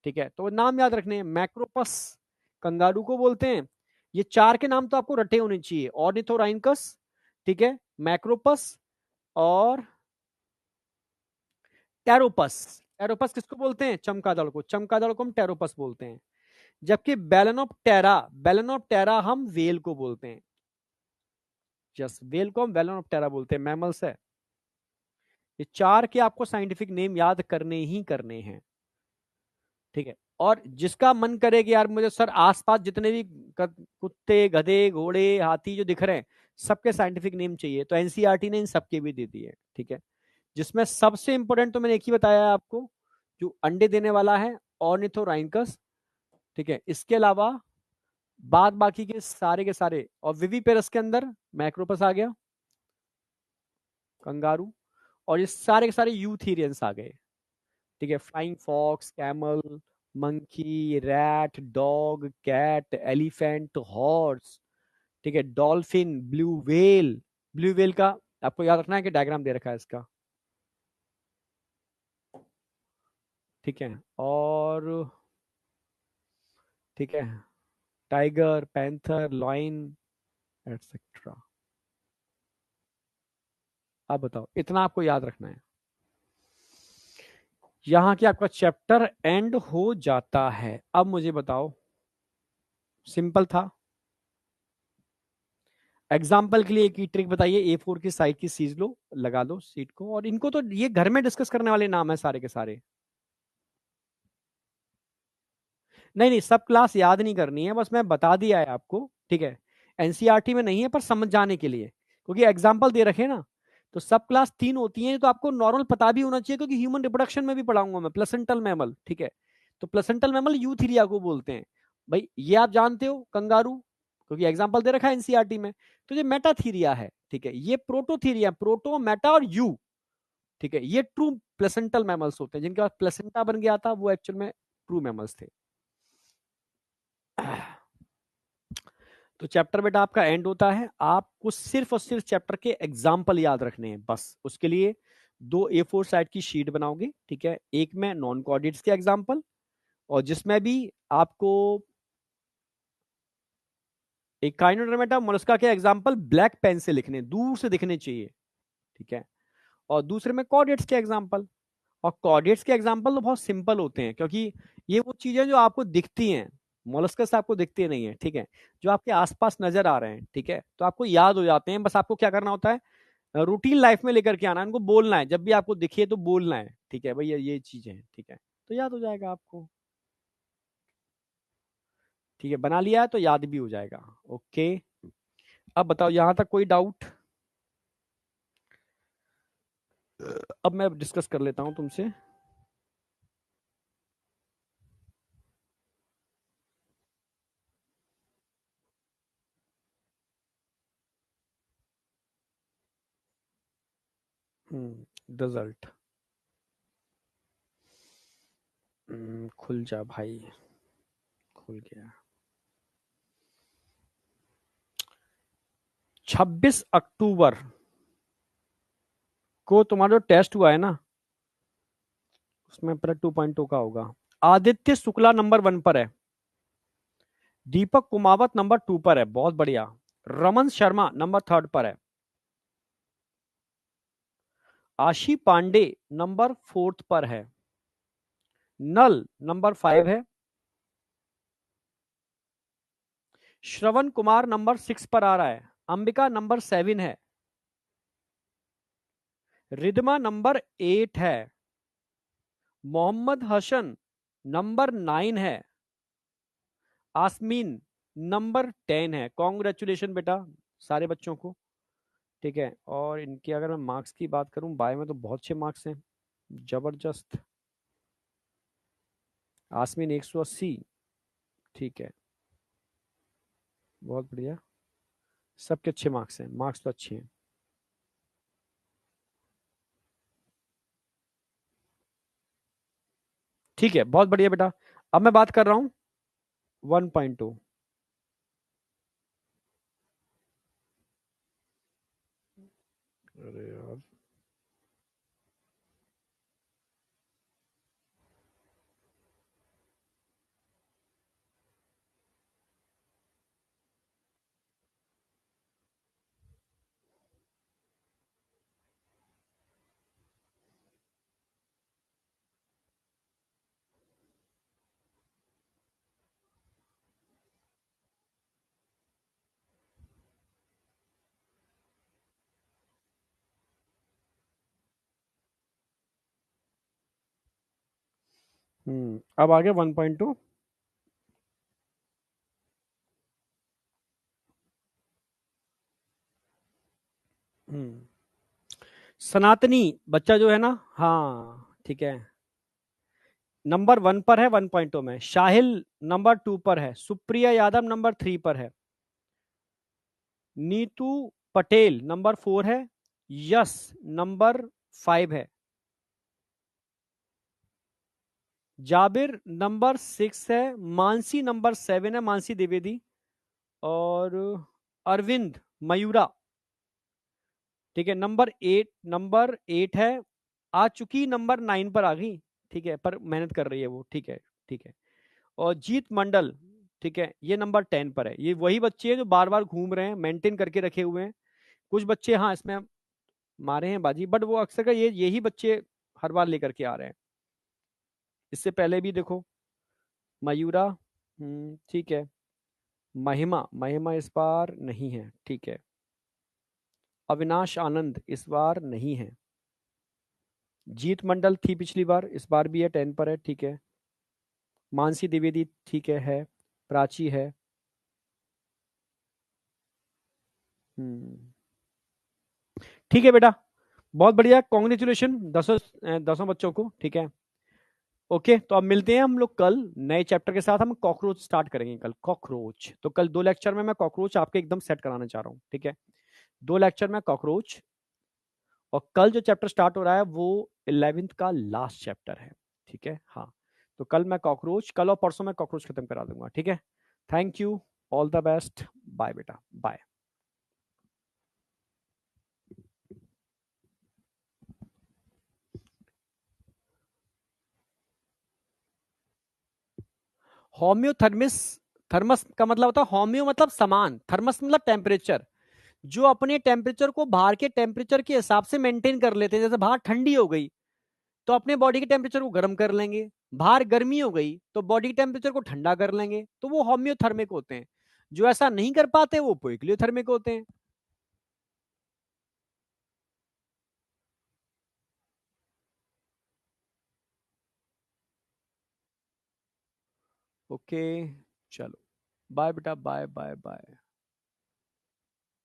ठीक है, तो नाम याद रखने हैं, मैक्रोपस कंगारू को बोलते हैं। ये चार के नाम तो आपको रटे होने चाहिए, ऑर्निथोराइनकस, ठीक है, मैक्रोपस और टेरोपस। टेरोपस किसको बोलते हैं? चमगादड़ को, चमगादड़ को हम टेरोपस बोलते हैं। जबकि बेलेनोप्टेरा, बेलेनोप्टेरा हम वेल को बोलते हैं। यस, वेल को हम बेलेनोप्टेरा बोलते हैं, मैमल्स है। ये चार के आपको साइंटिफिक नेम याद करने ही करने हैं। ठीक है, और जिसका मन करे कि यार मुझे सर आसपास जितने भी कुत्ते, गधे, घोड़े, हाथी जो दिख रहे हैं, सबके साइंटिफिक नेम चाहिए, तो एनसीईआरटी ने इन सबके भी दे दिए। ठीक है, जिसमें सबसे इंपॉर्टेंट तो मैंने एक ही बताया है आपको, जो अंडे देने वाला है, ऑर्निथोराइनकस। ठीक है, इसके अलावा बाद बाकी के सारे, और विवीपेरस के अंदर मैक्रोपस आ गया, कंगारू, और ये सारे के सारे यूथेरियंस आ गए। ठीक है, flying fox, camel, monkey, rat, dog, cat, elephant, horse. ठीक है, dolphin, blue whale, blue whale का आपको याद रखना है कि डायग्राम दे रखा है इसका। ठीक है, और ठीक है, टाइगर, पैंथर, लॉइन, एटसेट्रा। आप बताओ, इतना आपको याद रखना है, यहां के आपका चैप्टर एंड हो जाता है। अब मुझे बताओ, सिंपल था। एग्जाम्पल के लिए एक ही ट्रिक बताइए, A4 की साइड की सीज लो, लगा दो सीट को, और इनको तो ये घर में डिस्कस करने वाले नाम है सारे के सारे। नहीं नहीं, सब क्लास याद नहीं करनी है, बस मैं बता दिया है आपको। ठीक है, एनसीईआरटी में नहीं है, पर समझ जाने के लिए, क्योंकि एग्जाम्पल दे रखे ना। तो सब क्लास तीन होती है, तो आपको नॉर्मल पता भी होना चाहिए, क्योंकि ह्यूमन रिप्रोडक्शन में भी पढ़ाऊंगा मैं, प्लेसेंटल मैमल। ठीक है, तो प्लेसेंटल मैमल यूथीरिया को बोलते हैं। भाई ये आप जानते हो, कंगारू, क्योंकि एग्जाम्पल दे रखा है एनसीईआरटी में। तो ये मेटाथीरिया है। ठीक है, ये प्रोटोथीरिया, प्रोटो, मेटा और यू। ठीक है, ये ट्रू प्लेसेंटल मैमल्स होते हैं, जिनके पास प्लेसेंटा बन गया था, वो एक्चुअल में ट्रू मैमल्स थे। तो चैप्टर बेटा आपका एंड होता है, आपको सिर्फ और सिर्फ चैप्टर के एग्जाम्पल याद रखने हैं बस। उसके लिए दो A4 साइड की शीट बनाओगे। ठीक है, एक में नॉन कोऑर्डिनेट्स के एग्जाम्पल, और जिसमें भी आपको एकाइनोडर्मेटा मोलस्का के एग्जाम्पल ब्लैक पेन से लिखने, दूर से दिखने चाहिए, ठीक है। और दूसरे में कॉर्डेट्स के एग्जाम्पल, और कॉर्डेट्स के एग्जाम्पल तो बहुत सिंपल होते हैं, क्योंकि ये वो चीजें जो आपको दिखती हैं, मोलस्कस आपको दिखती नहीं है, ठीक है, जो आपके आसपास नजर आ रहे हैं, ठीक है, तो आपको याद हो जाते हैं। बस आपको क्या करना होता है, रूटीन लाइफ में लेकर के आना है, उनको बोलना है, जब भी आपको दिखे तो बोलना है, ठीक है भैया ये चीजें हैं, ठीक है, तो याद हो जाएगा आपको। ठीक है, बना लिया है तो याद भी हो जाएगा। ओके, अब बताओ यहां तक कोई डाउट? अब मैं डिस्कस कर लेता हूं तुमसे। रिजल्ट, खुल जा भाई, खुल गया। 26 अक्टूबर को तुम्हारा जो टेस्ट हुआ है ना, उसमें पहले 2.2 का होगा। आदित्य शुक्ला नंबर 1 पर है, दीपक कुमावत नंबर 2 पर है, बहुत बढ़िया। रमन शर्मा नंबर 3 पर है, आशी पांडे नंबर 4 पर है, नल नंबर 5 है, श्रवण कुमार नंबर 6 पर आ रहा है, अंबिका नंबर 7 है, रिदमा नंबर 8 है, मोहम्मद हसन नंबर 9 है, आसमीन नंबर 10 है। कॉन्ग्रेचुलेशन बेटा सारे बच्चों को, ठीक है। और इनके अगर मैं मार्क्स की बात करूं, बायो में तो बहुत अच्छे मार्क्स हैं, जबरदस्त। आसमीन 180, ठीक है, बहुत बढ़िया, सबके अच्छे मार्क्स हैं, मार्क्स तो अच्छे हैं। ठीक है, बहुत बढ़िया बेटा। अब मैं बात कर रहा हूं 1.2। अरे यार, अब आगे 1.2। हम्म सनातनी बच्चा जो है ना, हाँ ठीक है, नंबर 1 पर है 1.2 में। शाहिल नंबर 2 पर है, सुप्रिया यादव नंबर 3 पर है, नीतू पटेल नंबर 4 है, यस नंबर 5 है, जाबिर नंबर 6 है, मानसी नंबर 7 है, मानसी द्विवेदी, और अरविंद मयूरा, ठीक है, नंबर 8 है, आ चुकी नंबर 9 पर आ गई, ठीक है, पर मेहनत कर रही है वो, ठीक है, ठीक है। और जीत मंडल, ठीक है, ये नंबर 10 पर है। ये वही बच्चे हैं जो बार बार घूम रहे हैं, मेंटेन करके रखे हुए हैं। कुछ बच्चे हाँ इसमें मारे हैं बाजी, बट वो अक्सर का ये यही बच्चे हर बार लेकर के आ रहे हैं। इससे पहले भी देखो, मयूरा, ठीक है, महिमा महिमा इस बार नहीं है, ठीक है, अविनाश आनंद इस बार नहीं है, जीत मंडल थी पिछली बार, इस बार भी है, 10 पर है, ठीक है, मानसी द्विवेदी ठीक है, प्राची है। हम्म ठीक है बेटा, बहुत बढ़िया, कॉन्ग्रेचुलेशन दसों दसों बच्चों को, ठीक है। ओके, तो अब मिलते हैं हम लोग कल नए चैप्टर के साथ। हम कॉकरोच स्टार्ट करेंगे कल, कॉकरोच। तो कल 2 लेक्चर में मैं कॉकरोच आपके एकदम सेट कराने चाह रहा हूँ, ठीक है, 2 लेक्चर में कॉकरोच। और कल जो चैप्टर स्टार्ट हो रहा है वो 11th का लास्ट चैप्टर है, ठीक है, हाँ। तो कल मैं कॉकरोच, कल और परसों में कॉकरोच खत्म करा दूंगा, ठीक है। Thank you, all the best, bye बेटा, बाय। होम्योथर्मिस थर्मस का मतलब होता है होम्यो मतलब समान, थर्मस मतलब टेम्परेचर, जो अपने टेम्परेचर को बाहर के टेम्परेचर के हिसाब से मेंटेन कर लेते हैं। जैसे बाहर ठंडी हो गई तो अपने बॉडी के टेम्परेचर को गर्म कर लेंगे, बाहर गर्मी हो गई तो बॉडी के टेम्परेचर को ठंडा कर लेंगे, तो वो होम्योथर्मिक होते हैं। जो ऐसा नहीं कर पाते वो पोइक्लियोथर्मिक होते हैं। ओके, चलो, बाय बेटा, बाय बाय बाय।